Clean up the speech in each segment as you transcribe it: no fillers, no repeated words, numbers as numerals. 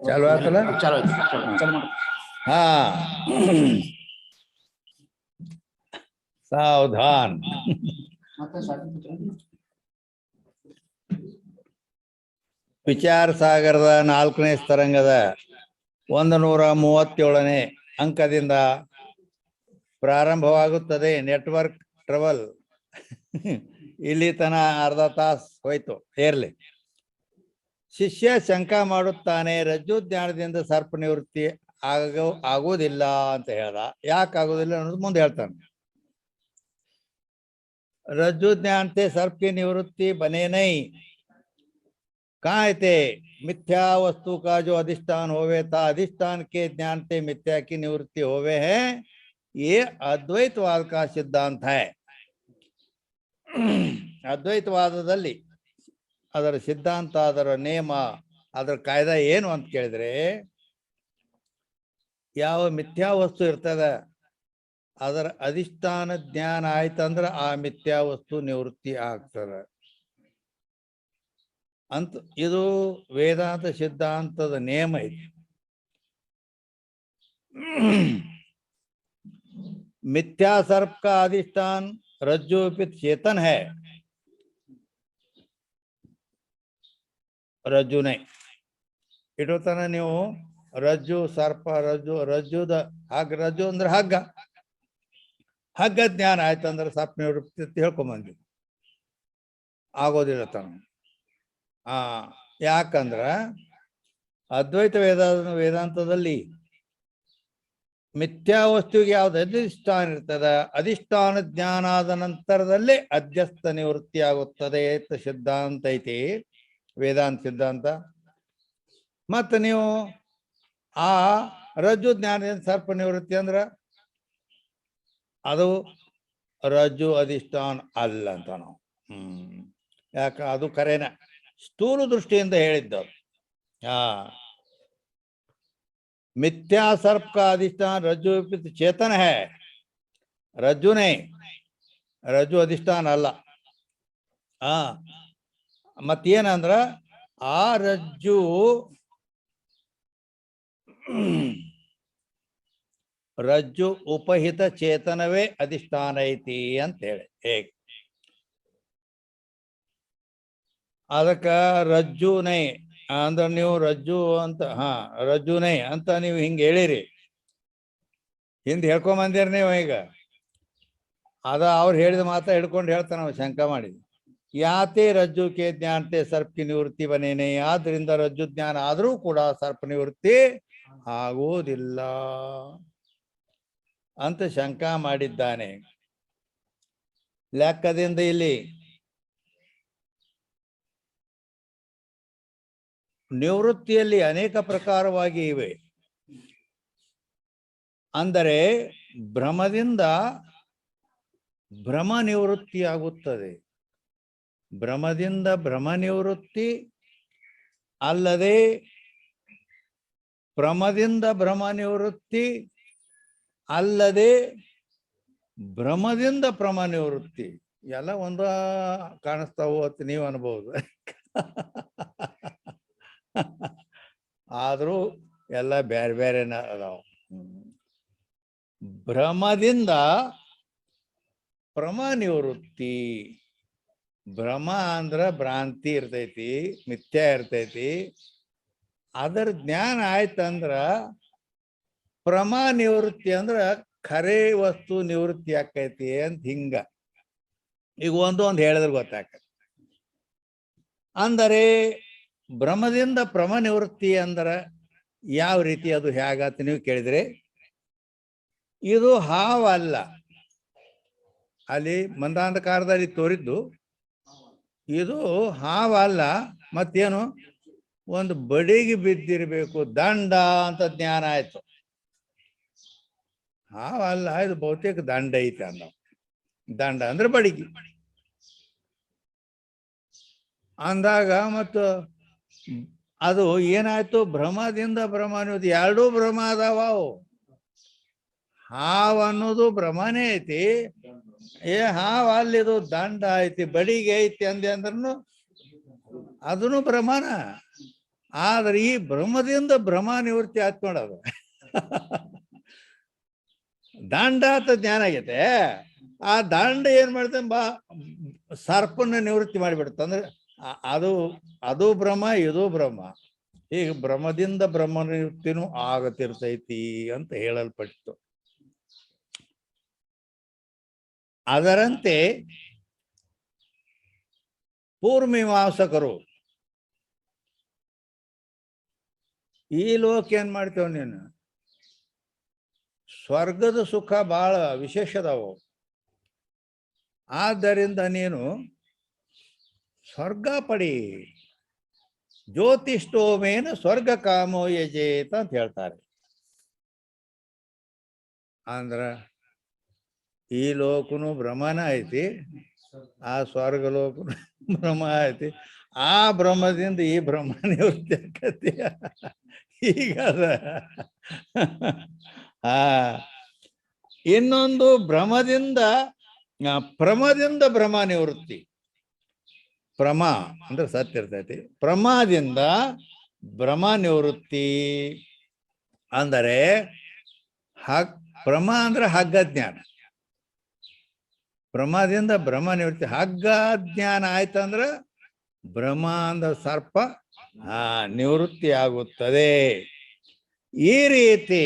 चालू आतला हाँ सावधान ವಿಚಾರ ಸಾಗರದ 4ನೇ ತರಂಗದ 137ನೇ ಅಂಕದಿಂದ ಪ್ರಾರಂಭವಾಗುತ್ತದೆ. ನೆಟ್ವರ್ಕ್ ಟ್ರಬಲ್ ಇಲ್ಲಿ ತನ ಅರ್ಧ ತಾಸು ಹೋಯ್ತು. ಇರ್ಲಿ. ಶಿಷ್ಯ ಶಂಕಾ ಮಾಡುತ್ತಾನೆ, ರಜ್ಜು ಜ್ಞಾನದಿಂದ ಸರ್ಪ ನಿವೃತ್ತಿ ಆಗುವುದಿಲ್ಲ ಅಂತ ಹೇಳ್ದ. ಯಾಕೆ ಆಗುದಿಲ್ಲ ಅನ್ನೋದು ಮುಂದೆ ಹೇಳ್ತಾನೆ. रज्जु ज्ञान से सर्प की निवृत्ति बने नहीं। कहाँ थे? मिथ्या वस्तु का जो अधिष्ठान होवे था, अधिष्ठान के ज्ञान से मिथ्या की निवृत्ति होवे है। ये अद्वैतवाद का सिद्धांत है. ಅದ್ವೈತವಾದದಲ್ಲಿ ಅದರ ಸಿದ್ಧಾಂತ, ಅದರ ನಿಯಮ, ಅದರ ಕಾಯ್ದೆ ಏನು ಅಂತ ಕೇಳಿದ್ರೆ, ಯಾವ ಮಿಥ್ಯಾ ವಸ್ತು ಇರ್ತದೆ ಅದರ ಅಧಿಷ್ಠಾನ ಜ್ಞಾನ ಆಯ್ತಂದ್ರೆ ಆ ಮಿಥ್ಯಾ ವಸ್ತು ನಿವೃತ್ತಿ ಆಗ್ತದೆ ಅಂತ ಇದು ವೇದಾಂತ ಸಿದ್ಧಾಂತದ ನಿಯಮ ಇದೆ. मिथ्या सर्प का अधिष्ठान रज्जु चेतन है, रज्जु नहीं. इटोतನ ನೀವು ರಜ್ಜು ಸರ್ಪ ರಜ್ಜುದ ಹಗ್ಗ, ರಜ್ಜು ಅಂದ್ರೆ ಹಗ್ಗ, ಹಗ್ಗ ಜ್ಞಾನ ಆಯ್ತಂದ್ರೆ ಸರ್ಪ ನಿವೃತ್ತಿ ಅಂತ ಹೇಳ್ಕೊಂಬಂದ್ವಿ. ಆಗೋದಿಲ್ಲ ತಾನು. ಯಾಕಂದ್ರ ಅದ್ವೈತ ವೇದಾಂತದಲ್ಲಿ ಮಿಥ್ಯಾ ವಸ್ತುವಿಗೆ ಯಾವ್ದು ಅಧಿಷ್ಠಾನ ಇರ್ತದ, ಅಧಿಷ್ಠಾನ ಜ್ಞಾನ ಆದ ನಂತರದಲ್ಲೇ ಅಧ್ಯಸ್ಥ ನಿವೃತ್ತಿ ಆಗುತ್ತದೆ ಅಂತ ಸಿದ್ಧಾಂತ ಐತಿ, ವೇದಾಂತ ಸಿದ್ಧಾಂತ. ಮತ್ತು ನೀವು ಆ ರಜ್ಜು ಜ್ಞಾನದಿಂದ ಸರ್ಪ ನಿವೃತ್ತಿ ಅಂದ್ರ ಅದು ರಜ್ಜು ಅಧಿಷ್ಠಾನ ಅಲ್ಲ ಅಂತ ನಾವು. ಯಾಕ ಅದು ಕರೇನ ಸ್ಥೂಲ ದೃಷ್ಟಿಯಿಂದ ಹೇಳಿದ್ದವ್ರು. मिथ्या सर्प का अधिष्ठान रज्जु चेतन है, रज्जु नहीं, रज्जु अधिष्ठान अಲ್ಲ. ಮತ್ತೇನಂದ್ರ ಆ ರಜ್ಜು ರಜ್ಜು ಉಪಹಿತ ಚೇತನವೇ ಅಧಿಷ್ಠಾನ ಐತಿ ಅಂತ ಹೇಳಿ. ಹೇಗೆ ಅದಕ್ಕ ರಜ್ಜು ನೈ ಅಂದ್ರೆ ನೀವು ರಜ್ಜು ಅಂತ ರಜ್ಜು ನೈ ಅಂತ ನೀವು ಹಿಂಗೆ ಹೇಳಿರಿ, ಹಿಂದೆ ಹೇಳ್ಕೊಂಬಂದಿರಿ ನೀವು. ಈಗ ಅದ ಅವ್ರು ಹೇಳಿದ ಮಾತಾ ಹಿಡ್ಕೊಂಡು ಹೇಳ್ತಾನೆ ನಾವು ಶಂಕ ಮಾಡಿ. ಯಾತೆ ರಜ್ಜು ಕೆ ಜ್ಞಾನತೆ ಸರ್ಪ ಕಿ ನಿವೃತ್ತಿ ಬನೇನೆ, ಆದ್ರಿಂದ ರಜ್ಜು ಜ್ಞಾನ ಆದರೂ ಕೂಡ ಸರ್ಪ ನಿವೃತ್ತಿ ಆಗುವುದಿಲ್ಲ ಅಂತ ಶಂಕ ಮಾಡಿದ್ದಾನೆ. ಲೆಕ್ಕದಿಂದ ಇಲ್ಲಿ ನಿವೃತ್ತಿಯಲ್ಲಿ ಅನೇಕ ಪ್ರಕಾರವಾಗಿ ಇವೆ. ಅಂದರೆ ಭ್ರಮದಿಂದ ಭ್ರಮ ನಿವೃತ್ತಿ ಆಗುತ್ತದೆ, ಭ್ರಮದಿಂದ ಭ್ರಮ ನಿವೃತ್ತಿ ಅಲ್ಲದೆ ಭ್ರಮದಿಂದ ಭ್ರಮ ನಿವೃತ್ತಿ ಅಲ್ಲದೆ ಭ್ರಮದಿಂದ ಭ್ರಮ ನಿವೃತ್ತಿ ಎಲ್ಲ ಒಂದ ಕಾಣಿಸ್ತಾವು ಅಂತ ನೀವು ಅನ್ಬಹುದು. ಆದ್ರೂ ಎಲ್ಲ ಬೇರೆ ಬೇರೆ ಅದಾವ. ಭ್ರಮದಿಂದ ಭ್ರಮ ನಿವೃತ್ತಿ, ಭ್ರಮ ಅಂದ್ರ ಭ್ರಾಂತಿ ಇರ್ತೈತಿ, ಮಿಥ್ಯಾ ಇರ್ತೈತಿ. ಅದರ ಜ್ಞಾನ ಆಯ್ತಂದ್ರ ಭ್ರಮ ನಿವೃತ್ತಿ ಅಂದ್ರ ಖರೆ ವಸ್ತು ನಿವೃತ್ತಿ ಆಕೈತಿ ಅಂತ ಹಿಂಗ. ಈಗ ಒಂದೊಂದು ಹೇಳಿದ್ರೆ ಗೊತ್ತಾಕತಿ. ಅಂದರೆ ಭ್ರಮದಿಂದ ಭ್ರಮ ನಿವೃತ್ತಿ ಅಂದ್ರ ಯಾವ ರೀತಿ, ಅದು ಹೇಗಂತ ನೀವು ಕೇಳಿದ್ರೆ, ಇದು ಹಾವಲ್ಲ. ಅಲ್ಲಿ ಮಂದಾಂಧಕಾರದಲ್ಲಿ ತೋರಿದ್ದು ಇದು ಹಾವಲ್ಲ, ಮತ್ತೇನು ಒಂದು ಬಡಿಗೆ ಬಿದ್ದಿರ್ಬೇಕು, ದಂಡ ಅಂತ ಜ್ಞಾನ ಆಯ್ತು. ಹಾವಲ್ಲ, ಇದು ಬಹುತೇಕ ದಂಡ ಐತೆ ಅಂದ. ದಂಡ ಅಂದ್ರೆ ಬಡಿಗೆ ಅಂದಾಗ ಮತ್ತು ಅದು ಏನಾಯ್ತು, ಭ್ರಮದಿಂದ ಭ್ರಮ ಅನ್ನೋದು ಎರಡೂ ಭ್ರಮ ಅದಾವ. ಹಾವು ಅನ್ನೋದು ಭ್ರಮನೇ ಐತಿ, ಹಾವು ಅಲ್ಲಿದು ದಂಡ ಐತಿ, ಬಡಿಗೆ ಐತಿ ಅಂದೆ ಅಂದ್ರೂ ಅದನ್ನು ಭ್ರಮನ. ಆದ್ರೆ ಈ ಭ್ರಮದಿಂದ ಭ್ರಮ ನಿವೃತ್ತಿ ಆಯ್ತು ನೋಡೋದು. ದಾಂಡಾತ ಜ್ಞಾನ ಆಗೈತೆ. ಆ ದಾಂಡ ಏನ್ ಮಾಡ್ತಾನೆ ಸರ್ಪನ್ನ ನಿವೃತ್ತಿ ಮಾಡಿಬಿಡುತ್ತೆ. ಅಂದ್ರೆ ಅದು ಭ್ರಮ, ಇದು ಭ್ರಮ. ಈಗ ಭ್ರಮದಿಂದ ಬ್ರಹ್ಮ ನಿವೃತ್ತಿನೂ ಆಗತಿರ್ತೈತಿ ಅಂತ ಹೇಳಲ್ಪಟ್ಟಿತು. ಅದರಂತೆ ಪೂರ್ವಮೀಮಾಂಸಕರು ಈ ಲೋಕ ಏನ್ ಮಾಡ್ತೇವ ನೀನು, ಸ್ವರ್ಗದ ಸುಖ ಬಹಳ ವಿಶೇಷದವು. ಆದ್ದರಿಂದ ನೀನು ಸ್ವರ್ಗ ಪಡಿ, ಜ್ಯೋತಿಷ್ಠೋಮೇನ ಸ್ವರ್ಗ ಕಾಮೋ ಯಜೇತ ಅಂತ ಹೇಳ್ತಾರೆ. ಅಂದ್ರ ಈ ಲೋಕನು ಭ್ರಮನ ಐತಿ, ಆ ಸ್ವರ್ಗ ಲೋಕನು ಭ್ರಮ ಐತಿ. ಆ ಭ್ರಮದಿಂದ ಈ ಭ್ರಮ ನಿವೃತ್ತಿ ಆಕತಿ. ಈಗದ ಇನ್ನೊಂದು ಭ್ರಮದಿಂದ ಪ್ರಮದಿಂದ ಭ್ರಮ ನಿವೃತ್ತಿ. ಪ್ರಮ ಅಂದ್ರೆ ಸತ್ಯ ಇರ್ತೈತಿ, ಪ್ರಮಾದಿಂದ ಭ್ರಮ ನಿವೃತ್ತಿ. ಅಂದರೆ ಪ್ರಮ ಅಂದ್ರೆ ಹಗ್ಗ ಜ್ಞಾನ, ಭ್ರಮದಿಂದ ಭ್ರಮ ನಿವೃತ್ತಿ. ಹಗ್ಗ ಜ್ಞಾನ ಆಯ್ತಂದ್ರ ಭ್ರಮ ಅಂದ್ರ ಸರ್ಪ ನಿವೃತ್ತಿ ಆಗುತ್ತದೆ. ಈ ರೀತಿ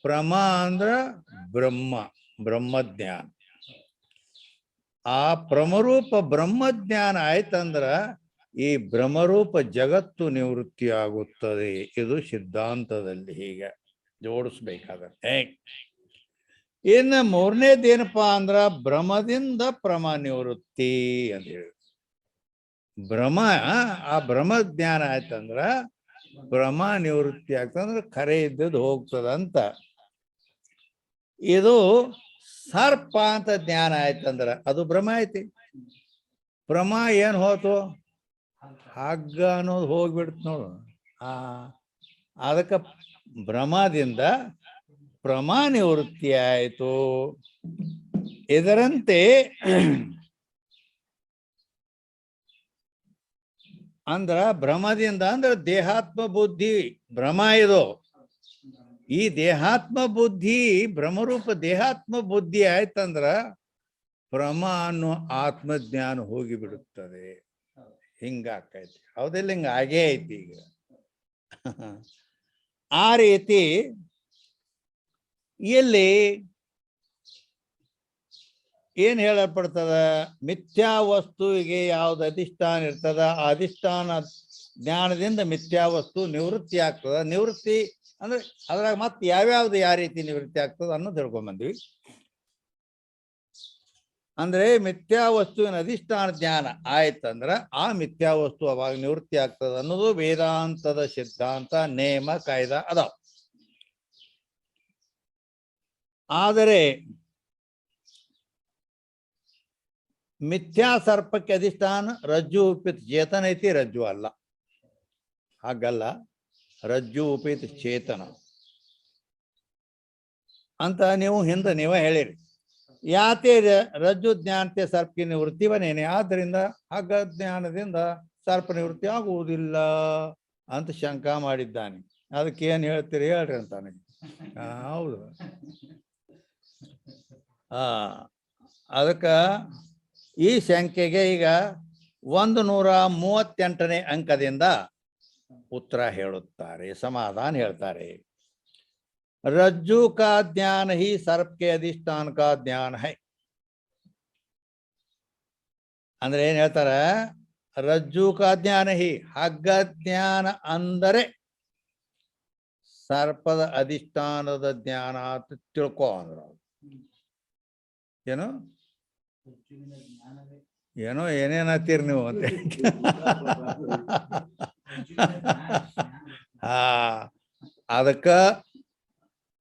ಪ್ರಮ ಅಂದ್ರ ಬ್ರಹ್ಮಜ್ಞಾನ. ಆ ಪ್ರಮರೂಪ ಬ್ರಹ್ಮಜ್ಞಾನ ಆಯ್ತಂದ್ರ ಈ ಭ್ರಮರೂಪ ಜಗತ್ತು ನಿವೃತ್ತಿ ಆಗುತ್ತದೆ. ಇದು ಸಿದ್ಧಾಂತದಲ್ಲಿ ಹೀಗೆ ಜೋಡಿಸ್ಬೇಕಾಗತ್ತೆ. ಇನ್ನು ಮೂರನೇದೇನಪ್ಪಾ ಅಂದ್ರ ಭ್ರಮದಿಂದ ಪ್ರಮ ನಿವೃತ್ತಿ ಅಂತ ಹೇಳಿ. ಭ್ರಮ ಆ ಬ್ರಹ್ಮ ಜ್ಞಾನ ಆಯ್ತಂದ್ರ ಭ್ರಮ ನಿವೃತ್ತಿ ಆಗ್ತಂದ್ರ ಖರೆ ಇದ್ದದ್ದು ಹೋಗ್ತದಂತ. ಇದು ಸರ್ಪ ಅಂತ ಜ್ಞಾನ ಆಯ್ತಂದ್ರ ಅದು ಭ್ರಮ ಐತಿ. ಭ್ರಮ ಏನ್ ಹೋತು, ಹಗ್ಗ ಅನ್ನೋದು ಹೋಗ್ಬಿಡ್ತು ನೋಡು. ಅದಕ್ಕೆ ಭ್ರಮದಿಂದ ಪ್ರಮ ನಿವೃತ್ತಿ ಆಯ್ತು. ಇದರಂತೆ ಅಂದ್ರ ಭ್ರಮದಿಂದ ಅಂದ್ರೆ ದೇಹಾತ್ಮ ಬುದ್ಧಿ ಭ್ರಮ. ಇದು ಈ ದೇಹಾತ್ಮ ಬುದ್ಧಿ ಭ್ರಮರೂಪ ದೇಹಾತ್ಮ ಬುದ್ಧಿ ಆಯ್ತಂದ್ರ ಭ್ರಮ ಅನ್ನೋ ಆತ್ಮಜ್ಞಾನ ಹೋಗಿ ಬಿಡುತ್ತದೆ. ಹಿಂಗಾಕೈತಿ. ಹೌದಿಲ್ಲ? ಹಿಂಗ ಆಗೇ ಐತಿ ಈಗ. ಆ ರೀತಿ ಇಲ್ಲಿ ಏನ್ ಹೇಳಲ್ಪಡ್ತದ, ಮಿಥ್ಯಾ ವಸ್ತುವಿಗೆ ಯಾವ್ದು ಅಧಿಷ್ಠಾನ ಇರ್ತದ, ಆ ಅಧಿಷ್ಠಾನ ಜ್ಞಾನದಿಂದ ಮಿಥ್ಯಾ ವಸ್ತು ನಿವೃತ್ತಿ ಆಗ್ತದ. ನಿವೃತ್ತಿ ಅಂದ್ರೆ ಅದ್ರಾಗ ಮತ್ತೆ ಯಾವ್ಯಾವ್ದು ಯಾವ ರೀತಿ ನಿವೃತ್ತಿ ಆಗ್ತದ ಅನ್ನೋದು ತಿಳ್ಕೊಂಬಂದ್ವಿ. ಅಂದ್ರೆ ಮಿಥ್ಯಾ ವಸ್ತುವಿನ ಅಧಿಷ್ಠಾನ ಜ್ಞಾನ ಆಯ್ತಂದ್ರ ಆ ಮಿಥ್ಯಾ ವಸ್ತು ಅವಾಗ ನಿವೃತ್ತಿ ಆಗ್ತದ ಅನ್ನೋದು ವೇದಾಂತದ ಸಿದ್ಧಾಂತ, ನೇಮ, ಕಾಯ್ದ ಅದಾವ. ಆದರೆ ಮಿಥ್ಯಾ ಸರ್ಪಕ್ಕೆ ಅಧಿಷ್ಠಾನ ರಜ್ಜು ಉಪಿತ ಚೇತನ ಐತಿ, ರಜ್ಜು ಅಲ್ಲ. ಹಾಗಲ್ಲ, ರಜ್ಜು ಉಪಿತ ಚೇತನ ಅಂತ ನೀವು ಹಿಂದೆ ನೀವೇ ಹೇಳಿರಿ. ಯಾತೆ ರಜ್ಜು ಜ್ಞಾನತೆ ಸರ್ಪಿ ನಿವೃತ್ತಿ ಬನೇನೆ. ಆದ್ದರಿಂದ ಹಗ್ಗ ಜ್ಞಾನದಿಂದ ಸರ್ಪ ನಿವೃತ್ತಿ ಆಗುವುದಿಲ್ಲ ಅಂತ ಶಂಕ ಮಾಡಿದ್ದಾನೆ. ಅದಕ್ಕೆ ಏನ್ ಹೇಳ್ತೀರಿ ಹೇಳ್ರಿ ಅಂತಾನೆ. ಹೌದು. ಅದಕ್ಕ ಈ ಸಂಖ್ಯೆಗೆ ಈಗ 138ನೇ ಅಂಕದಿಂದ ಉತ್ತರ ಹೇಳುತ್ತಾರೆ, ಸಮಾಧಾನ ಹೇಳ್ತಾರೆ. रज्जु का ज्ञान ही सर्प के अधिष्ठान का ज्ञान है. ಅಂದ್ರೆ ಏನ್ ಹೇಳ್ತಾರ, ರಜ್ಜು ಕಾ ಜ್ಞಾನ ಹಿ, ಹಗ್ಗ ಜ್ಞಾನ ಅಂದರೆ ಸರ್ಪದ ಅಧಿಷ್ಠಾನದ ಜ್ಞಾನ ಅಂತ ತಿಳ್ಕೊ ಅಂದ್ರ. ಏನು ಏನೋ ಏನೇನತ್ತೀರಿ ನೀವು ಅಂತ. ಅದಕ್ಕ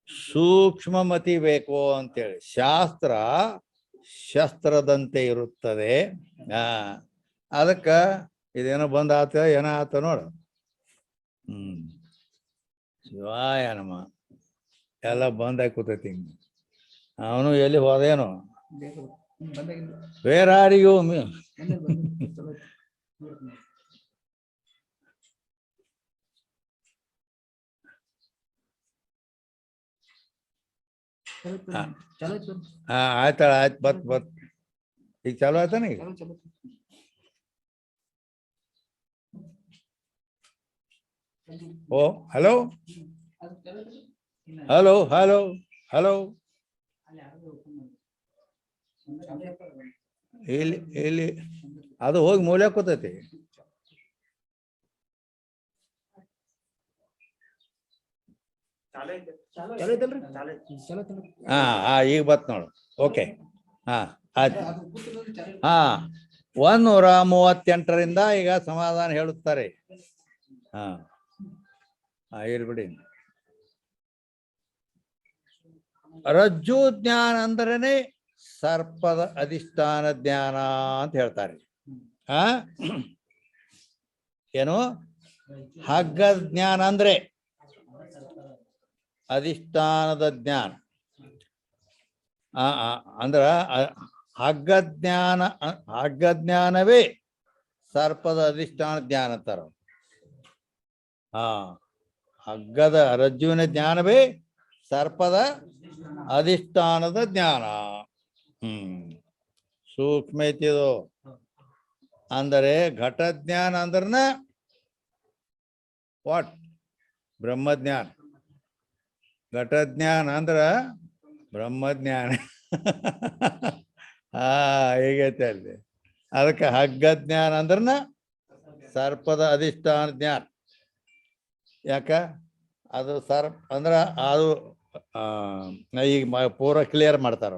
ಸೂಕ್ಷ್ಮಮತಿ ಬೇಕು ಅಂತೇಳಿ. ಶಾಸ್ತ್ರ ಶಸ್ತ್ರದಂತೆ ಇರುತ್ತದೆ. ಅದಕ್ಕ ಇದೇನೋ ಬಂದ ಆತ, ಏನೋ ಆತ ನೋಡು. ಶಿವಾಯ ನಮ. ಎಲ್ಲ ಬಂದಾಗಿ ಕೂತೈತಿ. ಅವನು ಎಲ್ಲಿ ಹೋದೇನೋ. Where are you? ಹಾ ಆಯ್ತಳ ಆಯ್ತು ಬತ್ ಈಗ ಚಾಲು ಆಯ್ತಾನ ಈಗ ಓ ಹಲೋ ಹಲೋ ಹಲೋ ಹಲೋ ಇಲ್ಲಿ ಅದು ಹೋಗಿ ಮೂಲೆ ಕೂತೈತಿ ಈಗ ಬತ್ ನೋಡು ಓಕೆ ಆಯ್ತು 138ರಿಂದ ಈಗ ಸಮಾಧಾನ ಹೇಳುತ್ತಾರೆ ಇರ್ಬಿಡಿ ರಜ್ಜು ಜ್ಞಾನ ಅಂದ್ರೇನೆ ಸರ್ಪದ ಅಧಿಷ್ಠಾನ ಜ್ಞಾನ ಅಂತ ಹೇಳ್ತಾರೆ ಏನು ಹಗ್ಗದ ಜ್ಞಾನ ಅಂದ್ರೆ ಅಧಿಷ್ಠಾನದ ಜ್ಞಾನ ಅಂದ್ರ ಹಗ್ಗ ಜ್ಞಾನವೇ ಸರ್ಪದ ಅಧಿಷ್ಠಾನ ಜ್ಞಾನ ಅಂತಾರ ಹಗ್ಗದ ರಜ್ಜುವಿನ ಜ್ಞಾನವೇ ಸರ್ಪದ ಅಧಿಷ್ಠಾನದ ಜ್ಞಾನ ಸೂಕ್ಷ್ಮ ಐತಿದು ಅಂದರೆ ಘಟ ಜ್ಞಾನ ಅಂದ್ರನ ವಾಟ್ ಬ್ರಹ್ಮಜ್ಞಾನ ಘಟಜ್ಞಾನ ಅಂದ್ರ ಬ್ರಹ್ಮಜ್ಞಾನ ಹೇಗೈತೆ ಅಲ್ಲಿ ಅದಕ್ಕೆ ಹಗ್ಗ ಜ್ಞಾನ ಅಂದ್ರನ ಸರ್ಪದ ಅಧಿಷ್ಠಾನ ಜ್ಞಾನ ಯಾಕ ಅದು ಸರ್ಪ ಅಂದ್ರ ಅದು ಈಗ ಪೂರ ಕ್ಲಿಯರ್ ಮಾಡ್ತಾರ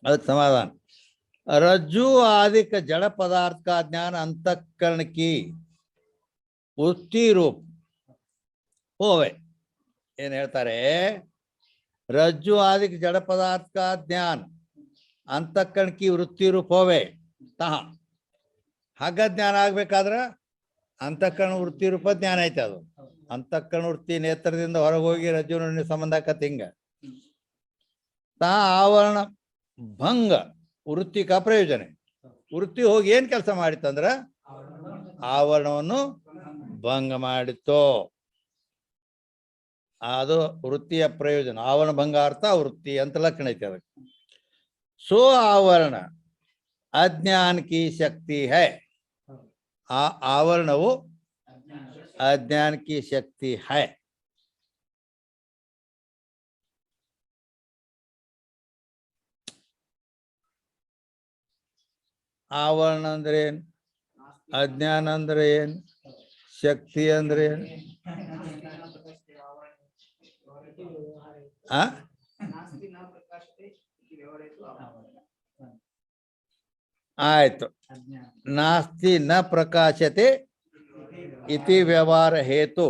ಅದಕ್ಕೆ ಸಮಾಧಾನ रज्जु आदिक जड़ पदार्थ का ज्ञान अंतःकरण की वृत्ति रूप होवे ಏನ್ ಹೇಳ್ತಾರೆ रज्जु आदिक जड़ पदार्थ का ज्ञान अंतःकरण की वृत्ति रूप होवे ತಹ ಹಗ್ಗ ಜ್ಞಾನ ಆಗ್ಬೇಕಾದ್ರೆ ಅಂತಃಕರಣ ವೃತ್ತಿ ರೂಪ ಜ್ಞಾನ ಐತೆ ಅದು ಅಂತಃಕರಣ ವೃತ್ತಿ ನೇತ್ರದಿಂದ ಹೊರಗೆ ಹೋಗಿ ರಜ್ಜುನ ಸಂಬಂಧ ಆಕತ್ ಹಿಂಗ ತಾ ಆವರಣ ಭಂಗ ವೃತ್ತಿ ಕಾ ಪ್ರಯೋಜನ ವೃತ್ತಿ ಹೋಗಿ ಏನ್ ಕೆಲಸ ಮಾಡಿತ್ತಂದ್ರ ಆವರಣವನ್ನು ಭಂಗ ಮಾಡಿತ್ತು ಅದು ವೃತ್ತಿಯ ಪ್ರಯೋಜನ ಆವರಣ ಭಂಗ ಅರ್ಥ ವೃತ್ತಿ ಅಂತ ಲಕ್ಷಣ ಐತೆ ಅದಕ್ಕೆ सो आवरण अज्ञान की शक्ति है आवरण वो अज्ञान की शक्ति है आवरण अंद्रे अज्ञान अंद्रे शक्ति अंद्रे आयतु नास्ति न प्रकाशते इति व्यवहार हेतु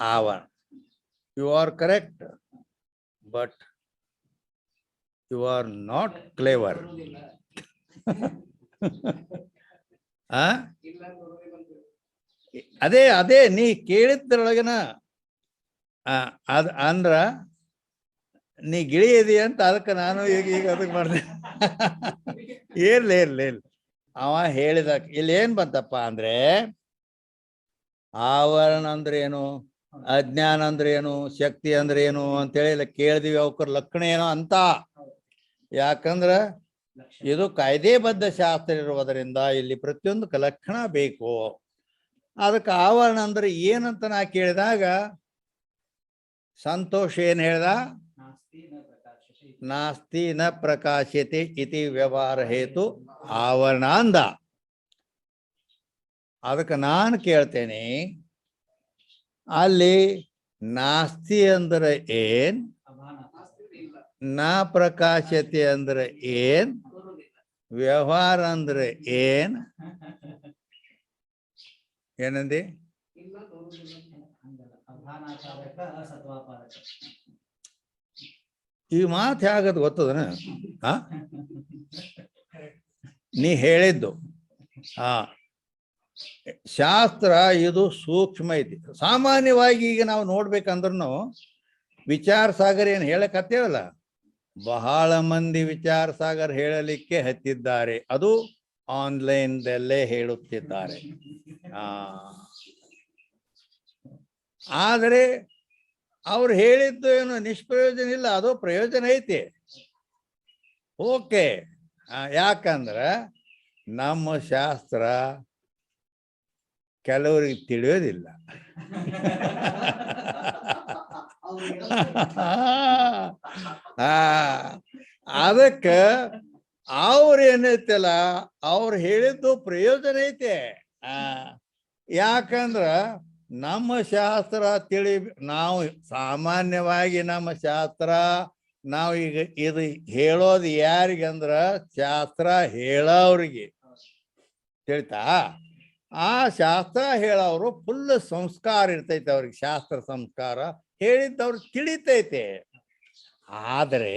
आवरण you are correct but you are not clever ಅದೇ ಅದೇ ನೀ ಕೇಳಿದ್ರೊಳಗನ ಅಂದ್ರ ನೀ ಗಿಳಿ ಇದೀ ಅಂತ ಅದಕ್ಕೆ ನಾನು ಈಗ ಅದಕ್ಕೆ ಮಾಡಿದೆ ಇರ್ಲಿ ಅವ ಹೇಳಿದ ಇಲ್ಲಿ ಏನ್ ಬಂತಪ್ಪ ಅಂದ್ರೆ ಆವರಣ ಅಂದ್ರೆ ಏನು ಅಜ್ಞಾನ ಅಂದ್ರೆ ಏನು ಶಕ್ತಿ ಅಂದ್ರೆ ಏನು ಅಂತೇಳಿ ಕೇಳಿದಿವಿ ಅವಕ್ಕರ ಲಕ್ಷಣ ಏನೋ ಅಂತ ಯಾಕಂದ್ರ ಇದು ಕಾಯ್ದೆಬದ್ಧ ಶಾಸ್ತ್ರ ಇರುವುದರಿಂದ ಇಲ್ಲಿ ಪ್ರತಿಯೊಂದು ಲಕ್ಷಣ ಬೇಕು ಅದಕ್ಕೆ ಆವರಣ ಅಂದ್ರೆ ಏನಂತ ನಾ ಕೇಳಿದಾಗ ಸಂತೋಷ ಏನ್ ಹೇಳ್ದ नास्ति न प्रकाश्यते इति व्यवहार हेतु आवरण अंद ಅದಕ್ಕೆ ನಾನು ಕೇಳ್ತೇನೆ ಅಲ್ಲಿ ನಾಸ್ತಿ ಅಂದ್ರೆ ಏನ್ ನ ಪ್ರಕಾಶ್ಯತೆ ಅಂದ್ರೆ ಏನ್ ವ್ಯವಹಾರ ಅಂದ್ರೆ ಏನ್ ಏನಂದಿ ಈ ಮಾತು ಹೇಗದು ಗೊತ್ತದನ ನೀ ಹೇಳಿದ್ದು ಶಾಸ್ತ್ರ ಇದು ಸೂಕ್ಷ್ಮ ಐತಿ ಸಾಮಾನ್ಯವಾಗಿ ಈಗ ನಾವು ನೋಡ್ಬೇಕಂದ್ರೂ ವಿಚಾರ ಸಾಗರ ಏನ್ ಹೇಳಕತ್ತೇವಲ್ಲ ಬಹಳ ಮಂದಿ ವಿಚಾರ ಸಾಗರ ಹೇಳಲಿಕ್ಕೆ ಹತ್ತಿದ್ದಾರೆ ಅದು ಆನ್ಲೈನ್ದಲ್ಲೇ ಹೇಳುತ್ತಿದ್ದಾರೆ ಆದರೆ ಅವ್ರು ಹೇಳಿದ್ದು ಏನು ನಿಷ್ಪ್ರಯೋಜನ ಇಲ್ಲ, ಅದು ಪ್ರಯೋಜನ ಐತಿ. ಓಕೆ, ಯಾಕಂದ್ರ ನಮ್ಮ ಶಾಸ್ತ್ರ ಕೆಲವರಿಗೆ ತಿಳಿಯೋದಿಲ್ಲ. ಅದಕ್ಕೆ ಅವ್ರು ಏನೈತಲ್ಲ ಅವ್ರು ಹೇಳಿದ್ದು ಪ್ರಯೋಜನ ಐತೆ. ಯಾಕಂದ್ರ ನಮ್ಮ ಶಾಸ್ತ್ರ ನಾವು ಸಾಮಾನ್ಯವಾಗಿ ನಮ್ಮ ಶಾಸ್ತ್ರ ನಾವು ಈಗ ಇದು ಹೇಳೋದು ಯಾರಿಗಂದ್ರ ಶಾಸ್ತ್ರ ಹೇಳೋವ್ರಿಗೆ ತಿಳಿತಾ. ಆ ಶಾಸ್ತ್ರ ಹೇಳೋರು ಫುಲ್ ಸಂಸ್ಕಾರ ಇರ್ತೈತೆ ಅವ್ರಿಗೆ, ಶಾಸ್ತ್ರ ಸಂಸ್ಕಾರ ಹೇಳಿದ್ದವ್ರು ತಿಳಿತೈತೆ. ಆದರೆ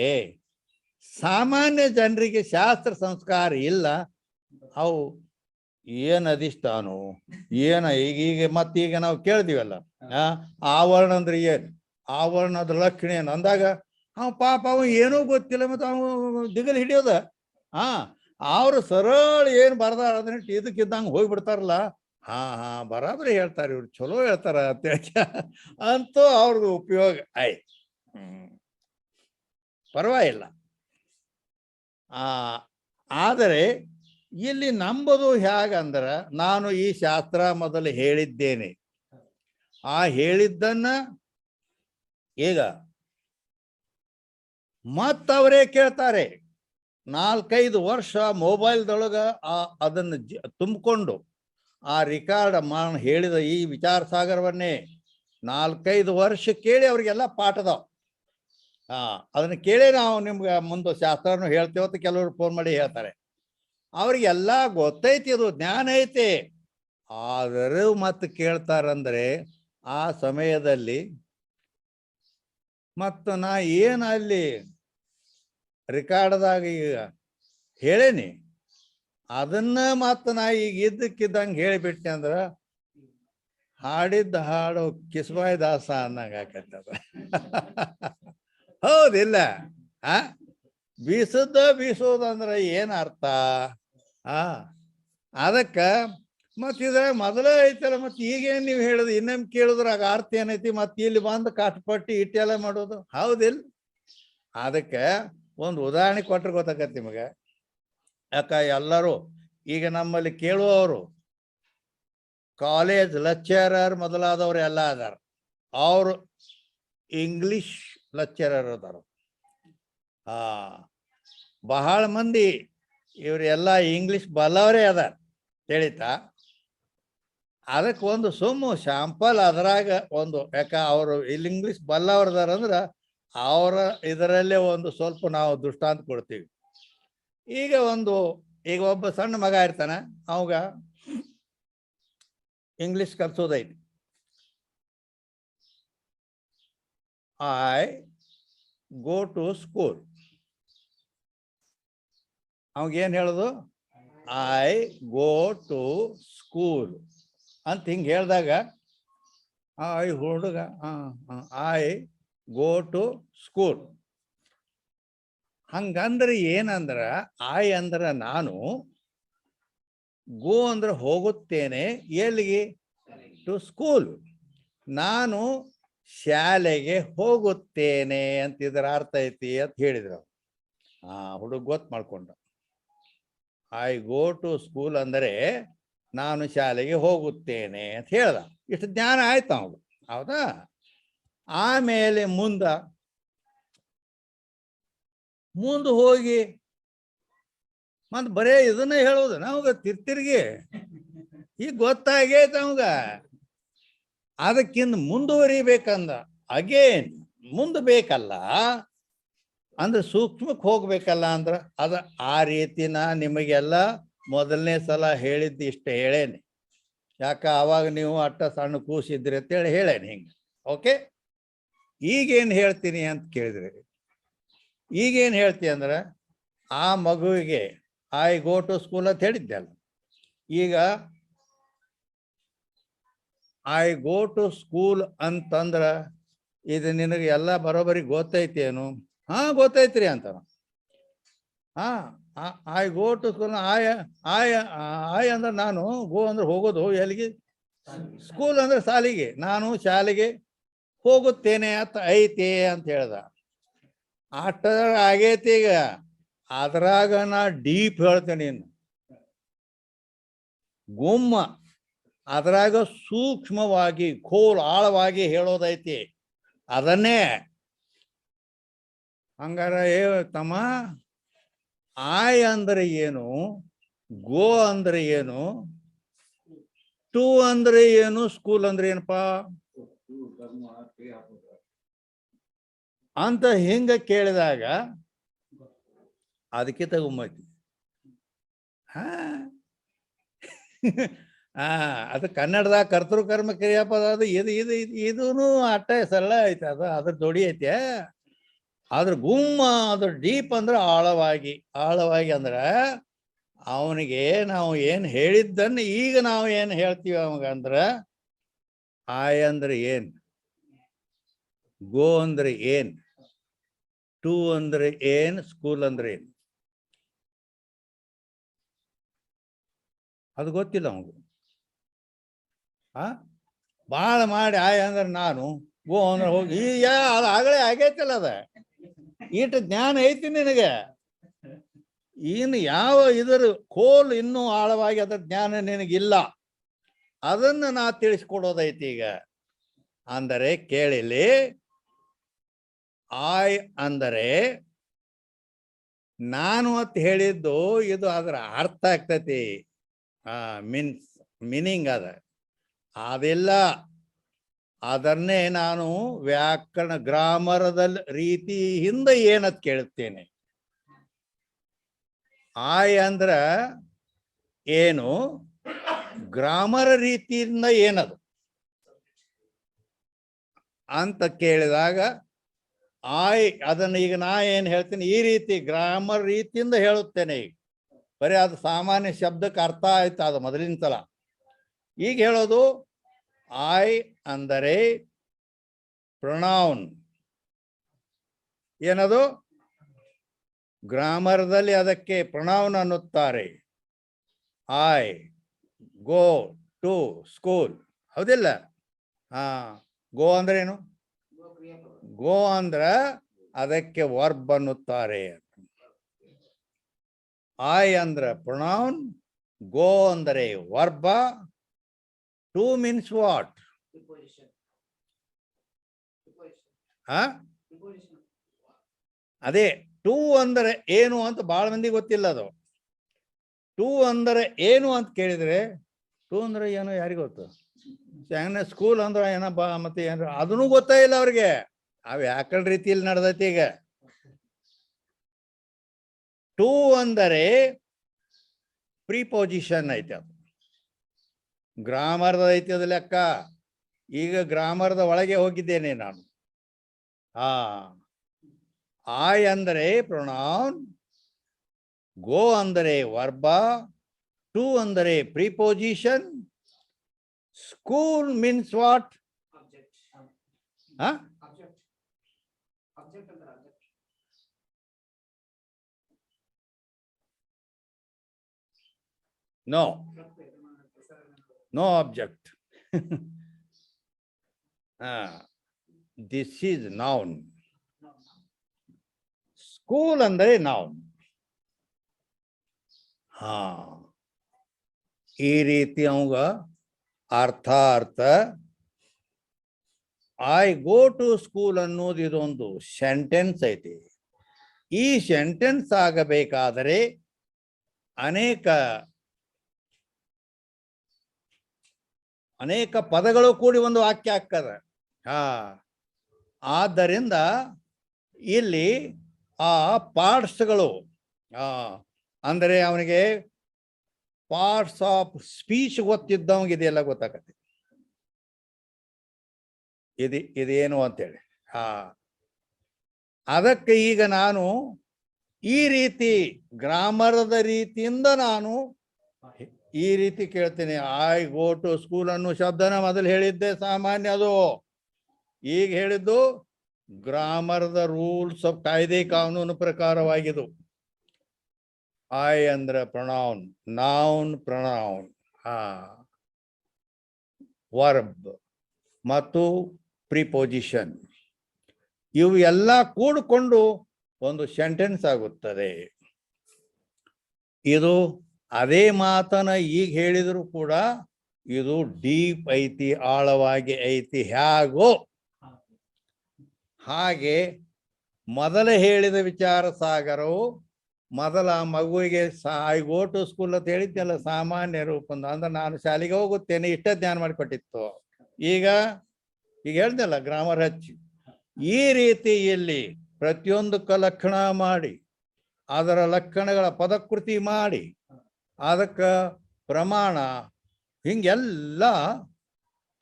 ಸಾಮಾನ್ಯ ಜನರಿಗೆ ಶಾಸ್ತ್ರ ಸಂಸ್ಕಾರ ಇಲ್ಲ. ಅವು ಏನ್ ಅಧಿಷ್ಠಾನು ಏನ ಈಗ ಮತ್ತೀಗ ನಾವು ಕೇಳ್ತೀವಲ್ಲ, ಆವರಣ ಅಂದ್ರೆ ಏನ್, ಆವರಣದ ಲಕ್ಷಣ ಏನು ಅಂದಾಗ ಪಾಪ ಅವ ಏನೂ ಗೊತ್ತಿಲ್ಲ, ಮತ್ತು ಅವ ದಿಗಲ್ ಹಿಡಿಯೋದ. ಅವ್ರು ಸರಳ ಏನ್ ಬರ್ದಾರ ಅದನ್ನ ಇದಕ್ಕಿದ್ದಂಗೆ ಹೋಗ್ಬಿಡ್ತಾರಲ್ಲ. ಬರಾಬರಿ ಹೇಳ್ತಾರೆ ಇವ್ರು, ಚಲೋ ಹೇಳ್ತಾರ ಅಂತೂ ಅವ್ರದ್ದು ಉಪಯೋಗ ಆಯ್ತು, ಪರವಾಗಿಲ್ಲ. ಆದರೆ ಇಲ್ಲಿ ನಂಬೋದು ಹೇಗಂದ್ರ, ನಾನು ಈ ಶಾಸ್ತ್ರ ಮೊದಲು ಹೇಳಿದ್ದೇನೆ, ಆ ಹೇಳಿದ್ದನ್ನ ಈಗ ಮತ್ತವರೇ ಕೇಳ್ತಾರೆ. 4-5 ವರ್ಷ ಮೊಬೈಲ್ದೊಳಗ ಅದನ್ನು ತುಂಬಿಕೊಂಡು ಆ ರಿಕಾರ್ಡ್ ಹೇಳಿದ ಈ ವಿಚಾರ ಸಾಗರವನ್ನೇ 4-5 ವರ್ಷ ಕೇಳಿ ಅವ್ರಿಗೆಲ್ಲ ಪಾಠದವ. ಅದನ್ನ ಕೇಳಿ ನಾವು ನಿಮ್ಗೆ ಮುಂದೆ ಶಾಸ್ತ್ರನು ಹೇಳ್ತೇವೆ ಅಂತ ಕೆಲವರು ಫೋನ್ ಮಾಡಿ ಹೇಳ್ತಾರೆ. ಅವ್ರಿಗೆಲ್ಲ ಗೊತ್ತೈತಿ, ಅದು ಜ್ಞಾನ ಐತಿ. ಆದರೂ ಮತ್ತೆ ಕೇಳ್ತಾರಂದ್ರೆ ಆ ಸಮಯದಲ್ಲಿ ಮತ್ತು ನಾ ಏನು ಅಲ್ಲಿ ರಿಕಾರ್ಡ್ದಾಗ ಈಗ ಹೇಳೇನಿ ಅದನ್ನ ಮತ್ತ ನಾ ಈಗ ಇದ್ದಕ್ಕಿದ್ದಂಗೆ ಹೇಳಿಬಿಟ್ಟೆ ಅಂದ್ರ ಹಾಡಿದ್ದ ಹಾಡು ಕಿಸ್ಬಾಯಿ ದಾಸ ಅನ್ನಂಗ ಆಕತ್ತದ. ಹೌದಿಲ್ಲ? ಬೀಸೋದಂದ್ರ ಏನ್ ಅರ್ಥ? ಅದಕ್ಕ ಮತ್ತಿದ ಮೊದಲ ಐತಲ್ಲ, ಮತ್ತೆ ಈಗೇನ್ ನೀವು ಹೇಳುದು ಇನ್ನೊಮ್ಮೆ ಕೇಳುದ್ರಾಗ ಅರ್ಥ ಏನೈತಿ? ಮತ್ತೆ ಇಲ್ಲಿ ಬಂದು ಕಾಟಪಟ್ಟಿ ಇಟ್ಟೆಲ್ಲ ಮಾಡೋದು, ಹೌದಿಲ್ಲ? ಅದಕ್ಕೆ ಒಂದು ಉದಾಹರಣೆ ಕೊಟ್ರೆ ಗೊತ್ತಾಗತ್ತೆ ನಿಮಗೆ. ಯಾಕ ಎಲ್ಲರೂ ಈಗ ನಮ್ಮಲ್ಲಿ ಕೇಳುವವರು ಕಾಲೇಜ್ ಲೆಕ್ಚರರ್ ಮೊದಲಾದವ್ರು ಎಲ್ಲ ಅದಾರ. ಅವರು ಇಂಗ್ಲಿಷ್ ಲೆಕ್ಚರರ್ ಅದಾರ. ಬಹಳ ಮಂದಿ ಇವರೆಲ್ಲ ಇಂಗ್ಲಿಷ್ ಬಲ್ಲವರೇ ಅದಾರ, ತಿಳಿತಾ? ಅದಕ್ಕೆ ಒಂದು ಸುಮ್ಮ ಶಾಂಪಲ್ ಅದ್ರಾಗ ಒಂದು, ಯಾಕ ಅವರು ಇಲ್ಲಿ ಇಂಗ್ಲಿಷ್ ಬಲ್ಲವ್ರದಾರ ಅಂದ್ರ ಅವರ ಇದರಲ್ಲೇ ಒಂದು ಸ್ವಲ್ಪ ನಾವು ದೃಷ್ಟಾಂತ ಕೊಡ್ತೀವಿ. ಈಗ ಒಬ್ಬ ಸಣ್ಣ ಮಗ ಇರ್ತಾನ, ಅವಾಗ ಇಂಗ್ಲಿಷ್ ಕಲ್ಸೋದೈತಿ. I go to school. ಅವಾಗೇನು ಹೇಳೋದು? ಐ ಗೋ ಟು ಸ್ಕೂಲ್ ಅಂತ ಹಿಂಗೆ ಹೇಳಿದಾಗ ಐ ಹುಡುಗ ಐ ಗೋ ಟು ಸ್ಕೂಲ್. ಹಂಗಂದ್ರೆ ಏನಂದ್ರ ಐ ಅಂದ್ರ ನಾನು, ಗೋ ಅಂದ್ರೆ ಹೋಗುತ್ತೇನೆ, ಎಲ್ಲಿಗೆ? To school. ನಾನು ಶಾಲೆಗೆ ಹೋಗುತ್ತೇನೆ ಅಂತ ಇದರ ಅರ್ಥ ಐತಿ ಅಂತ ಹೇಳಿದ್ರು. ಹುಡುಗ ಗೊತ್ತು ಮಾಡ್ಕೊಂಡ. ಐ ಗೋ ಟು ಸ್ಕೂಲ್ ಅಂದರೆ ನಾನು ಶಾಲೆಗೆ ಹೋಗುತ್ತೇನೆ ಅಂತ ಹೇಳ್ದ. ಇಷ್ಟು ಜ್ಞಾನ ಆಯ್ತು ಅವಾಗ, ಹೌದಾ? ಆಮೇಲೆ ಮುಂದೆ ಹೋಗಿ ಮತ್ತೆ ಬರೇ ಇದನ್ನ ಹೇಳೋದು ನಮಗ ತಿರ್ತಿರ್ಗಿ. ಈಗ ಗೊತ್ತಾಗೈತೆ ಅವಾಗ. ಅದಕ್ಕಿಂತ ಮುಂದುವರಿಬೇಕಂದ ಅಗೇನ್ ಮುಂದೆ ಬೇಕಲ್ಲ, ಅಂದ್ರೆ ಸೂಕ್ಷ್ಮಕ್ಕೆ ಹೋಗ್ಬೇಕಲ್ಲ. ಅಂದ್ರ ಅದ ಆ ರೀತಿನ ನಿಮಗೆಲ್ಲ ಮೊದಲನೇ ಸಲ ಹೇಳಿದ್ದು ಇಷ್ಟ ಹೇಳೇನಿ. ಯಾಕ ಅವಾಗ ನೀವು ಅಟ್ಟ ಸಣ್ಣ ಕೂಸಿದ್ರಿ ಅಂತೇಳಿ ಹೇಳೇನಿ ಹಿಂಗೆ. ಓಕೆ, ಈಗೇನು ಹೇಳ್ತೀನಿ ಅಂತ ಕೇಳಿದ್ರಿ. ಈಗೇನು ಹೇಳ್ತೀನಿ ಅಂದ್ರೆ ಆ ಮಗುವಿಗೆ ಐ ಗೋ ಟು ಸ್ಕೂಲ್ ಅಂತ ಹೇಳಿದ್ದೆ ಅಲ್ಲ, ಈಗ ಐ ಗೋ ಟು ಸ್ಕೂಲ್ ಅಂತಂದ್ರ ಇದು ನಿನಗೆ ಎಲ್ಲ ಬರೋಬರಿ ಗೊತ್ತೈತೇನು? ಗೊತ್ತೈತ್ರಿ ಅಂತ. I go to school. I ಅಂದ್ರೆ ನಾನು, ಗೋ ಅಂದ್ರೆ ಹೋಗೋದು, ಎಲ್ಲಿಗೆ? ಸ್ಕೂಲ್ ಅಂದ್ರೆ ಶಾಲೆಗೆ. ನಾನು ಶಾಲೆಗೆ ಹೋಗುತ್ತೇನೆ ಅಂತ ಐತಿ ಅಂತ ಹೇಳ್ದ. ಆಟ ಆಗೈತಿ. ಈಗ ಅದ್ರಾಗ ನಾ ಡೀಪ್ ಹೇಳ್ತೇನೆ. ಇನ್ನು ಗುಮ್ಮ ಅದ್ರಾಗ ಸೂಕ್ಷ್ಮವಾಗಿ ಆಳವಾಗಿ ಹೇಳೋದೈತಿ. ಅದನ್ನೇ ಹಂಗಾರ ತಮ್ಮ, ಆಯ್ ಅಂದ್ರೆ ಏನು, ಗೋ ಅಂದ್ರೆ ಏನು, ಟು ಅಂದ್ರೆ ಏನು, ಸ್ಕೂಲ್ ಅಂದ್ರೆ ಏನಪ್ಪಾ ಅಂತ ಹಿಂಗ ಕೇಳಿದಾಗ ಅದಕ್ಕೆ ತಗೊಂಬೈತಿ. ಅದು ಕನ್ನಡದಾಗ ಕರ್ತೃ ಕರ್ಮ ಕ್ರಿಯಾಪದ. ಅದು ಇದೂನು ಅಟ್ಟ ಸರಳ ಐತೆ. ಅದ್ರ ಜೋಡಿ ಐತೆ. ಆದ್ರ ಗುಮ್ಮ ಅದ್ರ ಡೀಪ್ ಅಂದ್ರೆ ಆಳವಾಗಿ ಅಂದ್ರೆ ಅವನಿಗೆ ನಾವು ಏನ್ ಹೇಳಿದ್ದನ್ನ ಈಗ ನಾವು ಏನ್ ಹೇಳ್ತೀವಿ ಅವಾಗ ಅಂದ್ರ, ಆಯ್ ಅಂದ್ರೆ ಏನ್, ಗೋ ಅಂದ್ರೆ ಏನ್, ಟು ಅಂದ್ರೆ ಏನ್, ಸ್ಕೂಲ್ ಅಂದ್ರೆ ಏನ್, ಅದು ಗೊತ್ತಿಲ್ಲ ಅವನಿಗೆ. ಬಾಳ ಮಾಡಿ ಆಯ್ ಅಂದ್ರೆ ನಾನು, ಗೋ ಅಂದ್ರೆ ಹೋಗಿ. ಅದು ಆಗಲೇ ಆಗೈತಿಲ್ಲ. ಅದ ಈಟ ಜ್ಞಾನ ಐತಿ ನಿನಗೆ. ಇನ್ನು ಯಾವ ಇದರ ಇನ್ನೂ ಆಳವಾಗಿ ಅದರ ಜ್ಞಾನ ನಿನಗಿಲ್ಲ. ಅದನ್ನು ನಾ ತಿಳಿಸ್ಕೊಡೋದೈತಿ ಈಗ. ಅಂದರೆ ಕೇಳಿಲಿ, ಆಯ್ ಅಂದರೆ ನಾನು ಅಂತ ಹೇಳಿದ್ದು ಇದು ಅದರ ಅರ್ಥ ಆಗ್ತೈತಿ. ಮೀನಿಂಗ್ ಅದೆಲ್ಲ. ಅದನ್ನೇ ನಾನು ವ್ಯಾಕರಣ ಗ್ರಾಮರದಲ್ಲಿ ರೀತಿಯಿಂದ ಏನತ್ ಕೇಳುತ್ತೇನೆ. ಆಯ್ ಅಂದ್ರ ಏನು, ಗ್ರಾಮರ ರೀತಿಯಿಂದ ಏನದು ಅಂತ ಕೇಳಿದಾಗ ಆಯ್ ಅದನ್ನ ಈಗ ನಾ ಏನ್ ಹೇಳ್ತೀನಿ, ಈ ರೀತಿ ಗ್ರಾಮರ್ ರೀತಿಯಿಂದ ಹೇಳುತ್ತೇನೆ. ಈಗ ಬರೀ ಅದು ಸಾಮಾನ್ಯ ಶಬ್ದಕ್ಕೆ ಅರ್ಥ ಆಯ್ತು ಅದು ಮೊದಲಿನ ಸಲ. ಈಗ ಹೇಳೋದು ಆಯ್ ಅಂದರೆ ಪ್ರೊನೌನ್. ಏನದು? ಗ್ರಾಮರ್ದಲ್ಲಿ ಅದಕ್ಕೆ ಪ್ರೊನೌನ್ ಅನ್ನುತ್ತಾರೆ. ಐ ಗೋ ಟು ಸ್ಕೂಲ್, ಹೌದಿಲ್ಲ? ಗೋ ಅಂದ್ರೆ ಏನು? ಗೋ ಅಂದ್ರ ಅದಕ್ಕೆ ವರ್ಬ್ ಅನ್ನುತ್ತಾರೆ. ಐ ಅಂದ್ರೆ ಪ್ರೊನೌನ್, ಗೋ ಅಂದರೆ ವರ್ಬ, ಟು ಮೀನ್ಸ್ ವಾಟ್? ಅದೇ ಟು ಅಂದರೆ ಏನು ಅಂತ ಬಹಳ ಮಂದಿ ಗೊತ್ತಿಲ್ಲ. ಅದು ಟು ಅಂದರೆ ಏನು ಅಂತ ಕೇಳಿದ್ರೆ, ಟು ಅಂದ್ರೆ ಏನು ಯಾರಿಗೂ ಗೊತ್ತು? ಸ್ಕೂಲ್ ಅಂದ್ರೆ ಏನಪ್ಪ, ಮತ್ತೆ ಏನ್ರ ಅದನ್ನು ಗೊತ್ತಾ ಇಲ್ಲ ಅವ್ರಿಗೆ. ಆ ವ್ಯಾಕರಣ ರೀತಿಯಲ್ಲಿ ನಡೆದೈತಿ. ಈಗ ಟು ಅಂದರೆ ಪ್ರಿಪೊಸಿಷನ್ ಐತೆ. ಅದು ಗ್ರಾಮರ್ದ ಐತಿ ಅದು ಲೆಕ್ಕ. ಈಗ ಗ್ರಾಮರ್ದ ಒಳಗೆ ಹೋಗಿದ್ದೇನೆ ನಾನು. ಆಯ್ ಅಂದರೆ ಪ್ರೊನೌನ್, ಗೋ ಅಂದರೆ ವರ್ಬ, ಟು ಅಂದರೆ preposition, school means what? No object. This is noun. School ಅಂದರೆ ನೌನ್. ಈ ರೀತಿ ಅವಂಗ ಅರ್ಥ. ಐ ಗೋ ಟು ಸ್ಕೂಲ್ ಅನ್ನೋದು ಇದೊಂದು ಸೆಂಟೆನ್ಸ್ ಐತಿ. ಈ ಸೆಂಟೆನ್ಸ್ ಆಗಬೇಕಾದರೆ ಅನೇಕ ಪದಗಳು ಕೂಡಿ ಒಂದು ವಾಕ್ಯ ಆಗ್ತದೆ. ಆದ್ದರಿಂದ ಇಲ್ಲಿ ಆ ಪಾರ್ಟ್ಸ್ಗಳು, ಅಂದರೆ ಅವನಿಗೆ ಪಾರ್ಟ್ಸ್ ಆಫ್ ಸ್ಪೀಚ್ ಗೊತ್ತಿದ್ದವಂಗೆ ಇದೆಲ್ಲ ಗೊತ್ತಾಗತ್ತೆ. ಇದೇನು ಅಂತೇಳಿ. ಅದಕ್ಕೆ ಈಗ ನಾನು ಈ ರೀತಿ ಗ್ರಾಮರದ ರೀತಿಯಿಂದ ನಾನು ಈ ರೀತಿ ಕೇಳ್ತೀನಿ. ಐ ಗೋ ಟು ಸ್ಕೂಲ್ ಅನ್ನೋ ಶಬ್ದನ ಮೊದಲು ಹೇಳಿದ್ದೆ ಸಾಮಾನ್ಯ. ಅದು ಈಗ ಹೇಳಿದ್ದು ಗ್ರಾಮರ್ದ ರೂಲ್ಸ್ ಆಫ್ ಕಾಯ್ದೆ ಕಾನೂನು ಪ್ರಕಾರವಾಗಿದ್ದು. ಐ ಅಂದ್ರೆ ಪ್ರೊನೌನ್, ನೌನ್ ಪ್ರೊನೌನ್, ವರ್ಬ್ ಮತ್ತು ಪ್ರಿಪೋಸಿಷನ್, ಇವು ಎಲ್ಲ ಕೂಡಿಕೊಂಡು ಒಂದು ಸೆಂಟೆನ್ಸ್ ಆಗುತ್ತದೆ. ಇದು ಅದೇ ಮಾತನ್ನ ಈಗ ಹೇಳಿದ್ರು ಕೂಡ ಇದು ಡೀಪ್ ಐತಿ, ಆಳವಾಗಿ ಐತಿ. ಹೇಗೋ ಹಾಗೆ ಮೊದಲ ಹೇಳಿದ ವಿಚಾರ ಸಾಗರವು ಮೊದಲ ಮಗುವಿಗೆ ಐ ಗೋ ಟು ಸ್ಕೂಲ್ ಅಂತ ಹೇಳಿದ್ದೆಲ್ಲ ಸಾಮಾನ್ಯ ರೂಪಂದ, ಅಂದ್ರೆ ನಾನು ಶಾಲೆಗೆ ಹೋಗುತ್ತೇನೆ ಇಷ್ಟ ಜ್ಞಾನ ಮಾಡಿಕೊಟ್ಟಿತ್ತು. ಈಗ ಹೇಳ್ದಲ್ಲ ಗ್ರಾಮರ್ ಹಚ್ಚಿ ಈ ರೀತಿಯಲ್ಲಿ ಪ್ರತಿಯೊಂದಕ್ಕೆ ಲಕ್ಷಣ ಮಾಡಿ ಅದರ ಲಕ್ಷಣಗಳ ಪದಕೃತಿ ಮಾಡಿ ಅದಕ್ಕೆ ಪ್ರಮಾಣ ಹಿಂಗೆಲ್ಲ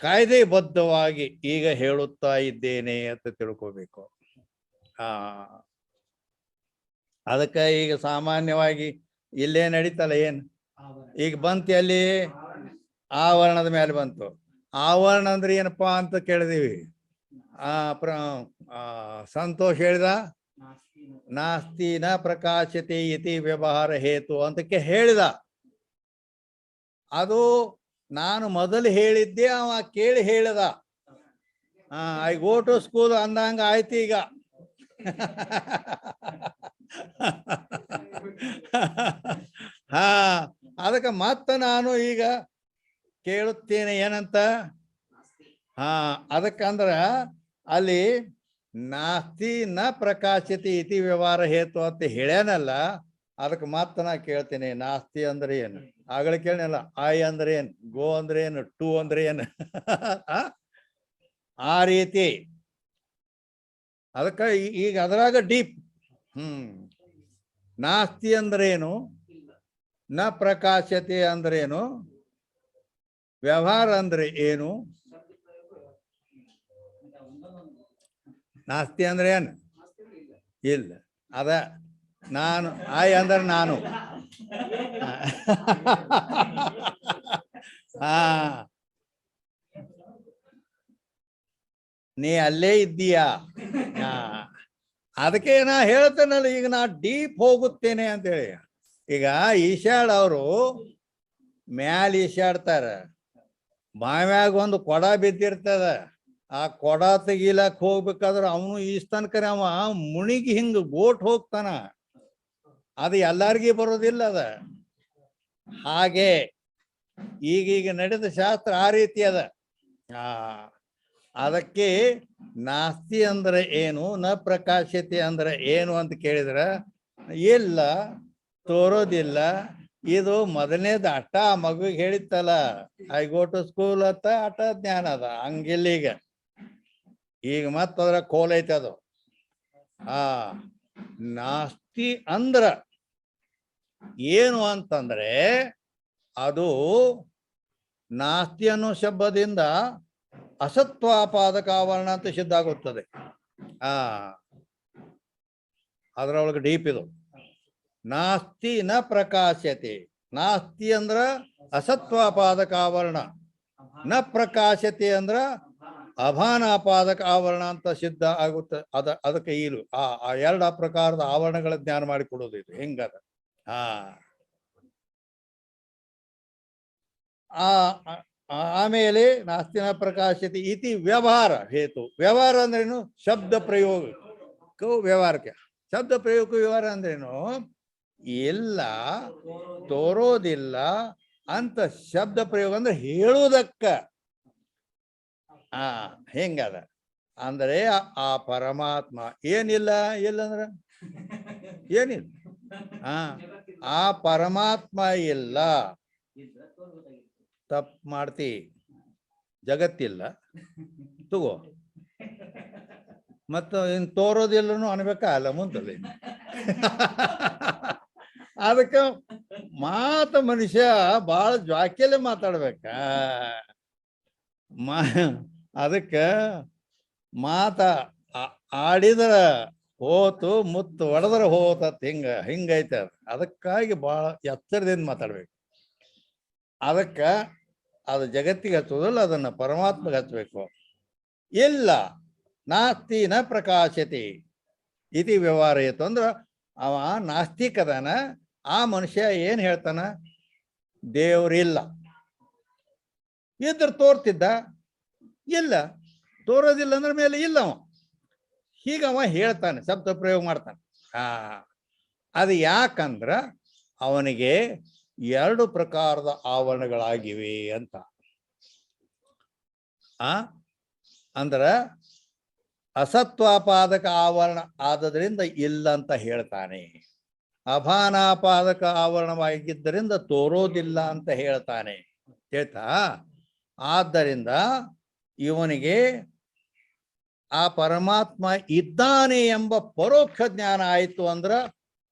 ಕಾಯ್ದೆಬದ್ಧವಾಗಿ ಈಗ ಹೇಳುತ್ತಾ ಇದ್ದೇನೆ ಅಂತ ತಿಳ್ಕೋಬೇಕು. ಅದಕ್ಕೆ ಈಗ ಸಾಮಾನ್ಯವಾಗಿ ಇಲ್ಲೇ ನಡೀತಲ್ಲ, ಏನು ಈಗ ಬಂತು ಅಲ್ಲಿ ಆವರಣದ ಮೇಲೆ ಬಂತು. ಆವರಣ ಅಂದ್ರೆ ಏನಪ್ಪಾ ಅಂತ ಕೇಳಿದೀವಿ. ಸಂತೋಷ್ ಹೇಳಿದ ನಾಸ್ತಿ ನ ಪ್ರಕಾಶತೆ ಇತಿ ವ್ಯವಹಾರ ಹೇತು ಅಂತಕ್ಕೆ ಹೇಳಿದ. ಅದು ನಾನು ಮೊದಲು ಹೇಳಿದ್ದೆ, ಅವ ಕೇಳಿ ಹೇಳಿದ. ಐ ಗೋ ಟು ಸ್ಕೂಲ್ ಅಂದಂಗ ಆಯ್ತು ಈಗ. ಅದಕ್ಕೆ ಮತ್ತೆ ನಾನು ಈಗ ಕೇಳುತ್ತೇನೆ ಏನಂತ. ಅದಕ್ಕಂದ್ರ ಅಲ್ಲಿ ನಾಸ್ತಿ ನ ಪ್ರಕಾಶತೆ ಇತಿ ವ್ಯವಹಾರ ಹೇತು ಅಂತ ಹೇಳ್ಯಾನಲ್ಲ, ಅದಕ್ಕೆ ಮತ್ತೆ ನಾ ಕೇಳ್ತೇನೆ ನಾಸ್ತಿ ಅಂದ್ರೆ ಏನು. ಆಗಲೇ ಕೇಳನಲ್ಲ ಐ ಅಂದ್ರೆ ಏನು, ಗೋ ಅಂದ್ರೆ ಏನು, ಟು ಅಂದ್ರೆ ಏನು. ಆ ರೀತಿ ಅದಕ್ಕೆ ಈಗ ಅದ್ರಾಗ ಡೀಪ್. ನಾಸ್ತಿ ಅಂದ್ರೇನು, ನ ಪ್ರಕಾಶತೆ ಅಂದ್ರೇನು, ವ್ಯವಹಾರ ಅಂದ್ರೆ ಏನು. ನಾಸ್ತಿ ಅಂದ್ರೆ ಏನು ಇಲ್ಲ, ಅದ ನಾನು ಆಯ್ ಅಂದ್ರೆ ನಾನು. ನೀ ಅಲ್ಲೇ ಇದ್ದೀಯಾ. ಅದಕ್ಕೆ ನಾ ಹೇಳ್ತೇನಲ್ಲ, ಈಗ ನಾ ಡೀಪ್ ಹೋಗುತ್ತೇನೆ ಅಂತೇಳಿ. ಈಗ ಈಶಾಡ್ ಅವರು ಮ್ಯಾಲ ಈಶಾಡ್ತಾರ, ಬಾವ್ಯಾಗ ಒಂದು ಕೊಡ ಬಿದ್ದಿರ್ತದ. ಆ ಕೊಡ ತೆಗಿಲಕ್ ಹೋಗ್ಬೇಕಾದ್ರ ಅವನು ಈಸ್ತನ್ಕರೆ ಅವ ಮುಣಿಗಿ ಹಿಂಗ ಗೋಟ್ ಹೋಗ್ತಾನ. ಅದು ಎಲ್ಲಾರ್ಗಿ ಬರೋದಿಲ್ಲ ಅದ. ಹಾಗೆ ಈಗೀಗ ನಡೆದ ಶಾಸ್ತ್ರ ಆ ರೀತಿ ಅದ. ಅದಕ್ಕೆ ನಾಸ್ತಿ ಅಂದ್ರೆ ಏನು, ನ ಪ್ರಕಾಶತೆ ಅಂದ್ರೆ ಏನು ಅಂತ ಕೇಳಿದ್ರ ಇಲ್ಲ, ತೋರೋದಿಲ್ಲ. ಇದು ಮೊದಲನೇದು ಅಟ್ಟ ಮಗುವಿಗೆ ಹೇಳಿತ್ತಲ್ಲ, ಐ ಗೋ ಟು ಸ್ಕೂಲ್ ಅಂತ ಅಟ ಜ್ಞಾನ ಅದ. ಹಂಗಿಲ್ಲ ಈಗ ಮತ್ತದ್ರ ಕೋಲ್ ಐತೆ ಅದು. ನಾಸ್ತಿ ಅಂದ್ರ ಏನು ಅಂತಂದ್ರೆ ಅದು ನಾಸ್ತಿ ಅನ್ನೋ ಶಬ್ದದಿಂದ ಅಸತ್ವಾಪಾದಕ ಆವರಣ ಅಂತ ಸಿದ್ಧ ಆಗುತ್ತದೆ. ಅದರೊಳಗೆ ಡೀಪ್ ಇದು. ನಾಸ್ತಿ ನ ಪ್ರಕಾಶತೆ, ನಾಸ್ತಿ ಅಂದ್ರ ಅಸತ್ವಾಪಾದಕ ಆವರಣ, ನ ಪ್ರಕಾಶತೆ ಅಂದ್ರ ಅಭಾನಾಪಾದಕ ಆವರಣ ಅಂತ ಸಿದ್ಧ ಆಗುತ್ತೆ. ಅದಕ್ಕೆ ಈಲು ಆ ಎರಡು ಪ್ರಕಾರದ ಆವರಣಗಳ ಜ್ಞಾನ ಮಾಡಿಕೊಡೋದು ಇದು ಹೆಂಗದ. ಆಮೇಲೆ ನಾಸ್ತಿನ ಪ್ರಕಾಶತೆ ಇತಿ ವ್ಯವಹಾರ ಹೇತು. ವ್ಯವಹಾರ ಅಂದ್ರೇನು, ಶಬ್ದ ಪ್ರಯೋಗಕ್ಕೂ ವ್ಯವಹಾರಕ್ಕೆ. ಶಬ್ದ ಪ್ರಯೋಗಕ್ಕೂ ವ್ಯವಹಾರ ಅಂದ್ರೇನು, ಇಲ್ಲ ತೋರೋದಿಲ್ಲ ಅಂತ ಶಬ್ದ ಪ್ರಯೋಗ ಅಂದ್ರೆ ಹೇಳುವುದಕ್ಕ. ಹೆಂಗದ ಅಂದ್ರೆ ಆ ಪರಮಾತ್ಮ ಏನಿಲ್ಲ, ಇಲ್ಲಂದ್ರ ಏನಿಲ್ಲ. ಆ ಪರಮಾತ್ಮ ಇಲ್ಲ, ತಪ್ಪು ಮಾಡ್ತಿ, ಜಗತ್ತಿಲ್ಲ ತಗೋ. ಮತ್ತು ಇನ್ ತೋರೋದಿಲ್ಲನು ಅನ್ಬೇಕಾ ಅಲ್ಲ ಮುಂದಲ್ಲಿ. ಅದಕ್ಕೆ ಮನುಷ್ಯ ಬಹಳ ಜ್ವಾಕ್ಯಲೆ ಮಾತಾಡ್ಬೇಕ. ಅದಕ್ಕೆ ಆಡಿದ್ರ ಹೋತು, ಮುತ್ತು ಹೊಡೆದ್ರ ಹೋತತ್, ಹಿಂಗೈತೆ ಅದು. ಅದಕ್ಕಾಗಿ ಬಹಳ ಎಚ್ಚರದಿಂದ ಮಾತಾಡ್ಬೇಕು. ಅದಕ್ಕ ಅದು ಜಗತ್ತಿಗೆ ಹಚ್ಚೋದಲ್ಲ, ಅದನ್ನ ಪರಮಾತ್ಮಗೆ ಹಚ್ಚಬೇಕು. ಇಲ್ಲ ನಾಸ್ತಿ ನ ಪ್ರಕಾಶತೆ ಇತಿ ವ್ಯವಹಾರ ಇತ್ತು ಅಂದ್ರ ಅವ ನಾಸ್ತಿಕದಾನ. ಆ ಮನುಷ್ಯ ಏನ್ ಹೇಳ್ತಾನ, ದೇವ್ರಿಲ್ಲ. ಇದ್ರ ತೋರ್ತಿದ್ದ ಇಲ್ಲ, ತೋರೋದಿಲ್ಲ ಅಂದ್ರೆ ಮೇಲೆ ಇಲ್ಲ ಅವ. ಹೀಗ ಅವ ಹೇಳ್ತಾನೆ, ಶಬ್ದ ಪ್ರಯೋಗ ಮಾಡ್ತಾನೆ. ಅದು ಯಾಕಂದ್ರ ಅವನಿಗೆ 2 ಪ್ರಕಾರದ ಆವರಣಗಳಾಗಿವೆ ಅಂತ. ಅಂದ್ರ ಅಸತ್ವಾಪಾದಕ ಆವರಣ ಆದದ್ರಿಂದ ಇಲ್ಲ ಅಂತ ಹೇಳ್ತಾನೆ, ಅಭಾನಾಪಾದಕ ಆವರಣವಾಗಿದ್ದರಿಂದ ತೋರೋದಿಲ್ಲ ಅಂತ ಹೇಳ್ತಾನೆ. ಹೇಳ್ತಾ, ಆದ್ದರಿಂದ ಇವನಿಗೆ ಆ ಪರಮಾತ್ಮ ಇದ್ದಾನೆ ಎಂಬ ಪರೋಕ್ಷ ಜ್ಞಾನ ಆಯಿತು ಅಂದ್ರ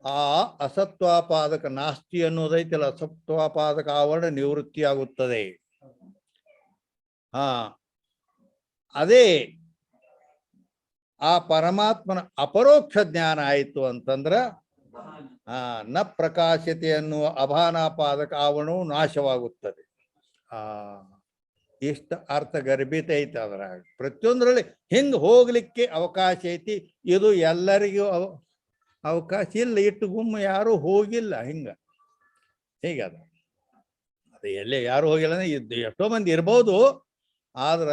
ಆ ಅಸತ್ವಾಪಾದಕ ನಾಸ್ತಿ ಅನ್ನೋದೈತಲ್ಲ, ಅಸತ್ವಾಪಾದಕ ಆವರಣ ನಿವೃತ್ತಿ ಆಗುತ್ತದೆ. ಅದೇ ಆ ಪರಮಾತ್ಮನ ಅಪರೋಕ್ಷ ಜ್ಞಾನ ಆಯಿತು ಅಂತಂದ್ರ ನ ಪ್ರಕಾಶತೆ ಅನ್ನುವ ಅಭಾನಾಪಾದಕ ಆವರಣವು ನಾಶವಾಗುತ್ತದೆ. ಇಷ್ಟ ಅರ್ಥ ಗರ್ಭಿತ ಐತಿ. ಅದ್ರಾಗ ಪ್ರತಿಯೊಂದರಲ್ಲಿ ಹಿಂಗ್ ಹೋಗ್ಲಿಕ್ಕೆ ಅವಕಾಶ ಐತಿ. ಇದು ಎಲ್ಲರಿಗೂ ಅವಕಾಶ ಇಲ್ಲ. ಇಟ್ಟು ಗುಮ್ಮ ಯಾರು ಹೋಗಿಲ್ಲ ಹಿಂಗ. ಹೀಗದ ಅದು ಎಲ್ಲೇ ಯಾರು ಹೋಗಿಲ್ಲ ಅಂದ್ರೆ ಎಷ್ಟೋ ಮಂದಿ ಇರ್ಬೋದು, ಆದ್ರ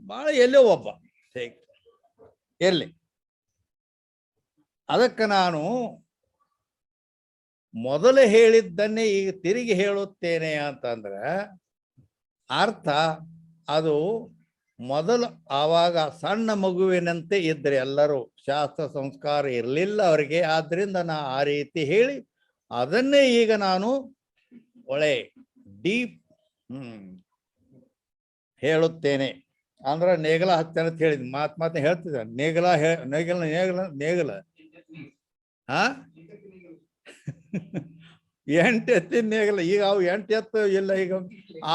ಭಾಳ ಎಲ್ಲೋ ಒಬ್ಬ ಹೇಗೆ ಎಲ್ಲಿ. ಅದಕ್ಕೆ ನಾನು ಮೊದಲು ಹೇಳಿದ್ದನ್ನೇ ಈಗ ತಿರುಗಿ ಹೇಳುತ್ತೇನೆ ಅಂತಂದ್ರೆ ಅರ್ಥ ಅದು ಮೊದಲು ಆವಾಗ ಸಣ್ಣ ಮಗುವಿನಂತೆ ಇದ್ರೆ ಎಲ್ಲರೂ, ಶಾಸ್ತ್ರ ಸಂಸ್ಕಾರ ಇರಲಿಲ್ಲ ಅವರಿಗೆ. ಆದ್ರಿಂದ ನಾ ಆ ರೀತಿ ಹೇಳಿ ಅದನ್ನೇ ಈಗ ನಾನು ಒಳ್ಳೆ ಡೀಪ್ ಹೇಳುತ್ತೇನೆ. ಅಂದ್ರೆ ನೇಗಲ ಹತ್ತನೆ ಅಂತ ಹೇಳಿದ್ ಮಾತು ಹೇಳ್ತಿದ್ದ. ನೇಗಲ ನೇಗಲ ನೇಗಲ ನೇಗಲ 8 ಎತ್ತಿನ ನೇಗಲ. ಈಗ ಅವು 8 ಎತ್ತು ಇಲ್ಲ ಈಗ.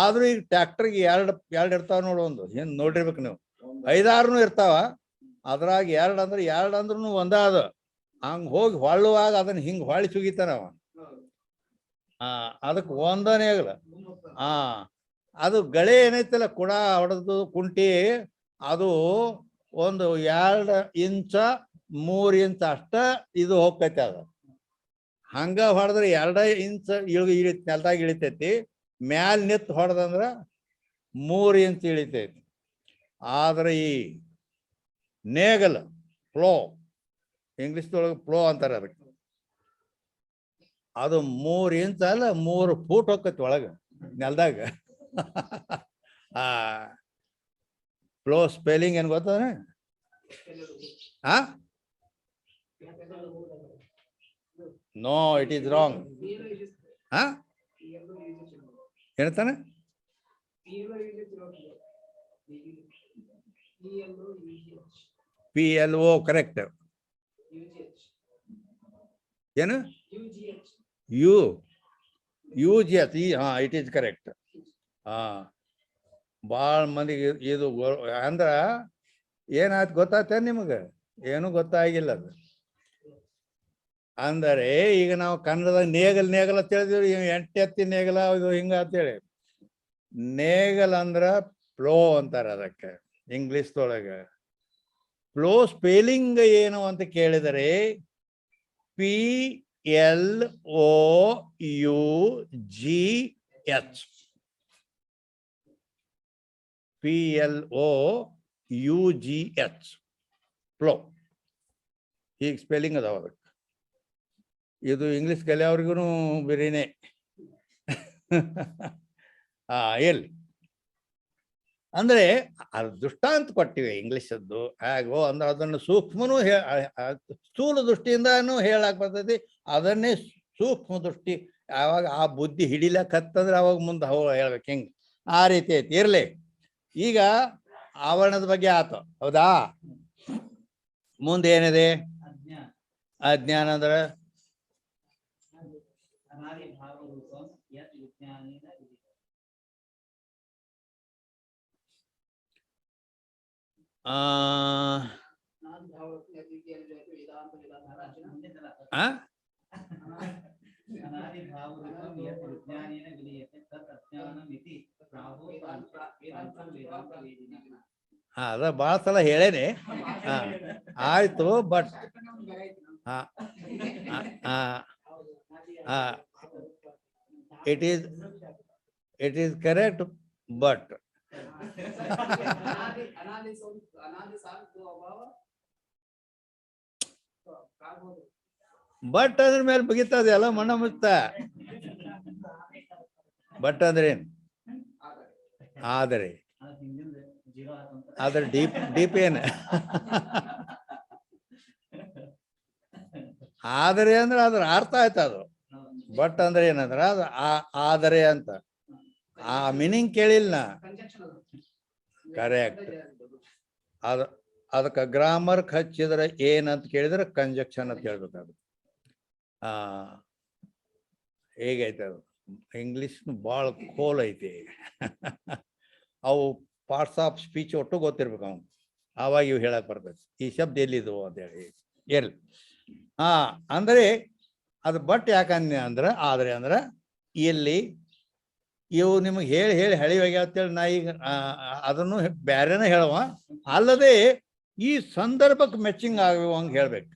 ಆದ್ರೂ ಈಗ ಟ್ರ್ಯಾಕ್ಟರ್ಗೆ ಎರಡು ಇರ್ತಾವ ನೋಡು. ಒಂದು ಏನ್ ನೋಡಿರ್ಬೇಕು ನೀವು, 5-6 ಇರ್ತಾವ. ಅದ್ರಾಗ 2 ಅಂದ್ರೂ ಒಂದಾದ ಹಂಗ ಹೋಗಿ ಹೊಳ್ಳುವಾಗ ಅದನ್ನ ಹಿಂಗ್ ಹೊಳ್ಳಿ ಸುಗಿತಾನವ. ಅದಕ್ಕೆ ಒಂದ ನೇಗಲ. ಅದು ಗಳೆ ಏನೈತಲ್ಲ, ಕುಡ ಹೊಡೆದು ಕುಂಟಿ, ಅದು ಒಂದು 2 ಇಂಚ 3 ಇಂಚ ಅಷ್ಟ ಇದು ಹೋಗ್ತೈತಿ. ಅದು ಹಂಗ ಹೊಡೆದ್ರೆ 2 ಇಂಚ್ ನೆಲದಾಗ ಇಳಿತೈತಿ. ಮ್ಯಾಲ ನಿತ್ ಹೊಡೆದಂದ್ರ 3 ಇಂಚ್ ಇಳಿತೈತಿ. ಆದ್ರೆ ಈ ನೇಗಲ್ ಪ್ಲೋ, ಇಂಗ್ಲಿಷ್ದೊಳಗೆ ಪ್ಲೋ ಅಂತಾರೆ ಅದಕ್ಕೆ, ಅದು 3 ಇಂಚ್ ಅಲ್ಲ 3 ಫೂಟ್ ಹೋಗ್ತೈತಿ ಒಳಗ ನೆಲದಾಗ. ಪ್ಲೋ ಸ್ಪೆಲ್ಲಿಂಗ್ ಏನ್ ಗೊತ್ತಾನೆ? No, it is wrong. ಹೇಳ್ತಾನೆ PLO ಕರೆಕ್ಟ್. ಏನು UGH? It is correct. ಭಾಳ ಮಂದಿಗೆ ಇದು ಅಂದ್ರ ಏನಾಯ್ತು ಗೊತ್ತಾಯ್ತ ನಿಮಗೆ? ಏನು ಗೊತ್ತಾಗಿಲ್ಲ ಅದು. ಅಂದರೆ ಈಗ ನಾವು ಕನ್ನಡದಾಗ ನೇಗಲ್ ಅಂತ ಹೇಳಿದ್ವಿ. 8 ಎತ್ತಿನ ನೇಗಲ ಇದು ಹಿಂಗ ಅಂತೇಳಿ. ನೇಗಲ್ ಅಂದ್ರ ಪ್ಲೋ ಅಂತಾರ ಅದಕ್ಕೆ ಇಂಗ್ಲಿಷ್ದೊಳಗೆ. ಪ್ಲೋ ಸ್ಪೆಲ್ಲಿಂಗ್ ಏನು ಅಂತ ಕೇಳಿದರೆ PLOUGH. PLOUGH flow. ಹೀಗೆ ಸ್ಪೆಲ್ಲಿಂಗ್ ಅದಾವ ಅದಕ್ಕೆ. ಇದು ಇಂಗ್ಲಿಷ್ ಕಲಿಯೋರ್ಗು ಬೇರೆನೆ. ಎಲ್ಲಿ ಅಂದ್ರೆ ಅದು ದೃಷ್ಟಾಂತ ಕೊಟ್ಟಿವೆ ಇಂಗ್ಲಿಷದ್ದು. ಹೇಗೋ ಅಂದ್ರೆ ಅದನ್ನು ಸೂಕ್ಷ್ಮನೂ ಸ್ಥೂಲ ದೃಷ್ಟಿಯಿಂದನೂ ಹೇಳಕ್ ಬರ್ತೈತಿ. ಅದನ್ನೇ ಸೂಕ್ಷ್ಮ ದೃಷ್ಟಿ ಯಾವಾಗ ಆ ಬುದ್ಧಿ ಹಿಡಿಲಕ್ಕತ್ತಂದ್ರೆ ಅವಾಗ ಮುಂದೆ ಹೇಳ್ಬೇಕು. ಹಿಂಗೆ ಆ ರೀತಿ ಐತಿ. ಇರ್ಲಿ, ಈಗ ಆವರಣದ ಬಗ್ಗೆ ಆತು, ಹೌದಾ? ಮುಂದೆ ಏನಿದೆ? ಅಜ್ಞಾನ ಅಂದ್ರೆ ಅದ ಭಾಳ ಸಲ ಹೇಳೇನೆ. ಆಯ್ತು, but it is correct, but but ಅದ್ರ ಮೇಲೆ ಬಗಿತದೆ ಎಲ್ಲ ಮಣ್ಣ ಮುಚ್ಚ. ಬಟ್ ಅಂದ್ರೆ ಏನ್? ಆದರೆ ಅದ್ರ ಡೀಪ್ ಏನ್? ಆದರೆ ಅಂದ್ರೆ ಅದ್ರ ಅರ್ಥ ಆಯ್ತು ಅದು. ಬಟ್ ಅಂದ್ರೆ ಏನಂದ್ರ ಅದು ಆದರೆ ಅಂತ ಆ ಮೀನಿಂಗ್ ಕೇಳಿಲ್ಲ. ಕರೆಕ್ಟ್. ಅದಕ್ಕೆ ಗ್ರಾಮರ್ ಹಚ್ಚಿದ್ರೆ ಏನಂತ ಕೇಳಿದ್ರೆ ಕಂಜಕ್ಷನ್ ಅಂತ ಹೇಳ್ಬೇಕಾಗುತ್ತೆ. ಹೇಗೈತೆ ಅದು ಇಂಗ್ಲಿಷ್ ಭಾಳ ಕೋಲ್ ಐತಿ. ಅವು ಪಾರ್ಟ್ಸ್ ಆಫ್ ಸ್ಪೀಚ್ ಒಟ್ಟು ಗೊತ್ತಿರ್ಬೇಕು ಅವ್ನು, ಆವಾಗ ಇವು ಹೇಳಕ್ ಬರ್ತೈತಿ ಈ ಶಬ್ದ ಎಲ್ಲಿದು ಅಂತ ಹೇಳಿ ಇರ್ಲಿ. ಅಂದ್ರೆ ಅದು ಬಟ್ ಯಾಕಂದ್ರೆ ಆದ್ರೆ ಅಂದ್ರೆ ಇಲ್ಲಿ ಇವು ನಿಮಗೆ ಹೇಳಿ ಹೇಳಿ ಹಳಿವಾಗಿ ಅಂತೇಳಿ ನಾ ಈಗ ಅದನ್ನು ಬ್ಯಾರೇನ ಹೇಳುವ, ಅಲ್ಲದೆ ಈ ಸಂದರ್ಭಕ್ಕೆ ಮ್ಯಾಚಿಂಗ್ ಆಗುವ ಹಂಗೆ ಹೇಳ್ಬೇಕು.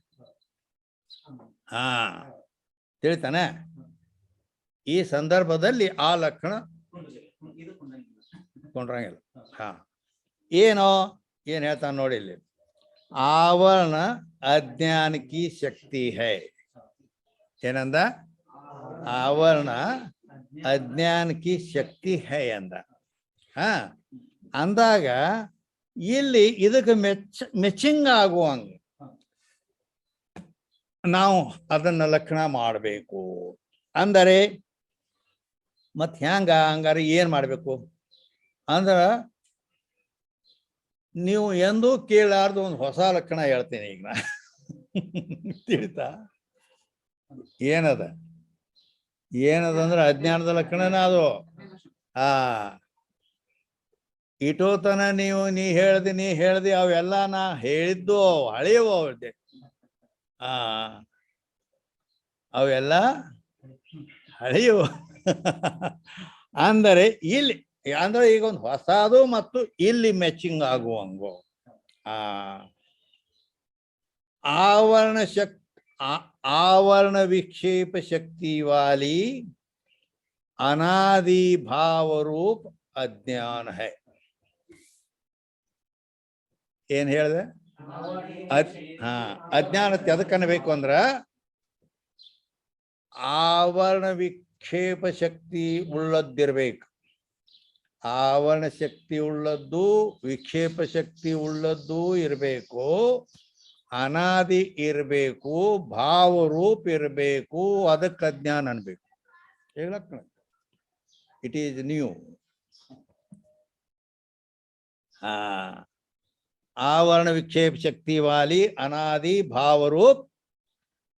ತಿಳಿತಾನೆ? ಈ ಸಂದರ್ಭದಲ್ಲಿ ಆ ಲಕ್ಷಣ ಕೊಂಡ್ರಂಗಿಲ್ಲ. ಏನೋ ಏನ್ ಹೇಳ್ತಾನೆ ನೋಡಿ ಇಲ್ಲಿ, आवरण अज्ञान की शक्ति है. ಏನಂದ? आवरण अज्ञान की शक्ति है ಅಂದ. ಅಂದಾಗ ಇಲ್ಲಿ ಇದಕ್ಕೆ ಮೆಚಿಂಗ್ ಆಗುವಂಗ ನಾವು ಅದನ್ನ ಲಕ್ಷಣ ಮಾಡಬೇಕು. ಅಂದರೆ ಮತ್ ಹ್ಯಾಂಗ ಹಂಗಾರೆ ಏನ್ ಮಾಡ್ಬೇಕು ಅಂದ್ರ, ನೀವು ಎಂದೂ ಕೇಳಾರ್ದು ಒಂದು ಹೊಸ ಲಕ್ಷಣ ಹೇಳ್ತೀನಿ ಈಗ ನಾ. ತಿಳಿತಾ? ಏನದ ಅಂದ್ರೆ ಅಜ್ಞಾನದ ಲಕ್ಷಣನ ಅದು. ಇಟೋತನ ನೀ ಹೇಳ್ದಿ ಅವೆಲ್ಲ ನಾ ಹೇಳಿದ್ದು ಹಳೆಯವು ಅವ್ರದ್ದೆ. ಅವೆಲ್ಲ ಹಳೆಯವು. ಅಂದರೆ ಇಲ್ಲಿ ಅಂದ್ರೆ ಈಗ ಒಂದು ಹೊಸದು ಮತ್ತು ಇಲ್ಲಿ ಮ್ಯಾಚಿಂಗ್ ಆಗುವಂಗು आवरण विक्षेप शक्ति वाली अनादि भाव रूप अज्ञान है. ಏನ್ ಹೇಳಿದೆ? ಅಜ್ಞಾನ ಎದಕ್ಕನ್ನಬೇಕು ಅಂದ್ರ ಆವರಣ ವಿಕ್ಷೇಪ ಶಕ್ತಿ ಉಳ್ಳದ್ದಿರ್ಬೇಕು. ಆವರಣ ಶಕ್ತಿ ಉಳ್ಳದ್ದು, ವಿಕ್ಷೇಪ ಶಕ್ತಿ ಉಳ್ಳದ್ದು ಇರಬೇಕು, ಅನಾದಿ ಇರಬೇಕು, ಭಾವರೂಪ ಇರಬೇಕು, ಅದಕ್ಕೆ ಅಜ್ಞಾನ ಅನ್ಬೇಕು. ಹೇಳಕ್ಕ ಇಟ್ ಈಸ್ ನ್ಯೂ. आवरण विक्षेप शक्ति वाली अनादि भावरूप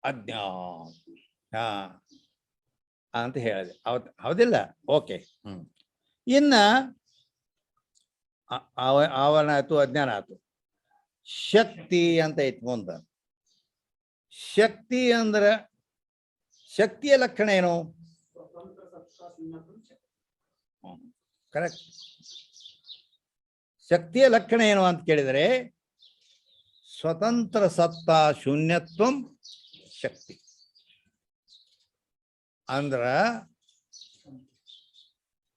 अज्ञान ಅಂತ ಹೇಳಿದೆ. ಹೌದಿಲ್ಲ? ಓಕೆ. ಇನ್ನ ಆವರಣ ಆಯ್ತು, ಅಜ್ಞಾನ ಆಯ್ತು. ಶಕ್ತಿ ಅಂತ ಐತಿ ಮುಂದ. ಶಕ್ತಿ ಅಂದ್ರ ಶಕ್ತಿಯ ಲಕ್ಷಣ ಏನು? ಕರೆಕ್ಟ್. ಶಕ್ತಿಯ ಲಕ್ಷಣ ಏನು ಅಂತ ಕೇಳಿದರೆ ಸ್ವತಂತ್ರ ಸತ್ತಾ ಶೂನ್ಯತ್ವಂ ಶಕ್ತಿ. ಅಂದ್ರ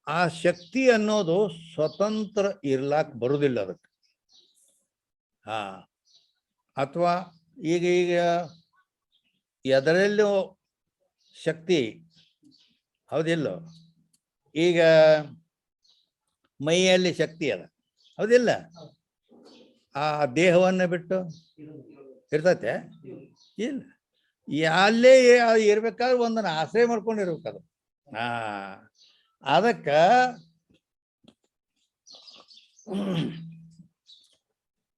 ಆ ಶಕ್ತಿ ಅನ್ನೋದು ಸ್ವತಂತ್ರ ಇರ್ಲಾಕ್ ಬರುದಿಲ್ಲ ಅದಕ್ಕೆ. ಅಥವಾ ಈಗ ಎದರಲ್ಲೂ ಶಕ್ತಿ ಹೌದಿಲ್ಲ? ಈಗ ಮೈಯಲ್ಲಿ ಶಕ್ತಿ ಅದ ಹೌದಿಲ್ಲ? ಆ ದೇಹವನ್ನು ಬಿಟ್ಟು ಇರ್ತೈತೆ ಇಲ್ಲ. ಅಲ್ಲೇ ಇರ್ಬೇಕಾದ್ರೆ ಒಂದನ್ನು ಆಶ್ರಯ ಮಾಡ್ಕೊಂಡಿರ್ಬೇಕದು. ಅದಕ್ಕ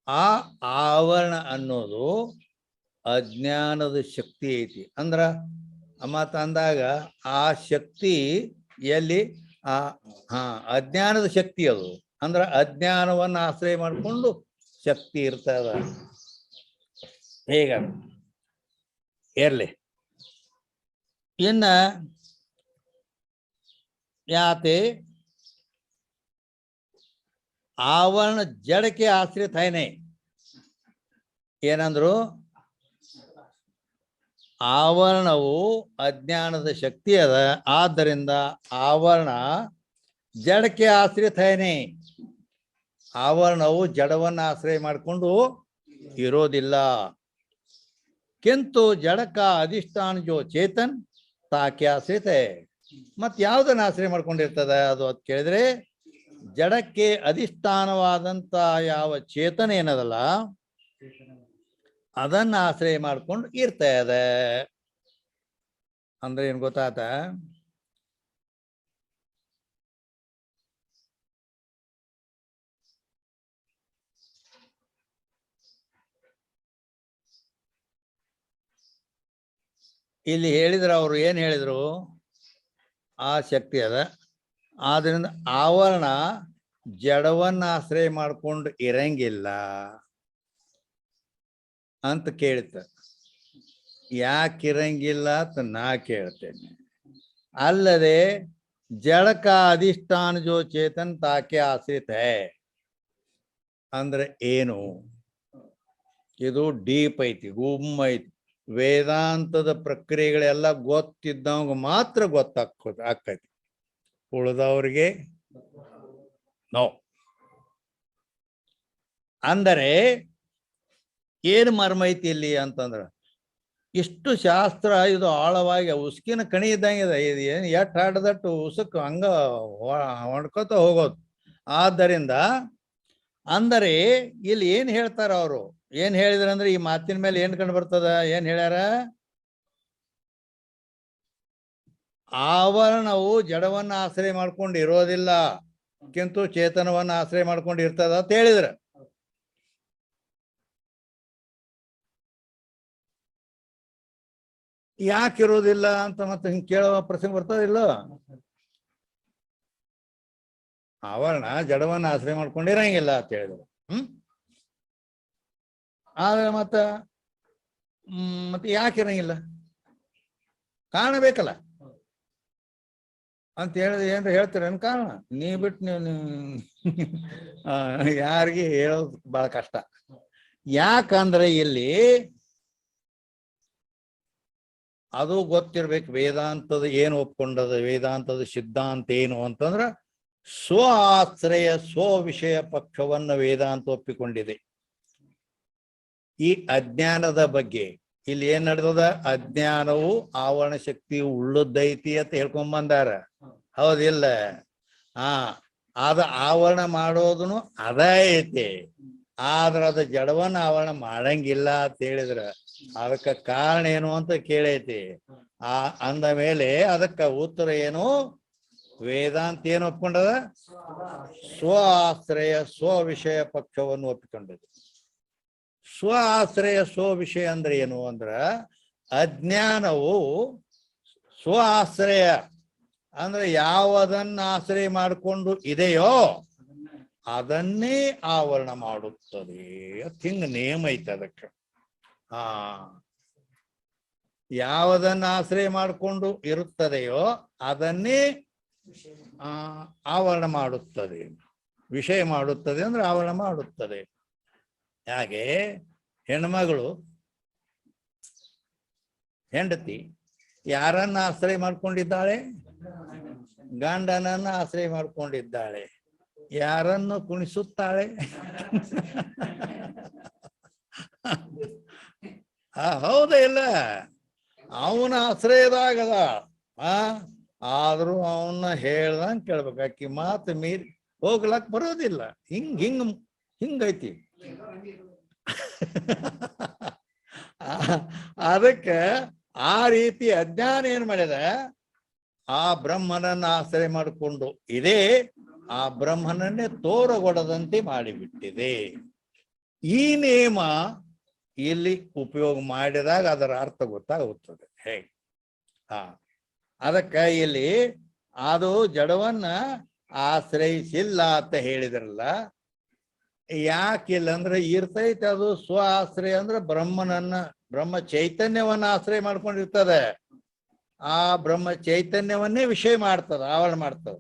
ಆ ಆವರಣ ಅನ್ನೋದು ಅಜ್ಞಾನದ ಶಕ್ತಿ ಐತಿ. ಅಂದ್ರ ಮತ್ತ ಅಂದಾಗ ಆ ಶಕ್ತಿ ಎಲ್ಲಿ ಅಜ್ಞಾನದ ಶಕ್ತಿ ಅದು. ಅಂದ್ರ ಅಜ್ಞಾನವನ್ನು ಆಶ್ರಯ ಮಾಡಿಕೊಂಡು ಶಕ್ತಿ ಇರ್ತದ. ಹೇಗ ಇರ್ಲಿ. ಇನ್ನ ಯಾತೆ आवरण जड़ के आश्रित है नहीं. ಏನಂದ್ರು? ಆವರಣವು ಅಜ್ಞಾನದ ಶಕ್ತಿ ಅದ, ಆದ್ದರಿಂದ ಆವರಣ ಜಡಕ್ಕೆ ಆಶ್ರಿತ है नहीं. ಆವರಣವು ಜಡವನ್ನು ಆಶ್ರಯ ಮಾಡಿಕೊಂಡು ಇರೋದಿಲ್ಲ. ಕಿಂತು ಜಡಕ ಅಧಿಷ್ಠಾನ ಜೋ ಚೇತನ್ ತಾಕೆ ಆಶ್ರಿತ. ಮತ್ ಯಾವ್ದನ್ನ ಆಶ್ರಯ ಮಾಡ್ಕೊಂಡಿರ್ತದ ಅದು ಅಂತ ಕೇಳಿದ್ರೆ, ಜಡಕ್ಕೆ ಅಧಿಷ್ಠಾನವಾದಂತ ಯಾವ ಚೇತನ ಏನದಲ್ಲ ಅದನ್ನ ಆಶ್ರಯ ಮಾಡ್ಕೊಂಡು ಇರ್ತಾ ಇದೆ. ಅಂದ್ರೆ ಏನ್ ಗೊತ್ತಾತ? ಇಲ್ಲಿ ಹೇಳಿದ್ರು, ಅವರು ಏನ್ ಹೇಳಿದ್ರು, ಆ ಶಕ್ತಿ ಅದ. ಆದ್ರಿಂದ ಆವರಣ ಜಡವನ್ನ ಆಶ್ರಯ ಮಾಡ್ಕೊಂಡು ಇರಂಗಿಲ್ಲ ಅಂತ ಕೇಳಿತ. ಯಾಕೆ ಇರಂಗಿಲ್ಲ ಅಂತ ನಾ ಕೇಳ್ತೇನೆ. ಅಲ್ಲದೆ ಜಡಕ ಅಧಿಷ್ಠಾನ ಜೋ ಚೇತನ್ ತಾಕೆ ಆಶ್ರಿತ ಅಂದ್ರೆ ಏನು? ಇದು ಡೀಪ್ ಐತಿ, ಗುಮ್ಮ ಐತಿ. ವೇದಾಂತದ ಪ್ರಕ್ರಿಯೆಗಳೆಲ್ಲ ಗೊತ್ತಿದ್ದವಂಗ ಮಾತ್ರ ಆಕೈತಿ, ಉಳಿದವ್ರಿಗೆ ನೋ. ಅಂದರೆ ಏನು ಮರ್ಮ ಐತಿ ಇಲ್ಲಿ ಅಂತಂದ್ರ, ಇಷ್ಟು ಶಾಸ್ತ್ರ ಇದು ಆಳವಾಗಿ ಉಸ್ಕಿನ ಕಣಿ ಇದ್ದಂಗಿದೆ. ಇದು ಏನು ಎಟ್ ಹಾಡದಟ್ಟು ಉಸುಕ್ ಹಂಗ ಹೊಡ್ಕೋತ ಹೋಗೋದು. ಆದ್ದರಿಂದ ಅಂದರೆ ಇಲ್ಲಿ ಏನ್ ಹೇಳ್ತಾರ ಅವರು, ಏನ್ ಹೇಳಿದ್ರ ಅಂದ್ರೆ ಈ ಮಾತಿನ ಮೇಲೆ ಏನ್ ಕಂಡು ಬರ್ತದ? ಏನ್ ಹೇಳ್ಯಾರ? ಆವರಣವು ಜಡವನ್ನ ಆಶ್ರಯ ಮಾಡ್ಕೊಂಡು ಇರೋದಿಲ್ಲ, ಕಿಂತು ಚೇತನವನ್ನ ಆಶ್ರಯ ಮಾಡ್ಕೊಂಡು ಇರ್ತದ ಅಂತ ಹೇಳಿದ್ರ. ಯಾಕೆ ಇರೋದಿಲ್ಲ ಅಂತ ಮತ್ತೆ ಹಿಂಗ್ ಕೇಳೋ ಪ್ರಸಂಗ ಬರ್ತದಿಲ್ಲ. ಆವರಣ ಜಡವನ್ನ ಆಶ್ರಯ ಮಾಡ್ಕೊಂಡಿರಂಗಿಲ್ಲ ಅಂತ ಹೇಳಿದ್ರು. ಆದ್ರೆ ಮತ್ತೆ ಯಾಕೆ ಇರಂಗಿಲ್ಲ? ಕಾರಣ ಬೇಕಲ್ಲ ಅಂತ ಹೇಳಿದ್ರೆ ಏನ್ರ ಹೇಳ್ತೀರೇನು ಕಾರಣ? ನೀ ಬಿಟ್ಟು ನೀವು ಯಾರಿಗೆ ಹೇಳೋದು ಬಹಳ ಕಷ್ಟ. ಯಾಕಂದ್ರೆ ಇಲ್ಲಿ ಅದು ಗೊತ್ತಿರ್ಬೇಕು. ವೇದಾಂತದ ಏನು ಒಪ್ಕೊಂಡದ, ವೇದಾಂತದ ಸಿದ್ಧಾಂತ ಏನು ಅಂತಂದ್ರ ಸ್ವ ಆಶ್ರಯ ಸ್ವ ವಿಷಯ ಪಕ್ಷವನ್ನ ವೇದಾಂತ ಒಪ್ಪಿಕೊಂಡಿದೆ. ಈ ಅಜ್ಞಾನದ ಬಗ್ಗೆ ಇಲ್ಲಿ ಏನ್ ನಡೆದದ? ಅಜ್ಞಾನವು ಆವರಣ ಶಕ್ತಿ ಉಳ್ಳದೈತಿ ಅಂತ ಹೇಳ್ಕೊಂಡ್ ಬಂದಾರ, ಹೌದಿಲ್ಲ? ಅದ ಆವರಣ ಮಾಡೋದನು ಅದ ಐತಿ. ಆದ್ರ ಅದ ಜಡವನ್ನ ಆವರಣ ಮಾಡಂಗಿಲ್ಲ ಅಂತ ಹೇಳಿದ್ರ ಅದಕ್ಕ ಕಾರಣ ಏನು ಅಂತ ಕೇಳೈತಿ. ಅಂದ ಮೇಲೆ ಅದಕ್ಕ ಉತ್ತರ ಏನು? ವೇದಾಂತ ಏನು ಒಪ್ಕೊಂಡದ? ಸ್ವ ಆಶ್ರಯ ಸ್ವ ವಿಷಯ ಪಕ್ಷವನ್ನು ಒಪ್ಪಿಕೊಂಡಿದೆ. ಸ್ವ ಆಶ್ರಯ ಸ್ವ ವಿಷಯ ಅಂದ್ರೆ ಏನು ಅಂದ್ರ, ಅಜ್ಞಾನವು ಸ್ವ ಆಶ್ರಯ ಅಂದ್ರೆ ಯಾವುದನ್ನ ಆಶ್ರಯ ಮಾಡಿಕೊಂಡು ಇದೆಯೋ ಅದನ್ನೇ ಆವರಣ ಮಾಡುತ್ತದೆ. ಹಿಂಗ ನೇಮ ಐತೆ ಅದಕ್ಕೆ. ಯಾವುದನ್ನ ಆಶ್ರಯ ಮಾಡಿಕೊಂಡು ಇರುತ್ತದೆಯೋ ಅದನ್ನೇ ಆವರಣ ಮಾಡುತ್ತದೆ. ವಿಷಯ ಮಾಡುತ್ತದೆ ಅಂದ್ರೆ ಆವರಣ ಮಾಡುತ್ತದೆ. ಹಾಗೆ ಹೆಣ್ಮಗಳು ಹೆಂಡತಿ ಯಾರನ್ನ ಆಶ್ರಯ ಮಾಡ್ಕೊಂಡಿದ್ದಾಳೆ? ಗಂಡನನ್ನ ಆಶ್ರಯ ಮಾಡ್ಕೊಂಡಿದ್ದಾಳೆ. ಯಾರನ್ನು ಕುಣಿಸುತ್ತಾಳೆ? ಹೌದ ಇಲ್ಲ? ಅವನ ಆಶ್ರಯದಾಗದ. ಆದ್ರೂ ಅವನ್ನ ಹೇಳ್ದಂಗ ಕೇಳ್ಬೇಕು. ಆಕಿ ಮಾತು ಮೀರಿ ಹೋಗ್ಲಕ್ ಬರೋದಿಲ್ಲ. ಹಿಂಗೈತಿ. ಅದಕ್ಕೆ ಆ ರೀತಿ ಅಜ್ಞಾನ ಏನ್ ಮಾಡಿದ? ಆ ಬ್ರಹ್ಮನನ್ನ ಆಶ್ರಯ ಮಾಡಿಕೊಂಡು ಇದೇ ಆ ಬ್ರಹ್ಮನನ್ನೇ ತೋರಗೊಡದಂತೆ ಮಾಡಿಬಿಟ್ಟಿದೆ. ಈ ನೇಮ ಇಲ್ಲಿ ಉಪಯೋಗ ಮಾಡಿದಾಗ ಅದರ ಅರ್ಥ ಗೊತ್ತಾಗುತ್ತದೆ. ಹೇಗೆ? ಅದಕ್ಕೆ ಇಲ್ಲಿ ಅದು ಜಡವನ್ನ ಆಶ್ರಯಿಸಿಲ್ಲ ಅಂತ ಹೇಳಿದ್ರಲ್ಲ. ಯಾಕಿಲ್ಲ ಅಂದ್ರೆ ಇರ್ತೈತೆ ಅದು ಸ್ವ ಆಶ್ರಯ ಅಂದ್ರೆ ಬ್ರಹ್ಮ ಚೈತನ್ಯವನ್ನ ಆಶ್ರಯ ಮಾಡ್ಕೊಂಡಿರ್ತದೆ. ಆ ಬ್ರಹ್ಮ ಚೈತನ್ಯವನ್ನೇ ವಿಷಯ ಮಾಡ್ತದ, ಆವರಣ ಮಾಡ್ತದ.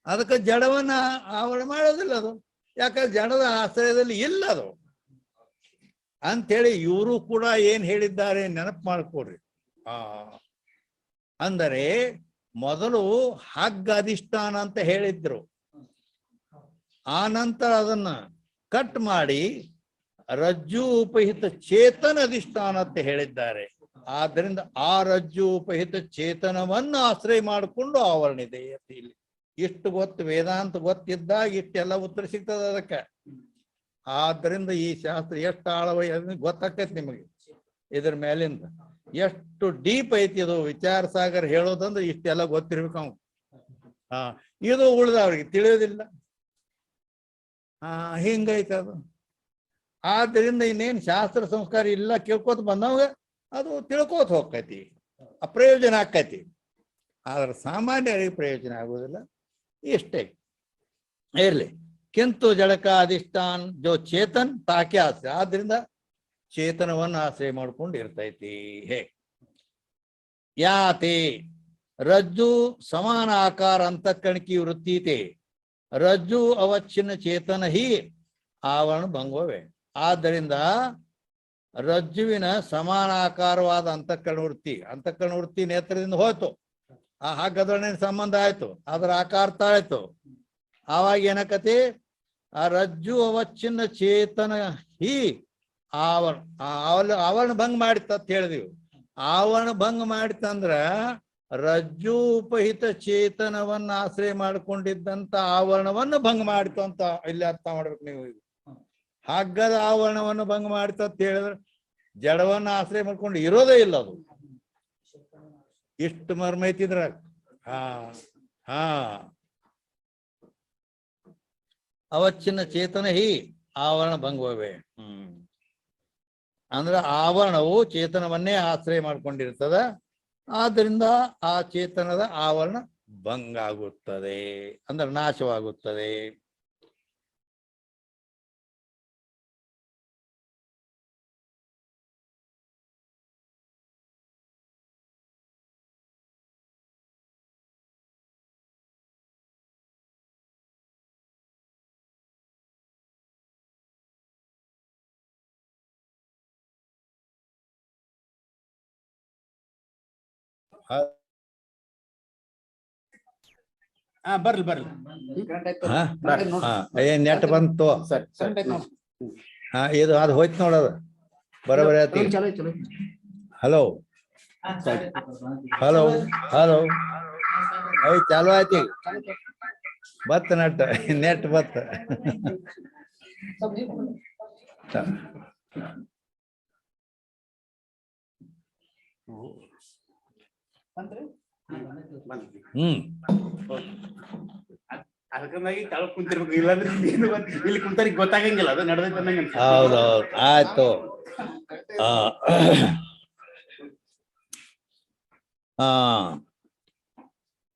ಅದಕ್ಕೆ ಜಡವನ್ನ ಆವರಣ ಮಾಡೋದಿಲ್ಲ ಅದು. ಯಾಕಂದ್ರೆ ಜಡದ ಆಶ್ರಯದಲ್ಲಿ ಇಲ್ಲ ಅದು ಅಂಥೇಳಿ ಇವರು ಕೂಡ ಏನ್ ಹೇಳಿದ್ದಾರೆ ನೆನಪು ಮಾಡ್ಕೊಡ್ರಿ. ಅಂದರೆ ಮೊದಲು ಹಗ್ಗ ಅಧಿಷ್ಠಾನ ಅಂತ ಹೇಳಿದ್ರು. ಆ ನಂತರ ಅದನ್ನ ಕಟ್ ಮಾಡಿ ರಜ್ಜು ಉಪಹಿತ ಚೇತನ ಅಧಿಷ್ಠಾನ ಅಂತ ಹೇಳಿದ್ದಾರೆ. ಆದ್ದರಿಂದ ಆ ರಜ್ಜು ಉಪಹಿತ ಚೇತನವನ್ನು ಆಶ್ರಯ ಮಾಡಿಕೊಂಡು ಆವರಣ ಇದೆ ಇಲ್ಲಿ. ಇಷ್ಟು ಗೊತ್ತು, ವೇದಾಂತ ಗೊತ್ತಿದ್ದಾಗ ಇಷ್ಟೆಲ್ಲ ಉತ್ತರ ಸಿಗ್ತದ ಅದಕ್ಕೆ. ಆದ್ದರಿಂದ ಈ ಶಾಸ್ತ್ರ ಎಷ್ಟು ಆಳವ ಗೊತ್ತಾಗ್ತೈತಿ ನಿಮಗೆ. ಇದ್ರ ಮೇಲಿಂದ ಎಷ್ಟು ಡೀಪ್ ಐತಿ ಅದು. ವಿಚಾರ ಸಾಗರ್ ಹೇಳೋದಂದ್ರೆ ಇಷ್ಟೆಲ್ಲ ಗೊತ್ತಿರ್ಬೇಕು ಅವ್ನು. ಇದು ಉಳಿದವ್ರಿಗೆ ತಿಳಿಯೋದಿಲ್ಲ. ಹಿಂಗೈತೆ ಅದು. ಆದ್ದರಿಂದ ಇನ್ನೇನು ಶಾಸ್ತ್ರ ಸಂಸ್ಕಾರ ಇಲ್ಲ ಕೇಳ್ಕೋತ ಬಂದವಾಗ ಅದು ತಿಳ್ಕೋತ ಹೋಗ್ತೈತಿ, ಅಪ್ರಯೋಜನ ಆಕೈತಿ. ಆದ್ರೆ ಸಾಮಾನ್ಯರಿಗೆ ಪ್ರಯೋಜನ ಆಗೋದಿಲ್ಲ. ಇಷ್ಟೇ ಇರ್ಲಿ. ಕಿಂತು ಜಡಕ ಅಧಿಷ್ಠಾನ್ ಜೋ ಚೇತನ್ ತಾಕೆ ಆಶ್ರಯ. ಆದ್ರಿಂದ ಚೇತನವನ್ನು ಆಶ್ರಯ ಮಾಡ್ಕೊಂಡು ಇರ್ತೈತಿ. ಹೇ ಯಾತೆ ರಜ್ಜು ಸಮಾನ ಆಕಾರ ಅಂತಃಕಣಿಕಿ ವೃತ್ತಿತೆ ರಜ್ಜು ಅವಚ್ಛಿನ್ನ ಚೇತನ ಹಿ ಆವರಣ ಭಂಗವೇ. ಆದ್ದರಿಂದ ರಜ್ಜುವಿನ ಸಮಾನಾಕಾರವಾದ ಅಂತಃಕರಣ ವೃತ್ತಿ ನೇತ್ರದಿಂದ ಹೋಯ್ತು. ಆ ಹಗ್ಗದೊಡನೆ ಸಂಬಂಧ ಆಯ್ತು, ಅದರ ಆಕಾರ ತಾಯ್ತು. ಆವಾಗ ಏನಕತಿ, ಆ ರಜ್ಜು ಅವಚ್ಛಿನ್ನ ಚೇತನ ಹಿ ಆವರಣ ಭಂಗ ಮಾಡಿತ್ತ ಅಂತ ಹೇಳಿದೀವಿ. ಆವರಣ ಭಂಗ ಮಾಡಿತಂದ್ರ ರಜ್ಜು ಉಪಹಿತ ಚೇತನವನ್ನ ಆಶ್ರಯ ಮಾಡಿಕೊಂಡಿದ್ದಂತ ಆವರಣವನ್ನು ಭಂಗ ಮಾಡಿತು ಅಂತ ಇಲ್ಲಿ ಅರ್ಥ ಮಾಡ್ಬೇಕು ನೀವು. ಹಗ್ಗದ ಆವರಣವನ್ನು ಭಂಗ ಮಾಡಿತು ಅಂತ ಹೇಳಿದ್ರೆ ಜಡವನ್ನ ಆಶ್ರಯ ಮಾಡ್ಕೊಂಡು ಇರೋದೇ ಇಲ್ಲ ಅದು. ಇಷ್ಟು ಮರ್ಮ ಐತಿದ್ರ. ಅವಚ್ಛಿನ್ನ ಚೇತನ ಹಿ ಆವರಣ ಭಂಗವೇ. ಅಂದ್ರೆ ಆವರಣವು ಚೇತನವನ್ನೇ ಆಶ್ರಯ ಮಾಡ್ಕೊಂಡಿರ್ತದ. ಆದ್ದರಿಂದ ಆ ಚೇತನದ ಆವರಣ ಭಂಗ ಆಗುತ್ತದೆ, ಅಂದ್ರೆ ನಾಶವಾಗುತ್ತದೆ. ಬರ್ಲಿ ಏನ್ ನೆಟ್ ಬಂತು. ಇದು ಅದು ಹೋಯ್ತು ನೋಡೋದು ಬರೋಬರಿ ಆಯ್ತು. ಹಲೋ ಹಲೋ ಹಲೋ ಚಾಲು ಆಯ್ತು. ಬತ್ತ ನೆಟ್ ಬತ್ತ. ಅದಕ್ಕಾಗಿ ತಾವು ಕುಂತಿರ್ಬೇಕು, ಇಲ್ಲಾಂದ್ರೆ ಇಲ್ಲಿ ಕುಂತಾರಿಗೆ ಗೊತ್ತಾಗಂಗಿಲ್ಲ ಅದು ನಡೆದೈತೆ. ಹೌದೌದು, ಆಯ್ತು.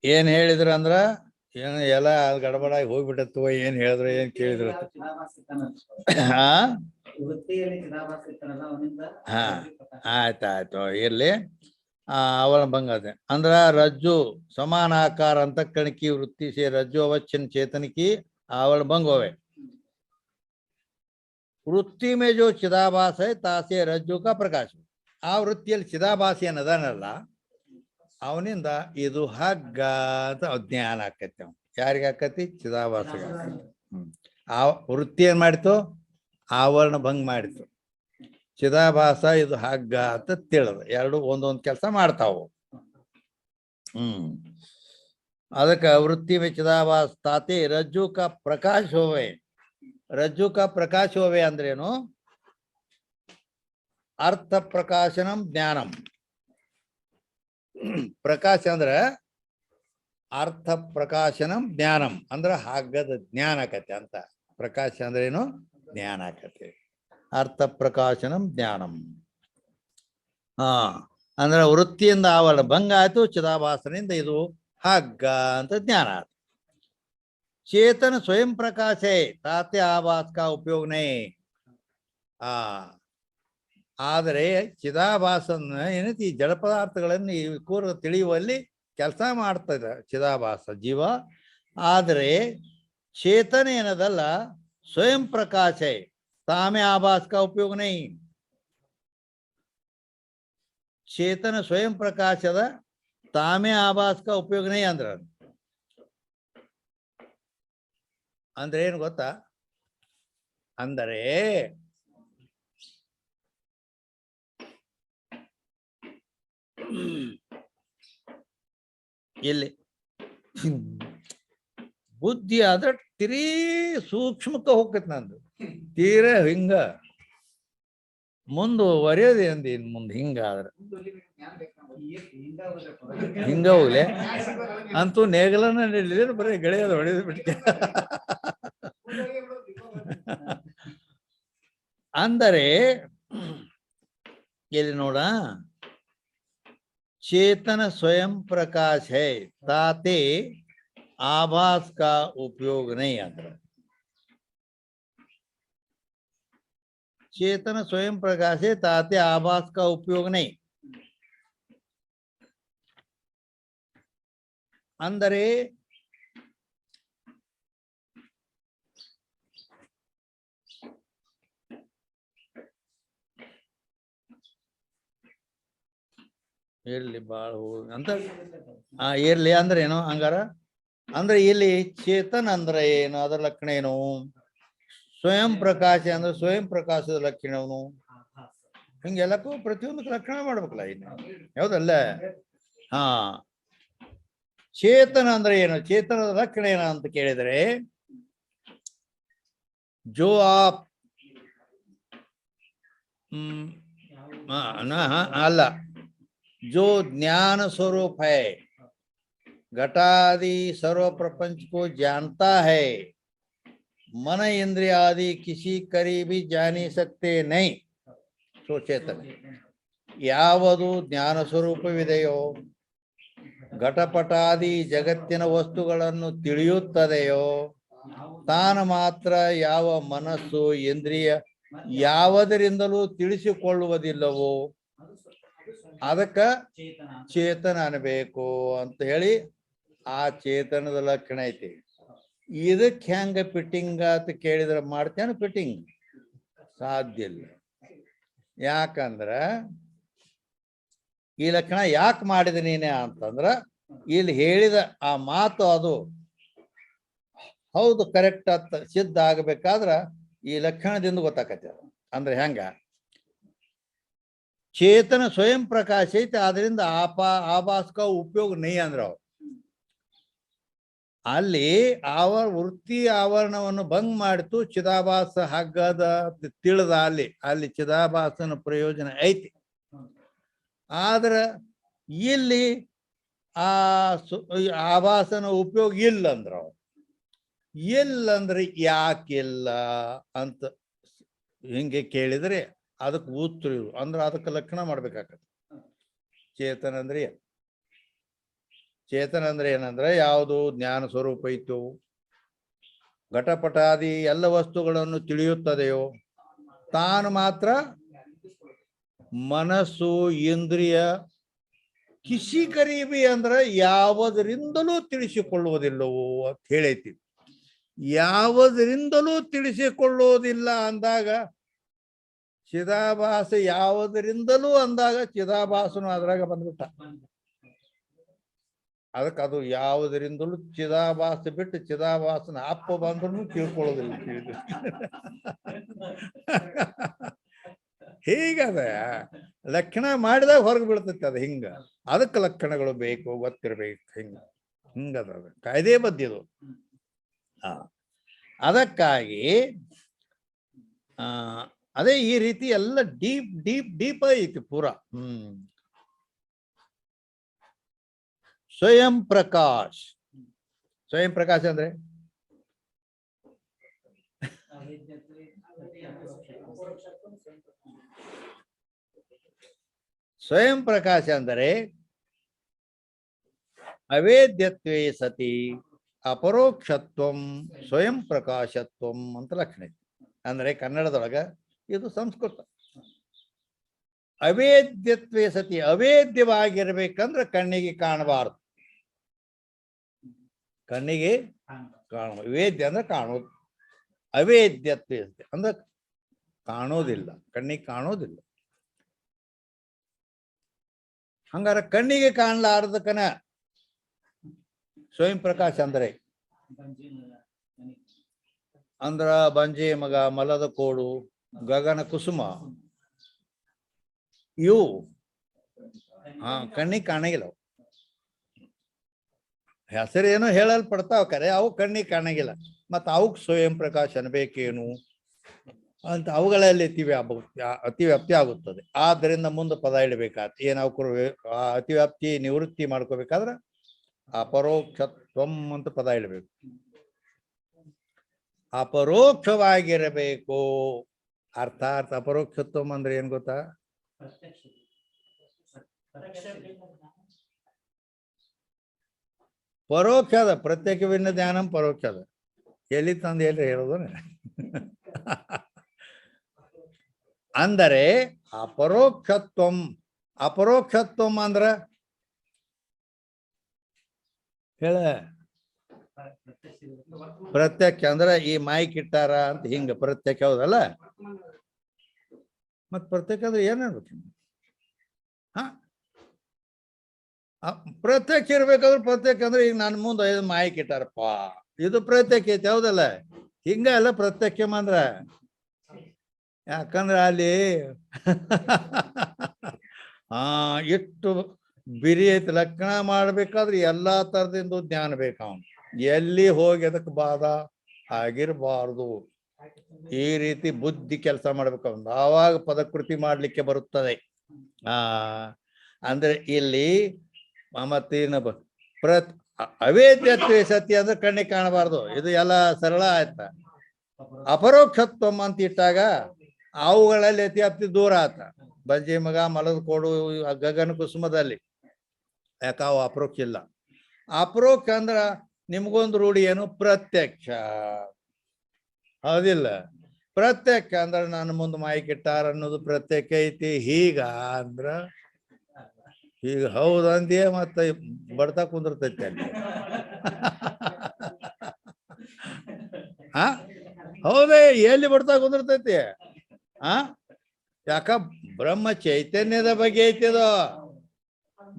ಏನ್ ಹೇಳಿದ್ರ ಅಂದ್ರ ಏನ್ ಎಲ್ಲ ಗಡಬಡಾಗಿ ಹೋಗ್ಬಿಟ್ಟತ್ತು. ಏನ್ ಹೇಳಿದ್ರ ಏನ್ ಕೇಳಿದ್ರ? ಆಯ್ತಾಯ್ತು, ಇರ್ಲಿ. ಅವಳ ಭಂಗ ಅದೇ ಅಂದ್ರ ರಜ್ಜು ಸಮಾನ ಆಕಾರ ಅಂತಃಕಣಿಕಿ ವೃತ್ತಿ ಸೇ ರಜ್ಜು ಅವಚ್ಛಿन्न ಚೇತನಿಕಿ आवरण भंग होवे। वृत्ति में जो चिदाभास है तासे रज्जु का प्रकाश। आ वृत्तिಯಲ್ಲಿ ಚಿದಾಭಾಸ ಏನದನಲ್ಲ ಅವನಿಂದ ಇದು ಹಗ್ಗ ಅಂತ ಜ್ಞಾನ ಆಕೈತಿ. ಯಾರಿಗೆ ಆಕತಿ? ಚಿದಾಭಾಸಗೆ. ಆ ವೃತ್ತಿ ಏನ್ ಮಾಡಿತು? ಆವರಣ ಭಂಗ ಮಾಡಿತು. ಚಿದಾಭಾಸ ಇದು ಹಗ್ಗ ಅಂತ ತಿಳಿದ ಎರಡು ಒಂದೊಂದು ಕೆಲಸ ಮಾಡ್ತಾವು. ಅದಕ್ಕೆ वृत्ति में चिदाभास ताते रज्जु का प्रकाश होवे। रज्जु का प्रकाश होवे अंद्रेनु अर्थ प्रकाशनम ज्ञानम। प्रकाश अंद्रे अर्थ प्रकाशनम ज्ञानम अंद्रे हग्गद ज्ञान आकते अंत। प्रकाश अंद्रेनु ज्ञान आकते। अर्थ प्रकाशनम ज्ञानम अंद्रे वृत्तियिंद आवरण भंग आयतु चिदाभासनिंद इदु हग्ग अंत ज्ञान। चेतन स्वयं प्रकाश है ताते आभास का उपयोग नहीं। ಆದರೆ ಚಿದಾಭಾಸನ ಏನೈತಿ ಜಡ ಪದಾರ್ಥಗಳನ್ನು ಕೂರ ತಿಳಿಯುವಲ್ಲಿ ಕೆಲಸ ಮಾಡ್ತದೆ ಚಿದಾಭಾಸ ಜೀವ. ಆದರೆ ಚೇತನ ಏನದಲ್ಲ ಸ್ವಯಂ ಪ್ರಕಾಶ है तामे आभास का उपयोग नहीं। चेतन स्वयं प्रकाश अದ तामे आभास का उपयोग नहीं अंद्र ಅಂದ್ರೆ ಏನು ಗೊತ್ತಾ? ಅಂದರೆ ಇಲ್ಲಿ ಬುದ್ಧಿ ಆದ್ರೆ ತಿರೀ ಸೂಕ್ಷ್ಮಕ್ಕೆ ಹೋಗ್ತೈತಿ ನಂದು, ತೀರ ಹಿಂಗ ಮುಂದುವರಿಯೋದು ಅಂದಿ ಮುಂದೆ ಹಿಂಗಾದ್ರೆ ಹಿಂಗ ಹೋಗ್ಲಿ ಅಂತೂ ನೇಗಲನ್ನ ನಿಲ್ಲಿದ್ರೆ ಬರೀ ಗೆಳೆಯದು ಹೊಡೆದು ಬಿಡ್ತೆ. ಅಂದರೆ ಇಲ್ಲಿ ನೋಡ, चेतन स्वयं प्रकाश है, ताते आभास का उपयोग नहीं आता। चेतन स्वयं प्रकाश है, ताते आभास का उपयोग नहीं. ಅಂದರೆ ಇರ್ಲಿ ಬಾಳ ಅಂತ ಇರ್ಲಿ ಅಂದ್ರೆ ಏನು ಹಂಗಾರ? ಅಂದ್ರೆ ಇಲ್ಲಿ ಚೇತನ್ ಅಂದ್ರೆ ಏನು, ಅದರ ಲಕ್ಷಣ ಏನು? ಸ್ವಯಂ ಪ್ರಕಾಶ ಅಂದ್ರೆ ಸ್ವಯಂ ಪ್ರಕಾಶದ ಲಕ್ಷಣ ಏನು? ಹಿಂಗೆಲ್ಲಕ್ಕೂ ಪ್ರತಿಯೊಂದಕ್ಕೆ ಲಕ್ಷಣ ಮಾಡ್ಬೇಕಲ್ಲ ಇನ್ನು, ಹೌದಲ್ಲ? ಹಾ, ಚೇತನ ಅಂದ್ರೆ ಏನು, ಚೇತನದ ಲಕ್ಷಣ ಏನು ಅಂತ ಕೇಳಿದ್ರೆ, ಜೋ ಆಪ್ ಅಲ್ಲ, जो ज्ञान स्वरूप है, घटादि सर्व प्रपंच को जानता है, मन इंद्रिय आदि किसी करीबी जानी सकते नहीं. सो चेतन ಯಾವುದು ಜ್ಞಾನ ಸ್ವರೂಪವಿದೆಯೋ, ಘಟಪಟಾದಿ ಜಗತ್ತಿನ ವಸ್ತುಗಳನ್ನು ತಿಳಿಯುತ್ತದೆಯೋ, ತಾನು ಮಾತ್ರ ಯಾವ ಮನಸ್ಸು ಇಂದ್ರಿಯ ಯಾವುದರಿಂದಲೂ ತಿಳಿಸಿಕೊಳ್ಳುವುದಿಲ್ಲವೋ ಅದಕ್ಕ ಚೇತನ ಅನ್ಬೇಕು ಅಂತ ಹೇಳಿ ಆ ಚೇತನದ ಲಕ್ಷಣ ಐತಿ. ಇದಕ್ಕೆ ಹೆಂಗ ಫಿಟ್ಟಿಂಗ್ ಅಂತ ಕೇಳಿದ್ರೆ ಮಾಡ್ತೇನೆ? ಫಿಟ್ಟಿಂಗ್ ಸಾಧ್ಯ ಇಲ್ಲ. ಯಾಕಂದ್ರ ಈ ಲಕ್ಷಣ ಯಾಕೆ ಮಾಡಿದೆ ನೀನೆ ಅಂತಂದ್ರ, ಇಲ್ಲಿ ಹೇಳಿದ ಆ ಮಾತು ಅದು ಹೌದು ಕರೆಕ್ಟ್ ಅಂತ ಸಿದ್ಧ ಆಗಬೇಕಾದ್ರ ಈ ಲಕ್ಷಣದಿಂದ ಗೊತ್ತಾಕತ್ತೆ. ಅಂದ್ರೆ ಹೆಂಗ? चेतन स्वयं प्रकाश ಐತೆ, ಆದ್ರಿಂದ ಆಭಾಸ का उपयोग नहीं ಅಂದ್ರೆ ಅಲ್ಲಿ ವೃತ್ತಿ ಆವರಣವನ್ನು ಭಂಗ ಮಾಡಿತು, ಚಿದಾಭಾಸ ಹಗ್ಗದ ತಿಳಿದ ಅಲ್ಲಿ ಚಿದಾಭಾಸನ ಪ್ರಯೋಜನ ಐತಿ. ಆದ್ರ ಇಲ್ಲಿ ಆ ಆಭಾಸನ ಉಪಯೋಗ ಇಲ್ಲ ಅಂದ್ರ, ಇಲ್ಲಂದ್ರೆ ಯಾಕಿಲ್ಲ ಅಂತ ಹಿಂಗೆ ಕೇಳಿದ್ರೆ ಅದಕ್ಕೆ ಉತ್ತರ ಅಂದ್ರೆ ಅದಕ್ಕೆ ಲಕ್ಷಣ ಮಾಡ್ಬೇಕಾಗತ್ತೆ. ಚೇತನ ಅಂದ್ರೆ ಚೇತನ ಅಂದ್ರೆ ಏನಂದ್ರೆ ಯಾವುದು ಜ್ಞಾನ ಸ್ವರೂಪ ಇತ್ತು, ಘಟಪಟಾದಿ ಎಲ್ಲ ವಸ್ತುಗಳನ್ನು ತಿಳಿಯುತ್ತದೆಯೋ, ತಾನು ಮಾತ್ರ ಮನಸ್ಸು ಇಂದ್ರಿಯ ಕಿಸಿ ಕರೀಬಿ ಅಂದ್ರೆ ಯಾವುದರಿಂದಲೂ ತಿಳಿಸಿಕೊಳ್ಳುವುದಿಲ್ಲವೋ ಅಂತ ಹೇಳೈತಿ. ಯಾವುದರಿಂದಲೂ ತಿಳಿಸಿಕೊಳ್ಳುವುದಿಲ್ಲ ಅಂದಾಗ ಚಿದಾಭಾಸ ಯಾವುದರಿಂದಲೂ ಅಂದಾಗ ಚಿದಾಭಾಸನು ಅದ್ರಾಗ ಬಂದ್ಬಿಟ್ಟ. ಅದಕ್ಕೆ ಅದು ಯಾವುದರಿಂದಲೂ ಚಿದಾಭಾಸ ಬಿಟ್ಟು ಚಿದಾಭಾಸನ ಅಪ್ಪ ಬಂದ್ರು ತಿಳ್ಕೊಳ್ಳೋದಿಲ್ಲ. ಹೀಗದ ಲಕ್ಷಣ ಮಾಡಿದಾಗ ಹೊರಗೆ ಬೀಳ್ತೈತಿ ಅದು. ಹಿಂಗ ಅದಕ್ಕೆ ಲಕ್ಷಣಗಳು ಬೇಕು, ಗೊತ್ತಿರ್ಬೇಕು. ಹಿಂಗದ ಕಾಯ್ದೆ ಬದ್ದಿದು. ಅದಕ್ಕಾಗಿ ಅದೇ ಈ ರೀತಿ ಎಲ್ಲ ಡೀಪ್ ಐತಿ ಪೂರ. ಸ್ವಯಂ ಪ್ರಕಾಶ್, ಸ್ವಯಂ ಪ್ರಕಾಶ ಅಂದ್ರೆ ಸ್ವಯಂ ಪ್ರಕಾಶ ಅಂದರೆ ಅವೇದ್ಯತ್ವೇ ಸತಿ ಅಪರೋಕ್ಷತ್ವಂ ಸ್ವಯಂ ಪ್ರಕಾಶತ್ವಂ ಅಂತ ಲಕ್ಷಣ ಐತಿ. ಅಂದ್ರೆ ಕನ್ನಡದೊಳಗ ಇದು ಸಂಸ್ಕೃತ. ಅವೇದ್ಯತ್ವೇ ಸತಿ, ಅವೇದ್ಯವಾಗಿರ್ಬೇಕಂದ್ರೆ ಕಣ್ಣಿಗೆ ಕಾಣಬಾರದು. ಕಣ್ಣಿಗೆ ವೇದ್ಯ ಅಂದ್ರೆ ಕಾಣೋದು, ಅವೇದ್ಯತ್ವೇ ಸತಿ ಅಂದ್ರೆ ಕಾಣೋದಿಲ್ಲ, ಕಣ್ಣಿಗೆ ಕಾಣೋದಿಲ್ಲ. ಹಂಗಾರ ಕಣ್ಣಿಗೆ ಅಂದ್ರ ಬಂಜೆ ಮಗ, ಮಲದ ಕೋಡು, ಗಗನ ಕುಸುಮ ಇವು ಕಣ್ಣಿಗೆ ಕಾಣಂಗಿಲ್ಲ. ಹೆಸರೇನೋ ಹೇಳಲ್ಪಡ್ತಾವ ಕರೆ ಅವು ಕಣ್ಣಿಗೆ ಕಾಣಂಗಿಲ್ಲ. ಮತ್ತ ಅವಕ್ ಸ್ವಯಂ ಪ್ರಕಾಶ ಅನ್ಬೇಕೇನು ಅಂತ ಅವುಗಳಲ್ಲಿ ಅತಿವ್ಯಾಪ್ತಿ ಆಗುತ್ತದೆ. ಆದ್ದರಿಂದ ಮುಂದೆ ಪದ ಇಡಬೇಕಾದ ಏನ್ ಅತಿವ್ಯಾಪ್ತಿ ನಿವೃತ್ತಿ ಮಾಡ್ಕೋಬೇಕಾದ್ರೆ ಅಪರೋಕ್ಷತ್ವಂ ಅಂತ ಪದ ಇಡಬೇಕು. ಅಪರೋಕ್ಷವಾಗಿರಬೇಕು. ಅರ್ಥಾತ್ ಅಪರೋಕ್ಷತ್ವಂ ಅಂದ್ರೆ ಏನ್ ಗೊತ್ತಾ? ಪರೋಕ್ಷದ ಪ್ರತ್ಯೇಕವಿನ್ನ ಜ್ಞಾನಂ ಪರೋಕ್ಷದ. ಎಲ್ಲಿ ತಂದು ಎಲ್ರಿ ಹೇಳೋದು ಅಂದರೆ ಅಪರೋಕ್ಷತ್ವಂ. ಅಪರೋಕ್ಷತ್ವಂ ಅಂದ್ರ ಹೇಳ ಪ್ರತ್ಯಕ್ಷ ಅಂದ್ರ ಈ ಮೈಕ್ ಇಟ್ಟಾರ ಅಂತ ಹಿಂಗ ಪ್ರತ್ಯಕ್ಷ ಹೌದಲ್ಲ. ಮತ್ ಪ್ರತ್ಯಕ್ಷ ಅಂದ್ರೆ ಏನಾಗುತ್ತೆ? ಪ್ರತ್ಯಕ್ಷ ಇರ್ಬೇಕಾದ್ರೆ ಪ್ರತ್ಯಕ್ಷ ಅಂದ್ರೆ ಈಗ ನನ್ನ ಮುಂದೆ ಐದು ಮೈಕ್ ಇಟ್ಟಾರಪ್ಪ, ಇದು ಪ್ರತ್ಯಕ್ಷ ಐತಿ ಹೌದಲ್ಲ. ಹಿಂಗ ಎಲ್ಲ ಪ್ರತ್ಯಕ್ಷ ಅಂದ್ರ ಯಾಕಂದ್ರ ಅಲ್ಲಿ ಎಷ್ಟು ಬಿರಿ ಐತಿ. ಲಕ್ಷಣ ಮಾಡ್ಬೇಕಾದ್ರೆ ಎಲ್ಲಾ ತರದಿಂದ ಜ್ಞಾನ ಬೇಕು. ಅವನು ಎಲ್ಲಿ ಹೋಗಿ ಅದಕ್ಕೆ ಬಾಧ ಆಗಿರಬಾರ್ದು. ಈ ರೀತಿ ಬುದ್ಧಿ ಕೆಲಸ ಮಾಡ್ಬೇಕು ಅವನು, ಆವಾಗ ಪದಕೃತಿ ಮಾಡ್ಲಿಕ್ಕೆ ಬರುತ್ತದೆ. ಅಂದ್ರೆ ಇಲ್ಲಿ ಮತ್ತೇನ ಅವೇದ್ಯತ್ವ ಸತ್ಯ ಅಂದ್ರೆ ಕಣ್ಣಿಗೆ ಕಾಣಬಾರ್ದು. ಇದು ಎಲ್ಲ ಸರಳ ಆಯ್ತ. ಅಪರೋಕ್ಷತ್ವಂ ಅಂತ ಇಟ್ಟಾಗ ಅವುಗಳಲ್ಲಿ ಅತಿ ದೂರ ಆತ. ಬಂಜೆ ಮಗ, ಮಲದ ಕೋಡು, ಗಗನ ಕುಸುಮದಲ್ಲಿ ಯಾಕ ಅವು ಅಪರೋಕ್ಷ ಇಲ್ಲ. ಅಪರೋಕ್ಷ ಅಂದ್ರ ನಿಮ್ಗೊಂದು ರೂಢಿ ಏನು? ಪ್ರತ್ಯಕ್ಷ ಹೌದಿಲ್ಲ. ಪ್ರತ್ಯಕ್ಷ ಅಂದ್ರ ನಾನು ಮುಂದೆ ಮೈಕ್ ಇಟ್ಟಾರ ಅನ್ನೋದು ಪ್ರತ್ಯಕ್ಷ ಐತಿ. ಹೀಗ ಅಂದ್ರ ಈಗ ಹೌದಂದೇ ಮತ್ತೆ ಬಡ್ತಾ ಕುಂದಿರ್ತೈತಿ ಅಲ್ಲಿ. ಹೌದೇ, ಎಲ್ಲಿ ಬಡ್ತಾ ಕುಂದಿರ್ತೈತಿ? ಯಾಕ ಬ್ರಹ್ಮ ಚೈತನ್ಯದ ಬಗ್ಗೆ ಐತಿದು.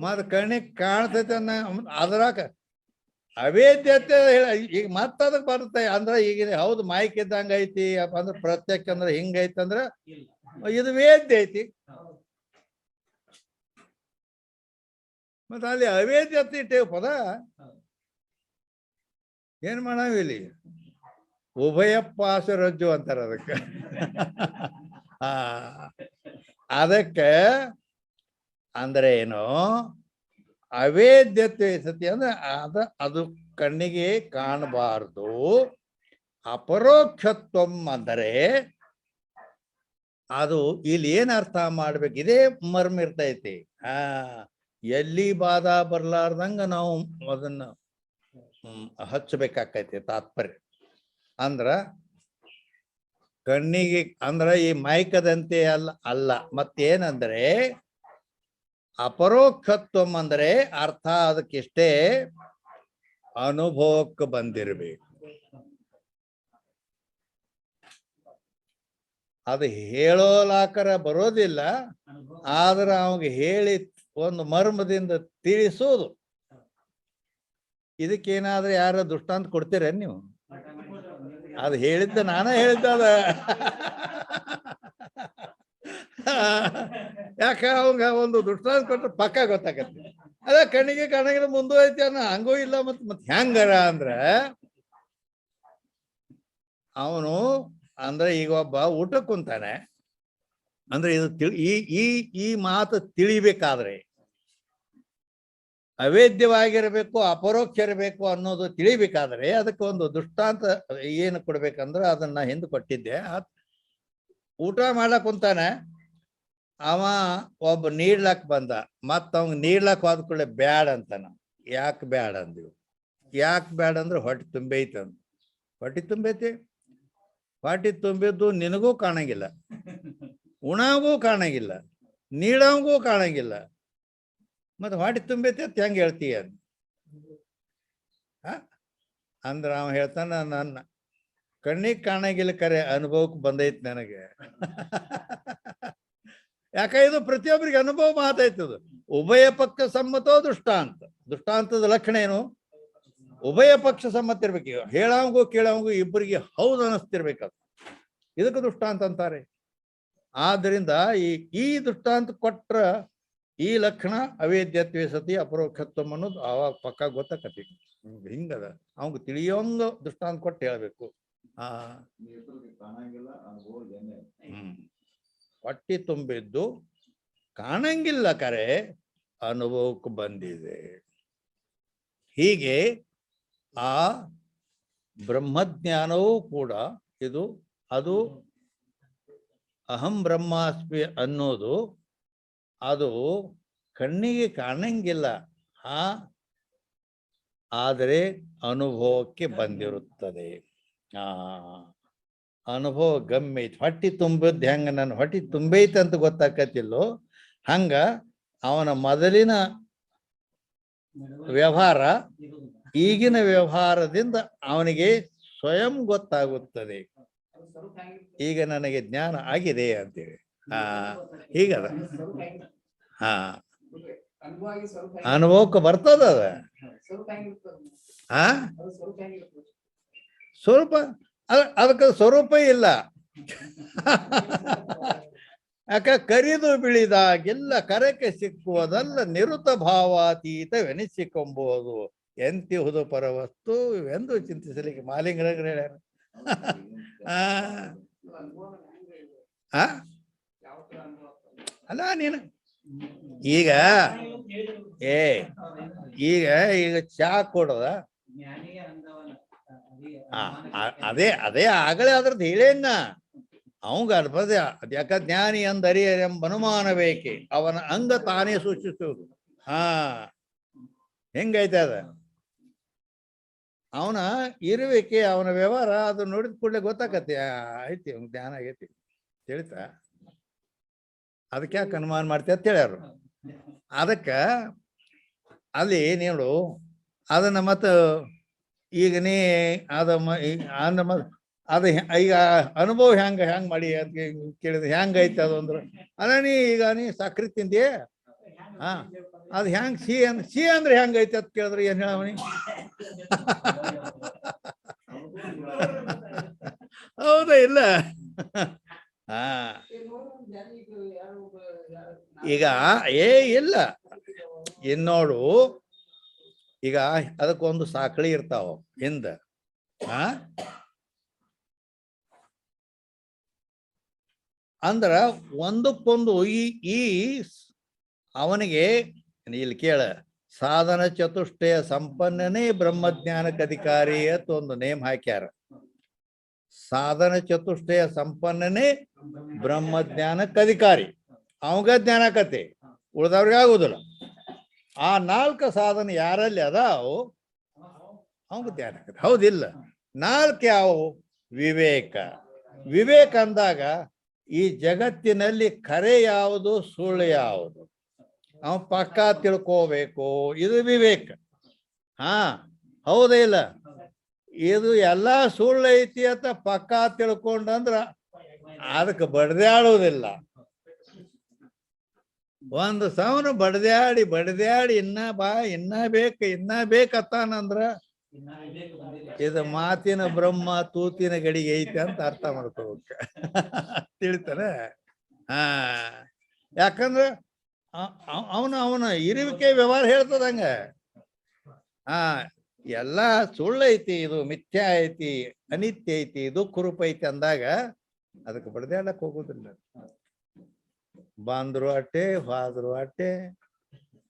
ಮತ್ ಕಣ್ಣಿಗೆ ಕಾಣ್ತೈತೆ ಅದ್ರಾಕ ಅವೇದ್ಯತೆ ಈಗ ಮತ್ತದಕ್ ಬರುತ್ತೆ. ಅಂದ್ರ ಈಗ ಹೌದು ಮೈಕ್ ಇದ್ದಂಗ ಐತಿ ಅಂದ್ರೆ ಪ್ರತ್ಯಕ್ಷ ಅಂದ್ರೆ ಹಿಂಗೈತಂದ್ರ ಇದು ವೇದ್ಯ ಐತಿ. ಮತ್ತ ಅಲ್ಲಿ ಅವೇದ್ಯತೆ ಇಟ್ಟೇವ್ ಪದ ಏನ್ ಮಾಡಾವಿಲ್ಲಿ? ಉಭಯ ಪಾಶ ರಜ್ಜು ಅಂತಾರ ಅದಕ್ಕೆ. ಅದಕ್ಕೆ ಅಂದ್ರೆ ಏನು? ಅವೇದ್ಯತೆ ಸತಿ ಅಂದ್ರೆ ಅದು ಕಣ್ಣಿಗೆ ಕಾಣಬಾರ್ದು. ಅಪರೋಕ್ಷತ್ವಂ ಅಂದರೆ ಅದು ಇಲ್ಲಿ ಏನ್ ಅರ್ಥ ಮಾಡ್ಬೇಕು? ಇದೇ ಮರ್ಮ ಇರ್ತೈತಿ. ಎಲ್ಲಿ ಬಾಧ ಬರ್ಲಾರ್ದಂಗ ನಾವು ಅದನ್ನ ಹಚ್ಚಬೇಕಾಕೈತಿ. ತಾತ್ಪರ್ಯ ಅಂದ್ರ ಕಣ್ಣಿಗೆ ಅಂದ್ರ ಈ ಮೈಕದಂತೆ ಅಲ್ಲ. ಮತ್ತೇನಂದ್ರೆ ಅಪರೋಕ್ಷತ್ವಂ ಅಂದ್ರೆ ಅರ್ಥ ಅದಕ್ಕಿಷ್ಟೇ, ಅನುಭವಕ್ಕೆ ಬಂದಿರಬೇಕು. ಅದು ಹೇಳೋಲಾಕರ ಬರೋದಿಲ್ಲ, ಆದ್ರೆ ಅವಾಗ ಹೇಳಿ ಒಂದು ಮರ್ಮದಿಂದ ತಿಳಿಸೋದು. ಇದಕ್ಕೇನಾದ್ರೆ ಯಾರ ದೃಷ್ಟಾಂತ ಕೊಡ್ತೀರ ನೀವು? ಅದು ಹೇಳಿದ್ದ ನಾನೇ ಹೇಳಿದ್ದ ಅದ. ಯಾಕ ಅವಂಗ ಒಂದು ದೃಷ್ಟಾಂತ ಕೊಟ್ರೆ ಪಕ್ಕ ಗೊತ್ತಾಗತ್ತೆ. ಅದ ಕಣ್ಣಿಗೆ ಕಣ್ಣಿಗೆ ಮುಂದುವೈತಿ ಅನ್ನ ಹಂಗೂ ಇಲ್ಲ. ಮತ್ ಹೆಂಗಾರ ಅಂದ್ರ ಅವನು ಅಂದ್ರೆ ಈಗ ಒಬ್ಬ ಊಟಕ್ಕೆ ಕುಂತಾನೆ ಅಂದ್ರೆ ಇದು ಈ ಮಾತು ತಿಳಿಬೇಕಾದ್ರೆ ಅವೇದ್ಯವಾಗಿರಬೇಕು, ಅಪರೋಕ್ಷ ಇರಬೇಕು ಅನ್ನೋದು ತಿಳಿಬೇಕಾದ್ರೆ ಅದಕ್ಕೆ ಒಂದು ದೃಷ್ಟಾಂತ ಏನು ಕೊಡ್ಬೇಕಂದ್ರೆ ಅದನ್ನ ಹಿಂದೆ ಕೊಟ್ಟಿದ್ದೆ. ಊಟ ಮಾಡ್ಲಕ್ ಕುಂತಾನೆ, ಅವ ಒಬ್ಬ ನೀಡ್ಲಕ್ ಬಂದ. ಮತ್ತ ಅವಂಗ ನೀಡ್ಲಕ್ ಹೋದ ಕೂಡಲೇ ಬ್ಯಾಡ ಅಂತಾನ. ಯಾಕೆ ಬ್ಯಾಡ ಅಂದಿವು? ಯಾಕೆ ಬ್ಯಾಡ ಅಂದ್ರೆ ಹೊಟ್ಟೆ ತುಂಬೈತಿ ಅಂದ. ಹೊಟ್ಟೆ ತುಂಬೈತಿ? ಹೊಟ್ಟೆ ತುಂಬಿದ್ದು ನಿನಗೂ ಕಾಣಂಗಿಲ್ಲ, ಉಣಾಗೂ ಕಾಣಂಗಿಲ್ಲ, ನೀಡಂಗೂ ಕಾಣಂಗಿಲ್ಲ. ಮತ್ತೆ ಹೊಟ್ಟೆ ತುಂಬೈತಿ ಅಂತ ಹೆಂಗೆ ಹೇಳ್ತೀಯ ಅಂದ್ರೆ ಅವ ಹೇಳ್ತಾನ, ನನ್ನ ಕಣ್ಣಿಗೆ ಕಾಣಂಗಿಲ್ಲ, ಕರೆ ಅನುಭವಕ್ಕೆ ಬಂದೈತಿ ನನಗೆ. ಯಾಕ ಇದು ಪ್ರತಿಯೊಬ್ಬರಿಗೆ ಅನುಭವ ಮಾತೈತದು. ಉಭಯ ಪಕ್ಕ ಸಮ್ಮತೋ ದೃಷ್ಟಾಂತ. ದೃಷ್ಟಾಂತದ ಲಕ್ಷಣ ಏನು? ಉಭಯ ಪಕ್ಷ ಸಮ್ಮತಿ ಇರ್ಬೇಕು. ಹೇಳವಂಗೂ ಕೇಳವಂಗೂ ಇಬ್ಬರಿಗೆ ಹೌದು ಅನಿಸ್ತಿರ್ಬೇಕದು. ಇದಕ್ಕೆ ದೃಷ್ಟಾಂತ ಅಂತಾರೆ. ಆದ್ದರಿಂದ ಈ ದೃಷ್ಟಾಂತ ಕೊಟ್ರ ಈ ಲಕ್ಷಣ ಅವೇದ್ಯತ್ವೇ ಸತಿ ಅಪರೋಕ್ಷತ್ವ ಅನ್ನೋದು ಅವಾಗ ಪಕ್ಕ ಗೊತ್ತಾಕತಿ. ಹಿಂಗದ ಅವಂಗ ತಿಳಿಯೋಂಗ ದೃಷ್ಟಾಂತ ಕೊಟ್ಟು ಹೇಳ್ಬೇಕು. ಹೊಟ್ಟಿ ತುಂಬಿದ್ದು ಕಾಣಂಗಿಲ್ಲ, ಕರೆ ಅನುಭವಕ್ಕೆ ಬಂದಿದೆ. ಹೀಗೆ ಆ ಬ್ರಹ್ಮಜ್ಞಾನವೂ ಕೂಡ ಅದು ಅಹಂ ಬ್ರಹ್ಮಾಸ್ಮಿ ಅನ್ನೋದು ಅದು ಕಣ್ಣಿಗೆ ಕಾಣಂಗಿಲ್ಲ, ಆದರೆ ಅನುಭವಕ್ಕೆ ಬಂದಿರುತ್ತದೆ. ಅನುಭವ ಗಮ್ಯ ಐತಿ. ಹೊಟ್ಟಿ ತುಂಬಿದ್ದು ಹೆಂಗ ನನ್ನ ಹೊಟ್ಟಿ ತುಂಬೈತೆ ಅಂತ ಗೊತ್ತಾಕತಿಲ್ಲೋ ಹಂಗ ಅವನ ಮೊದಲಿನ ವ್ಯವಹಾರ ಈಗಿನ ವ್ಯವಹಾರದಿಂದ ಅವನಿಗೆ ಸ್ವಯಂ ಗೊತ್ತಾಗುತ್ತದೆ. ಈಗ ನನಗೆ ಜ್ಞಾನ ಆಗಿದೆ ಅಂತೇಳಿ. ಹೀಗದ ಅನುಭವಕ್ಕೆ ಬರ್ತದ. ಸ್ವಲ್ಪ ಅದಕ್ಕೆ ಸ್ವರೂಪ ಇಲ್ಲ. ಯಾಕ ಕರಿದು ಬಿಳಿದಾಗೆಲ್ಲ ಕರಕ್ಕೆ ಸಿಕ್ಕುವುದಲ್ಲ ನಿರುತ ಭಾವಾತೀತವೆನಿಸಿಕೊಂಬುವುದು ಎಂತಿಹುದು ಪರವಸ್ತು ಎಂದು ಚಿಂತಿಸಲಿಕ್ಕೆ ಮಾಲಿಂಗರಾಗ ಹೇಳ್ಯಾರ. ಅಲ್ಲ ನೀನು ಈಗ ಈಗ ಚಾ ಕೊಡದ ಅದೇ ಆಗಲೇ ಅದ್ರದ್ದು ಹೇಳೇನ ಅವಂಗ ಅನ್ಪದ ಅದ್ಯಾಕ ಜ್ಞಾನಿ ಅಂದರಿಯರೆಂಬ ಅನುಮಾನ ಬೇಕೆ ಅವನ ಅಂಗ ತಾನೇ ಸೂಚಿಸುವುದು. ಹೆಂಗೈತೆ ಅದ ಅವನ ಇರುವಿಕೆ ಅವನ ವ್ಯವಹಾರ ಅದು ನೋಡಿದ ಕೂಡಲೇ ಗೊತ್ತಾಕತಿ. ಐತಿ ಅವ್ನ ಜ್ಞಾನ ಆಗೈತಿ ತಿಳಿತಾ. ಅದಕ್ಕೆ ಯಾಕೆ ಅನುಮಾನ ಮಾಡ್ತೀವಿ ಅಂತ ಹೇಳ್ಯಾರು. ಅದಕ್ಕ ಅಲ್ಲಿ ನೀನು ಅದನ್ನ ಮತ್ತ ಈಗ ನೀ ಅದು ಈಗ ಅನುಭವ ಹೆಂಗ ಮಾಡಿ ಅಂತ ಕೇಳಿದ್ರೆ ಹೆಂಗೈತೆ ಅದು ಅಂದ್ರೆ ಅಲ್ಲ ನೀ ಸಕ್ರಿ ತಿಂದಿ ಅದು ಹೆಂಗ್ ಸಿ ಅಂದ್ರೆ ಹೆಂಗೈತೆ ಅಂತ ಕೇಳಿದ್ರೆ ಏನ್ ಹೇಳವನಿ? ಹೌದಾ ಇಲ್ಲ? ಈಗ ಇಲ್ಲ ಇನ್ನೋಡು ಈಗ ಅದಕ್ಕೊಂದು ಸಾಕಳಿ ಇರ್ತಾವ ಹಿಂದ. ಅಂದ್ರ ಒಂದಕ್ಕೊಂದು ಈ ಅವನಿಗೆ ಇಲ್ಲಿ ಕೇಳ ಸಾಧನ ಚತುಷ್ಟಯ ಸಂಪನ್ನನೇ ಬ್ರಹ್ಮಜ್ಞಾನಕ್ಕೆ ಅಧಿಕಾರಿ ಅಂತ ಒಂದು ನೇಮ್ ಹಾಕ್ಯಾರ. ಸಾಧನ ಚತುಷ್ಟಯ ಸಂಪನ್ನನೇ ಬ್ರಹ್ಮಜ್ಞಾನಕ್ಕೆ ಅಧಿಕಾರಿ. ಅವಂಗ ಜ್ಞಾನ ಆಕತಿ, ಉಳಿದವ್ರಿಗೆ ಆಗುದಿಲ್ಲ. ಆ 4 ಸಾಧನ ಯಾರಲ್ಲಿ ಅದಾವು ಅವಂಗ ಜ್ಞಾನ ಆಕತಿ. ಹೌದಿಲ್ಲ? 4 ಯಾವುವು? ವಿವೇಕ ಅಂದಾಗ ಈ ಜಗತ್ತಿನಲ್ಲಿ ಖರೆ ಯಾವುದು ಸುಳ್ಳು ಯಾವುದು ಅವ ಪಕ್ಕ ತಿಳ್ಕೋಬೇಕು. ಇದು ವಿವೇಕ. ಹೌದೇ ಇಲ್ಲ? ಇದು ಎಲ್ಲಾ ಸುಳ್ಳು ಐತಿ ಅಂತ ಪಕ್ಕ ತಿಳ್ಕೊಂಡಂದ್ರ ಅದಕ್ಕೆ ಬಡ್ದಾಡುವುದಿಲ್ಲ. ಒಂದು ಸಾವನು ಬಡ್ದ್ಯಾಡಿ ಇನ್ನ ಬೇಕತ್ತಾನಂದ್ರ ಇದು ಮಾತಿನ ಬ್ರಹ್ಮ ತೂತಿನ ಗಡಿಗೆ ಐತಿ ಅಂತ ಅರ್ಥ ಮಾಡ್ಕೋಬೇಕ. ತಿಳಿತಾನೆ? ಯಾಕಂದ್ರ ಅವನ ಇರುವಿಕೆ ವ್ಯವಹಾರ ಹೇಳ್ತದಂಗ. ಎಲ್ಲ ಸುಳ್ಳು ಐತಿ, ಇದು ಮಿಥ್ಯಾ ಐತಿ, ಅನಿತ್ಯ ಐತಿ, ದುಃಖ ರೂಪ ಐತಿ ಅಂದಾಗ ಅದಕ್ಕೆ ಬಡ್ದಾಡಕ್ ಹೋಗುದಿಲ್ಲ. ಬಂದ್ರು ಅಟ್ಟೆ ಹೋದ್ರು ಅಟ್ಟೆ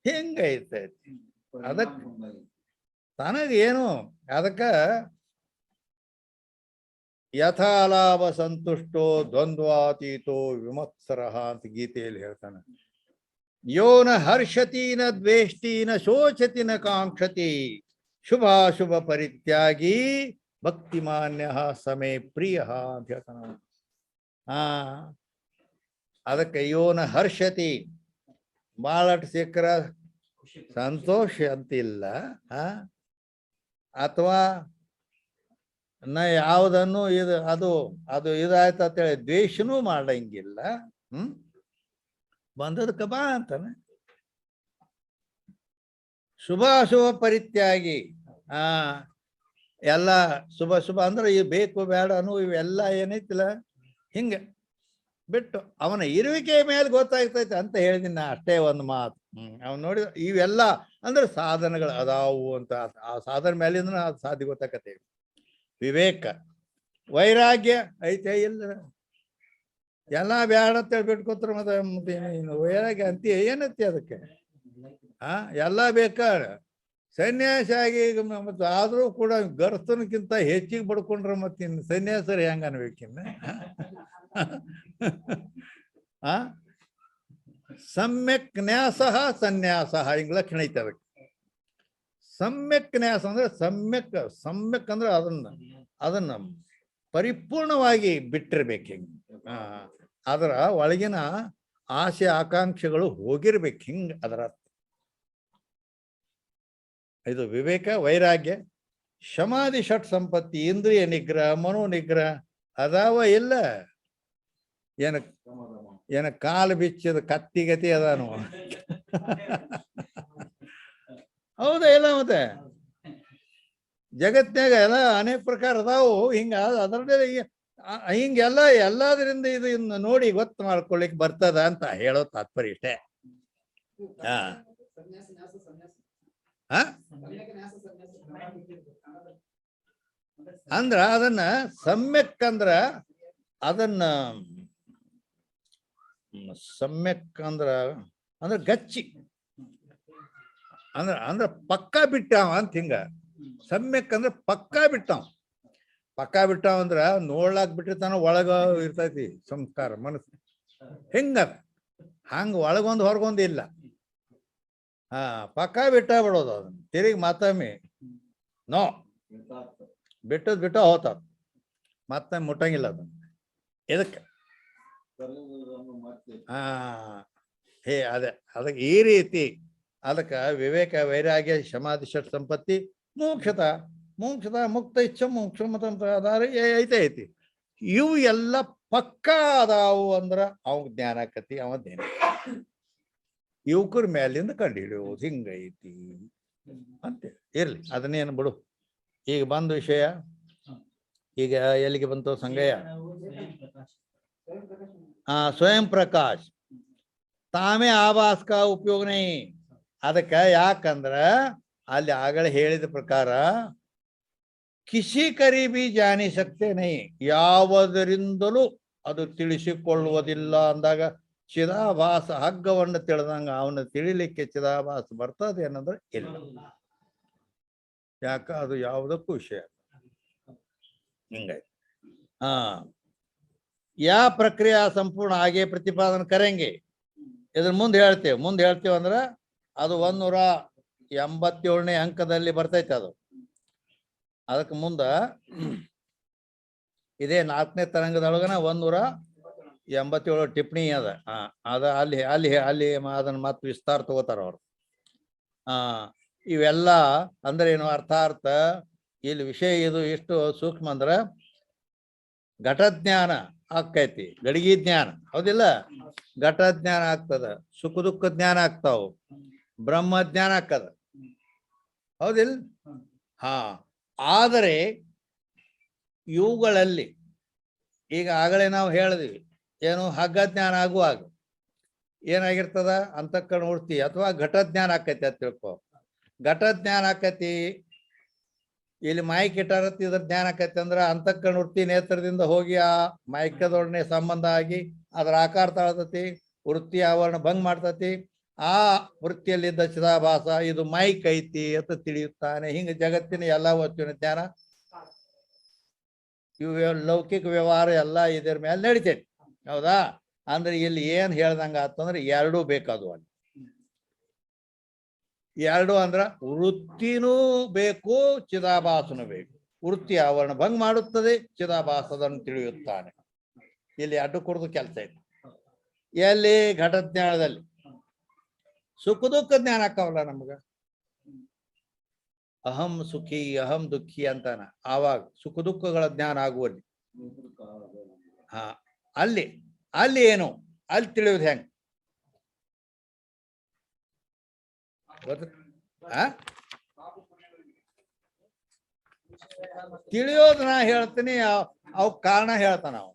ಹೆಂಗೈತೈತಿ. ಅದಕ್ ತನಗೇನು ಅದಕ್ಕ ಯಥಾಲಾಭ ಸಂತುಷ್ಟೋ ದ್ವಂದ್ವಾತೀತೋ ವಿಮತ್ಸರಃ ಅಂತ ಗೀತೆಯಲ್ಲಿ ಹೇಳ್ತಾನೆ. ಯೋನ ಹರ್ಷತೀನ ದ್ವೇಷ್ಟಿನ ಶೋಚತಿನ ಕಾಂಕ್ಷತಿ ಶುಭಾಶುಭ ಪರಿತ್ಯಾಗಿ ಭಕ್ತಿಮಾನ್ಯ ಸಮೇ ಪ್ರಿಯ ಅಂತ ಹೇಳ್ತಾನ. ಅದಕ್ಕೆ ಯೋನ ಹರ್ಷತಿ ಬಾಳಟ್ ಸಿಕ್ಕರ ಸಂತೋಷ ಅಂತಿಲ್ಲ. ಅಥವಾ ಯಾವುದನ್ನು ಅದು ಇದಾಯ್ತು ಅಂತೇಳಿ ದ್ವೇಷನೂ ಮಾಡಂಗಿಲ್ಲ. ಬಂದದಕ್ಕೆ ಬಾ ಅಂತಾನೆ. ಶುಭಾಶುಭ ಪರಿತ್ಯಾಗಿ ಆ ಎಲ್ಲ ಶುಭ ಶುಭ ಅಂದ್ರೆ ಈ ಬೇಕು ಬೇಡ ಅನು ಇವೆಲ್ಲ ಏನೈತಿಲ್ಲ ಹಿಂಗೆ ಬಿಟ್ಟು ಅವನ ಇರುವಿಕೆ ಮೇಲೆ ಗೊತ್ತಾಗ್ತೈತೆ ಅಂತ ಹೇಳಿದೀನಿ ನಾ ಅಷ್ಟೇ ಒಂದು ಮಾತು. ಅವ್ನು ನೋಡಿದ ಇವೆಲ್ಲ ಅಂದ್ರೆ ಸಾಧನಗಳು ಅದಾವು ಅಂತ ಆ ಸಾಧನ ಮೇಲಿಂದ ಅದು ಸಾಧ್ಯ ಗೊತ್ತಾಕತ್ತೆ. ವಿವೇಕ ವೈರಾಗ್ಯ ಐತೆ ಇಲ್ಲ ಎಲ್ಲ ಬ್ಯಾಡ ಅಂತೇಳಿ ಬಿಟ್ಕೊತ್ರ ಮತ್ತೆ ವೈರಾಗ್ಯ ಅಂತಿ ಏನತ್ತಿ ಅದಕ್ಕೆ ಎಲ್ಲ ಬೇಕಾದ್ರೆ ಸನ್ಯಾಸಿ ಆಗಿ ಮತ್ತೆ ಆದ್ರೂ ಕೂಡ ಗರ್ತನಕ್ಕಿಂತ ಹೆಚ್ಚಿಗೆ ಬಡ್ಕೊಂಡ್ರ ಮತ್ತಿನ್ನು ಸನ್ಯಾಸರು ಹೆಂಗ ಅನ್ಬೇಕಿನ್ನ ಸಮ್ಯಕ್ ನ್ಯಾಸ ಸನ್ಯಾಸ ಹಿಂಗ್ ಲಕ್ಷಣ ಐತೆ ಅದಕ್ಕೆ. ಸಮ್ಯಕ್ ನ್ಯಾಸ ಅಂದ್ರೆ ಸಮ್ಯಕ್ ಅಂದ್ರೆ ಅದನ್ನ ಪರಿಪೂರ್ಣವಾಗಿ ಬಿಟ್ಟಿರ್ಬೇಕು ಹಿಂಗ. ಅದರ ಒಳಗಿನ ಆಸೆ ಆಕಾಂಕ್ಷೆಗಳು ಹೋಗಿರ್ಬೇಕು ಹಿಂಗ ಅದರ. ಇದು ವಿವೇಕ ವೈರಾಗ್ಯ ಶಮಾಧಿ ಷಟ್ ಸಂಪತ್ತಿ ಇಂದ್ರಿಯ ನಿಗ್ರಹ ಮನೋ ನಿಗ್ರಹ ಅದಾವ ಇಲ್ಲ ಏನ ಕಾಲು ಬಿಚ್ಚದ ಕತ್ತಿಗತಿ ಅದಾನು ಹೌದಾ ಇಲ್ಲ ಮತ್ತೆ ಜಗತ್ನಾಗ ಎಲ್ಲ ಅನೇಕ ಪ್ರಕಾರ ಅದಾವು ಹಿಂಗ ಅದರದೇ ಹಿಂಗೆಲ್ಲ ಎಲ್ಲದರಿಂದ ಇದು ಇನ್ನು ನೋಡಿ ಗೊತ್ತು ಮಾಡ್ಕೊಳ್ಳಿಕ್ ಬರ್ತದ ಅಂತ ಹೇಳೋ ತಾತ್ಪರ್ಯ ಇಷ್ಟೇ. ಅಂದ್ರ ಅದನ್ನ ಸಮ್ಯಕ್ ಅಂದ್ರ ಅದನ್ನ ಸಮ್ಯಕ್ ಅಂದ್ರ ಗಚ್ಚಿ ಅಂದ್ರ ಪಕ್ಕಾ ಬಿಟ್ಟಾವ ಅಂತ ಹಿಂಗ. ಸಮ್ಯಕ್ ಅಂದ್ರೆ ಪಕ್ಕಾ ಬಿಟ್ಟಾವ. ಪಕ್ಕಾ ಬಿಟ್ಟಾವ ಅಂದ್ರ ನೋಡ್ಲಾಕ್ ಬಿಟ್ಟಿರ್ತಾನ ಒಳಗ ಇರ್ತೈತಿ ಸಂಸ್ಕಾರ ಮನಸ್ಸು ಹಿಂಗದ. ಹಂಗ ಒಳಗೊಂದು ಹೊರಗೊಂದು ಇಲ್ಲ. ಪಕ್ಕಾ ಬಿಟ್ಟ ಬಿಡೋದು ಅದನ್ನ ತಿರುಗಿ ಮತ್ತೊಮ್ಮೆ ನೋ ಬಿಟ್ಟ ಹೋತಾರ ಮತ್ತೊಮ್ಮೆ ಮುಟ್ಟಂಗಿಲ್ಲ ಅದನ್ನ. ಇದಕ್ಕೆ ಅದಕ್ಕೆ ಈ ರೀತಿ ಅದಕ್ಕೆ ವಿವೇಕ ವೈರಾಗ್ಯ ಶಮಾಧಿ ಷಟ್ ಸಂಪತ್ತಿ ಮೋಕ್ಷತ ಮುಕ್ತ ಇಚ್ಛ ಮೋಕ್ಷ ಮತ ಐತಿ. ಇವು ಎಲ್ಲ ಪಕ್ಕಾ ಅದಾವು ಅಂದ್ರ ಅವ ಜ್ಞಾನ ಆಕತಿ. ಅವ ಜ್ಞಾನ ಯುವಕರ ಮೇಲಿಂದ ಕಂಡು ಹಿಡಿಯೋದು ಹಿಂಗೈತಿ ಅಂತ ಇರ್ಲಿ. ಅದನ್ನೇನು ಬಿಡು. ಈಗ ಬಂದ ವಿಷಯ ಈಗ ಎಲ್ಲಿಗೆ ಬಂತು ಸಂಗಯ್ಯ? ಸ್ವಯಂ ಪ್ರಕಾಶ್ ತಾಮೇ ಆಭಾಸ್ ಕಾ ಉಪಯೋಗ ನೈ. ಅದಕ್ಕ ಯಾಕಂದ್ರ ಅಲ್ಲಿ ಆಗಲೇ ಹೇಳಿದ ಪ್ರಕಾರ ಕಿಸಿ ಕರಿಬಿ ಜಾನಿ ಸಕ್ತೆ ನೈ, ಯಾವುದರಿಂದಲೂ ಅದು ತಿಳಿಸಿಕೊಳ್ಳುವುದಿಲ್ಲ ಅಂದಾಗ ಚಿದಾಭಾಸ ಹಗ್ಗವನ್ನು ತಿಳಿದಂಗ ಅವನು ತಿಳಿಲಿಕ್ಕೆ ಚಿದಾಭಾಸ ಬರ್ತದೆ ಅನ್ನೋದ್ರೆ ಇಲ್ಲ. ಯಾಕ ಅದು ಯಾವುದಕ್ಕೂ ವಿಷಯ ಹಿಂಗಾಗಿ. ಯಾ ಪ್ರಕ್ರಿಯೆ ಸಂಪೂರ್ಣ ಹಾಗೆ ಪ್ರತಿಪಾದನೆ ಕರೆಂಗೆ. ಇದ್ರ ಮುಂದೆ ಹೇಳ್ತೇವೆ ಅಂದ್ರೆ ಅದು 187ನೇ ಅಂಕದಲ್ಲಿ ಬರ್ತೈತೆ. ಅದು ಅದಕ್ಕೆ ಮುಂದ ಇದೇ 4ನೇ ತರಂಗದೊಳಗನ 187 ಟಿಪ್ಪಣಿ ಅದ. ಅದ ಅಲ್ಲಿ ಅದನ್ನ ಮತ್ತೆ ವಿಸ್ತಾರ ತಗೋತಾರ ಅವರು. ಇವೆಲ್ಲ ಅಂದ್ರೆ ಏನು ಅರ್ಥಾರ್ಥ ಇಲ್ಲಿ ವಿಷಯ ಇದು ಎಷ್ಟು ಸೂಕ್ಷ್ಮ ಅಂದ್ರ ಘಟಜ್ಞಾನ ಆಕೈತಿ, ಗಡಿಗೆ ಜ್ಞಾನ ಹೌದಿಲ್ಲ, ಘಟಜ್ಞಾನ ಆಗ್ತದ, ಸುಖ ದುಃಖ ಜ್ಞಾನ ಆಗ್ತಾವ, ಬ್ರಹ್ಮ ಜ್ಞಾನ ಆಗ್ತದ ಹೌದಿಲ್ಲ. ಆದರೆ ಇವುಗಳಲ್ಲಿ ಈಗ ಆಗಲೇ ನಾವು ಹೇಳಿದ್ವಿ ಏನು ಹಗ್ಗ ಜ್ಞಾನ ಆಗುವಾಗ ಏನಾಗಿರ್ತದ ಅಂತಃಕರಣ ವೃತ್ತಿ ಅಥವಾ ಘಟಜ್ಞಾನ ಆಕೈತಿ ಅಂತ ತಿಳ್ಕೊ. ಘಟಜ್ಞಾನ ಆಕೈತಿ ಇಲ್ಲಿ ಮಾಯಿಕ್ ಇಟ್ಟಾರತ್ತಿ ಇದ್ರ ಜ್ಞಾನ ಆಕೈತಿ ಅಂದ್ರ ಅಂತಃಕರಣ ವೃತ್ತಿ ನೇತ್ರದಿಂದ ಹೋಗಿ ಆ ಮಾಯಿಕದೊಡನೆ ಸಂಬಂಧ ಆಗಿ ಅದರ ಆಕಾರ ತಾಳ್ತತಿ, ವೃತ್ತಿ ಆವರಣ ಭಂಗ ಮಾಡ್ತತಿ. ಆ ವೃತ್ತಿಯಲ್ಲಿದ್ದ ಚಿದಾಭಾಸ ಇದು ಮೈಕ್ ಐತಿ ಅಂತ ತಿಳಿಯುತ್ತಾನೆ. ಹಿಂಗ ಜಗತ್ತಿನ ಎಲ್ಲ ವಸ್ತುವಿನ ಜ್ಞಾನ ಇವು ಲೌಕಿಕ ವ್ಯವಹಾರ ಎಲ್ಲ ಇದ್ರ ಮೇಲೆ ನಡಿತೈತಿ ಹೌದಾ. ಅಂದ್ರೆ ಇಲ್ಲಿ ಏನ್ ಹೇಳ್ದಂಗ ಆತಂದ್ರೆ ಎರಡೂ ಬೇಕಾದು. ಅಲ್ಲಿ ಎರಡು ಅಂದ್ರ ವೃತ್ತಿನೂ ಬೇಕು, ಚಿದಾಭಾಸನೂ ಬೇಕು. ವೃತ್ತಿ ಆವರಣ ಭಂಗ ಮಾಡುತ್ತದೆ, ಚಿದಾಭಾಸದನ್ನು ತಿಳಿಯುತ್ತಾನೆ. ಇಲ್ಲಿ ಅಡ್ಡು ಕುಡಿದು ಕೆಲಸ ಐತಿ. ಎಲ್ಲಿ ಘಟಜ್ಞಾನದಲ್ಲಿ ಸುಖ ದುಃಖ ಜ್ಞಾನ ಆಕ್ಕವಲ್ಲ ನಮ್ಗ. ಅಹಂ ಸುಖಿ ಅಹಂ ದುಃಖಿ ಅಂತಾನ. ಆವಾಗ ಸುಖ ದುಃಖಗಳ ಜ್ಞಾನ ಆಗುವಲ್ಲಿ ಅಲ್ಲಿ ಏನು ಅಲ್ಲಿ ತಿಳಿಯೋದು ಹೆಂಗ ತಿಳಿಯೋದು ನಾ ಹೇಳ್ತೀನಿ, ಅವ್ ಕಾರಣ ಹೇಳ್ತಾನ ಅವ.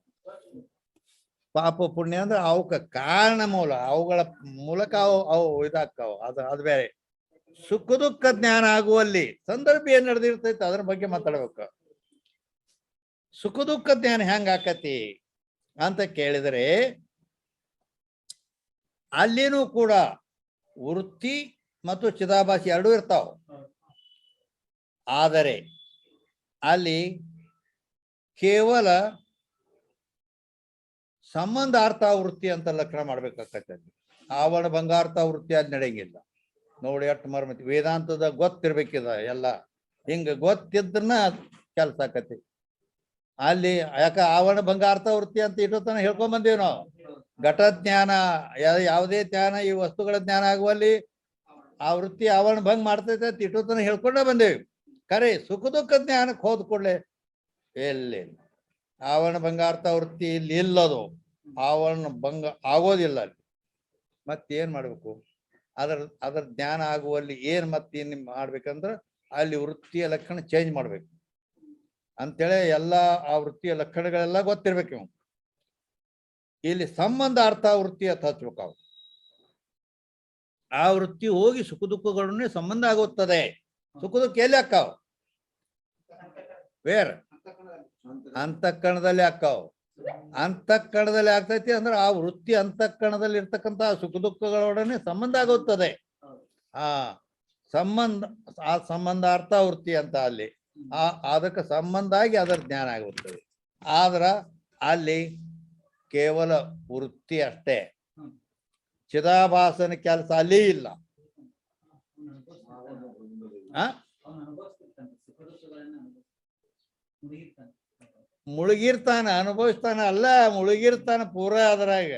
ಪಾಪ ಪುಣ್ಯ ಅಂದ್ರೆ ಅವಕ್ಕ ಕಾರಣ ಮೂಲ, ಅವುಗಳ ಮೂಲಕ ಅವು ಇದಾಗ್ತಾವ. ಅದು ಬೇರೆ. ಸುಖ ದುಃಖ ಜ್ಞಾನ ಆಗುವಲ್ಲಿ ಸಂದರ್ಭ ಏನ್ ನಡೆದಿರ್ತೈತೆ ಅದ್ರ ಬಗ್ಗೆ ಮಾತಾಡ್ಬೇಕು. ಸುಖ ದುಃಖ ಜ್ಞಾನ ಹೆಂಗ ಆಕತಿ ಅಂತ ಕೇಳಿದರೆ, ಅಲ್ಲಿನೂ ಕೂಡ ವೃತ್ತಿ ಮತ್ತು ಚಿದಾಭಾಸ ಎರಡೂ ಇರ್ತಾವ. ಆದರೆ ಅಲ್ಲಿ ಕೇವಲ ಸಂಬಂಧಾರ್ಥ ವೃತ್ತಿ ಅಂತ ಲಕ್ಷಣ ಮಾಡ್ಬೇಕಾಗತ್ತೆ. ಅಲ್ಲಿ ಆವರಣ ಭಂಗಾರ್ಥ ವೃತ್ತಿ ಅದ್ ನಡೆಯಂಗಿಲ್ಲ. ನೋಡಿ ಅಷ್ಟು ಮರ್ಮತಿ ವೇದಾಂತದ ಗೊತ್ತಿರ್ಬೇಕಿದ ಎಲ್ಲ. ಹಿಂಗ ಗೊತ್ತಿದ್ರನ್ನ ಕೆಲ್ಸ ಆಕತಿ. ಅಲ್ಲಿ ಯಾಕ ಆವರಣ ಭಂಗಾರ್ಥ ವೃತ್ತಿ ಅಂತ ಇಟ್ಟೋತನ ಹೇಳ್ಕೊಂಡ್ ಬಂದೇವ್ ನಾವು. ಘಟ ಜ್ಞಾನ, ಯಾವುದೇ ಜ್ಞಾನ ಈ ವಸ್ತುಗಳ ಜ್ಞಾನ ಆಗುವಲ್ಲಿ ಆ ವೃತ್ತಿ ಆವರಣ ಭಂಗ ಮಾಡ್ತೈತೆ ಅಂತ ಇಟ್ಟೋತನ ಹೇಳ್ಕೊಂಡ ಬಂದೇವಿ. ಖರೆ ಸುಖ ದುಃಖ ಜ್ಞಾನಕ್ಕೆ ಹೋದ ಕೂಡಲೇ ಎಲ್ಲಿ ಆವರಣ ಭಂಗಾರ್ಥ ವೃತ್ತಿ ಇಲ್ಲಿ ಇಲ್ಲದು, ಆವರಣ ಭಂಗ ಆಗೋದಿಲ್ಲ. ಅಲ್ಲಿ ಮತ್ತೇನ್ ಮಾಡ್ಬೇಕು? ಅದರ ಜ್ಞಾನ ಆಗುವಲ್ಲಿ ಏನ್ ಮತ್ತೇನ್ ಮಾಡ್ಬೇಕಂದ್ರ ಅಲ್ಲಿ ವೃತ್ತಿಯ ಲಕ್ಷಣ ಚೇಂಜ್ ಮಾಡ್ಬೇಕು ಅಂತೇಳಿ ಎಲ್ಲ ಆ ವೃತ್ತಿಯ ಲಕ್ಷಣಗಳೆಲ್ಲ ಗೊತ್ತಿರ್ಬೇಕು ಇವ್. ಇಲ್ಲಿ ಸಂಬಂಧ ಅರ್ಥ ವೃತ್ತಿ ಅಂತ ಹಚ್ಬೇಕು. ಅವು ಆ ವೃತ್ತಿ ಹೋಗಿ ಸುಖ ದುಃಖಗಳನ್ನೇ ಸಂಬಂಧ ಆಗುತ್ತದೆ. ಸುಖ ದುಃಖ ಎಲ್ಲಿ ಅಕ್ಕಾವ್? ಬೇರೆ ಅಂತಃಕರಣದಲ್ಲಿ ಅಕ್ಕಾವ್. ಅಂತಃಕರಣದಲ್ಲಿ ಆಗ್ತೈತಿ ಅಂದ್ರೆ ಆ ವೃತ್ತಿ ಅಂತಃಕರಣದಲ್ಲಿ ಇರ್ತಕ್ಕಂಥ ಸುಖ ದುಃಖಗಳೊಡನೆ ಸಂಬಂಧ ಆಗುತ್ತದೆ. ಆ ಸಂಬಂಧಾರ್ಥ ವೃತ್ತಿ ಅಂತ ಅಲ್ಲಿ ಅದಕ್ಕೆ ಸಂಬಂಧ ಆಗಿ ಅದರ ಜ್ಞಾನ ಆಗುತ್ತದೆ. ಆದ್ರ ಅಲ್ಲಿ ಕೇವಲ ವೃತ್ತಿ ಅಷ್ಟೇ, ಚಿದಾಭಾಸನ ಕೆಲಸ ಅಲ್ಲಿ ಇಲ್ಲ. ಮುಳುಗಿರ್ತಾನ, ಅನುಭವಿಸ್ತಾನ ಅಲ್ಲ, ಮುಳುಗಿರ್ತಾನ ಪೂರ ಅದ್ರಾಗ.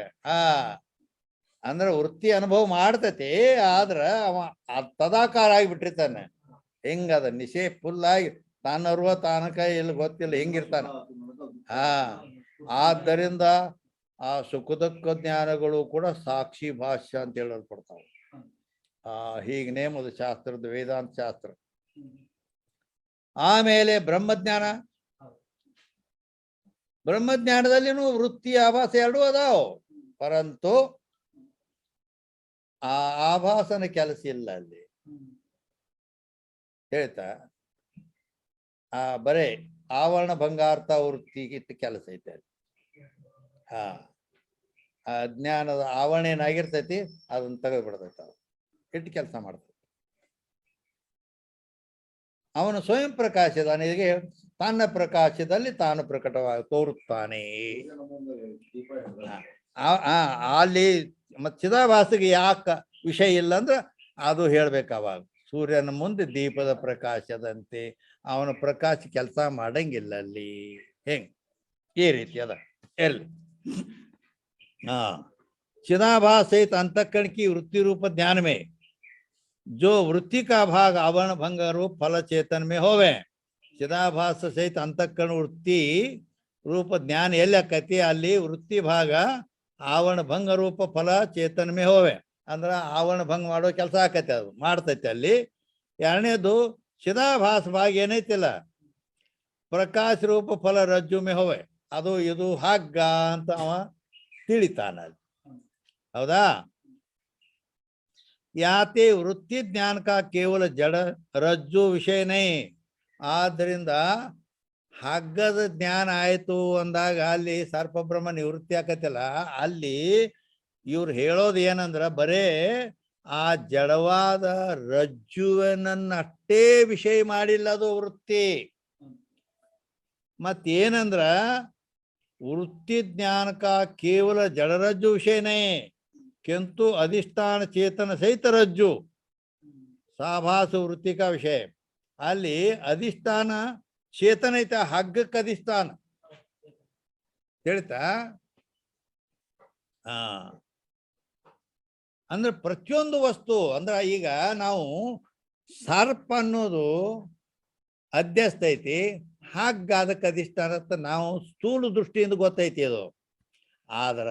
ಅಂದ್ರೆ ವೃತ್ತಿ ಅನುಭವ ಮಾಡ್ತತಿ, ಆದ್ರ ಅವ ತದಾಕಾರ ಆಗಿಬಿಟ್ಟಿರ್ತಾನೆ. ಹಿಂಗದ ನಿಶೆ ಫುಲ್ ಆಗಿ ತಾನರ್ವ ತಾನ ಕೈ ಇಲ್ಲಿ ಗೊತ್ತಿಲ್ಲ ಹಿಂಗಿರ್ತಾನ. ಆದ್ದರಿಂದ ಆ ಸುಖ ದುಃಖ ಜ್ಞಾನಗಳು ಕೂಡ ಸಾಕ್ಷಿ ಭಾಷ್ಯ ಅಂತ ಹೇಳಲ್ಪಡ್ತಾವ. ಹೀಗೆ ನೇಮದ ಶಾಸ್ತ್ರದ ವೇದಾಂತ ಶಾಸ್ತ್ರ. ಆಮೇಲೆ ಬ್ರಹ್ಮಜ್ಞಾನ. ಬ್ರಹ್ಮಜ್ಞಾನದಲ್ಲಿನೂ ವೃತ್ತಿ ಆಭಾಸ ಎರಡೂ ಅದಾವ. ಪರಂತು ಆ ಆಭಾಸನ ಕೆಲಸ ಇಲ್ಲ ಅಲ್ಲಿ. ಹೇಳ್ತಾ ಬರೇ ಆವರಣ ಭಂಗಾರ್ಥ ವೃತ್ತಿಗೆ ಕೆಲಸ ಐತೆ ಅಲ್ಲಿ. ಆ ಜ್ಞಾನದ ಆವರಣ ಏನಾಗಿರ್ತೈತಿ ಅದನ್ನ ತೆಗೆದ್ಬಿಡ್ತೈತಿ. ಅವ ಇಟ್ಟು ಕೆಲಸ ಮಾಡ್ತೈತಿ. ಅವನು ಸ್ವಯಂ ಪ್ರಕಾಶದನಿಗೆ ತನ್ನ ಪ್ರಕಾಶದಲ್ಲಿ ತಾನು ಪ್ರಕಟವಾಗಿ ತೋರುತ್ತಾನೆ. ಅಲ್ಲಿ ಮತ್ ಚಿದಾಭಾಸಗೆ ಯಾಕ ವಿಷಯ ಇಲ್ಲ ಅಂದ್ರ ಅದು ಹೇಳ್ಬೇಕು. ಅವಾಗ ಸೂರ್ಯನ ಮುಂದೆ ದೀಪದ ಪ್ರಕಾಶದಂತೆ ಅವನ ಪ್ರಕಾಶ ಕೆಲಸ ಮಾಡಂಗಿಲ್ಲ ಅಲ್ಲಿ. ಹೆಂಗ್ ಈ ರೀತಿ ಅದ ಎಲ್ಲಿ चिदाभास सहित अंतःकरण की वृत्ति रूप ध्यान में जो वृत्ति का भाग आवरण भंग रूप फल चेतन में होवे. चिदाभास सहित अंतःकरण वृत्ति रूप ज्ञान एल्लकति ಅಲ್ಲಿ ವೃತ್ತಿ ಭಾಗ ಆವರಣ ಭಂಗ ರೂಪ ಫಲ ಚೇತನ ಮೇ ಹೋವೆ. ಅಂದ್ರ ಆವರಣ ಭಂಗ ಮಾಡೋ ಕೆಲಸ ಆಕತಿ, ಅದು ಮಾಡ್ತೈತಿ ಅಲ್ಲಿ. ಎರಡನೇದು ಚಿದಾಭಾಸ ಭಾಗ ಏನೈತಿಲ್ಲ ಪ್ರಕಾಶ ರೂಪ ಫಲ ರಜ್ಜು ಮೇ ಹೋವೆ. ಅದು ಇದು ಹಗ್ಗ ಅಂತ ಅವ ತಿಳಿತಾನ. ಹೌದಾ? ಯಾತೆ ವೃತ್ತಿ ಜ್ಞಾನ ಕಾ ಕೇವಲ ಜಡ ರಜ್ಜು ವಿಷಯನೇ. ಆದ್ದರಿಂದ ಹಗ್ಗದ ಜ್ಞಾನ ಆಯ್ತು ಅಂದಾಗ ಅಲ್ಲಿ ಸರ್ಪಬ್ರಹ್ಮ ನಿವೃತ್ತಿ ಆಕತಿಲ್ಲ. ಅಲ್ಲಿ ಇವ್ರು ಹೇಳೋದು ಏನಂದ್ರ ಬರೇ ಆ ಜಡವಾದ ರಜ್ಜುವನನ್ನಷ್ಟೇ ವಿಷಯ ಮಾಡಿಲ್ಲ ಅದು ವೃತ್ತಿ. ಮತ್ತೇನಂದ್ರ वृत्ति ज्ञान का केवल जड़ रज्जु विषय नहीं किंतु अधिष्ठान चेतन सहित रज्जु साभास वृत्ति का विषय. ಅಲ್ಲಿ ಅಧಿಷ್ಠಾನ ಚೇತನ ಐತೆ, ಹಗ್ಗಕ್ಕೆ ಅಧಿಷ್ಠಾನ ಹೇಳ್ತಾ. ಅಂದ್ರೆ ಪ್ರತಿಯೊಂದು ವಸ್ತು ಅಂದ್ರ ಈಗ ನಾವು ಸರ್ಪ ಅನ್ನೋದು ಅಧ್ಯಸ್ಥ ಐತಿ, ಹಗ್ಗ ಅದಕ್ಕೆ ಅಧಿಷ್ಠಾನ ಅಂತ ನಾವು ಸ್ಥೂಲ ದೃಷ್ಟಿಯಿಂದ ಗೊತ್ತೈತಿ ಅದು. ಆದ್ರ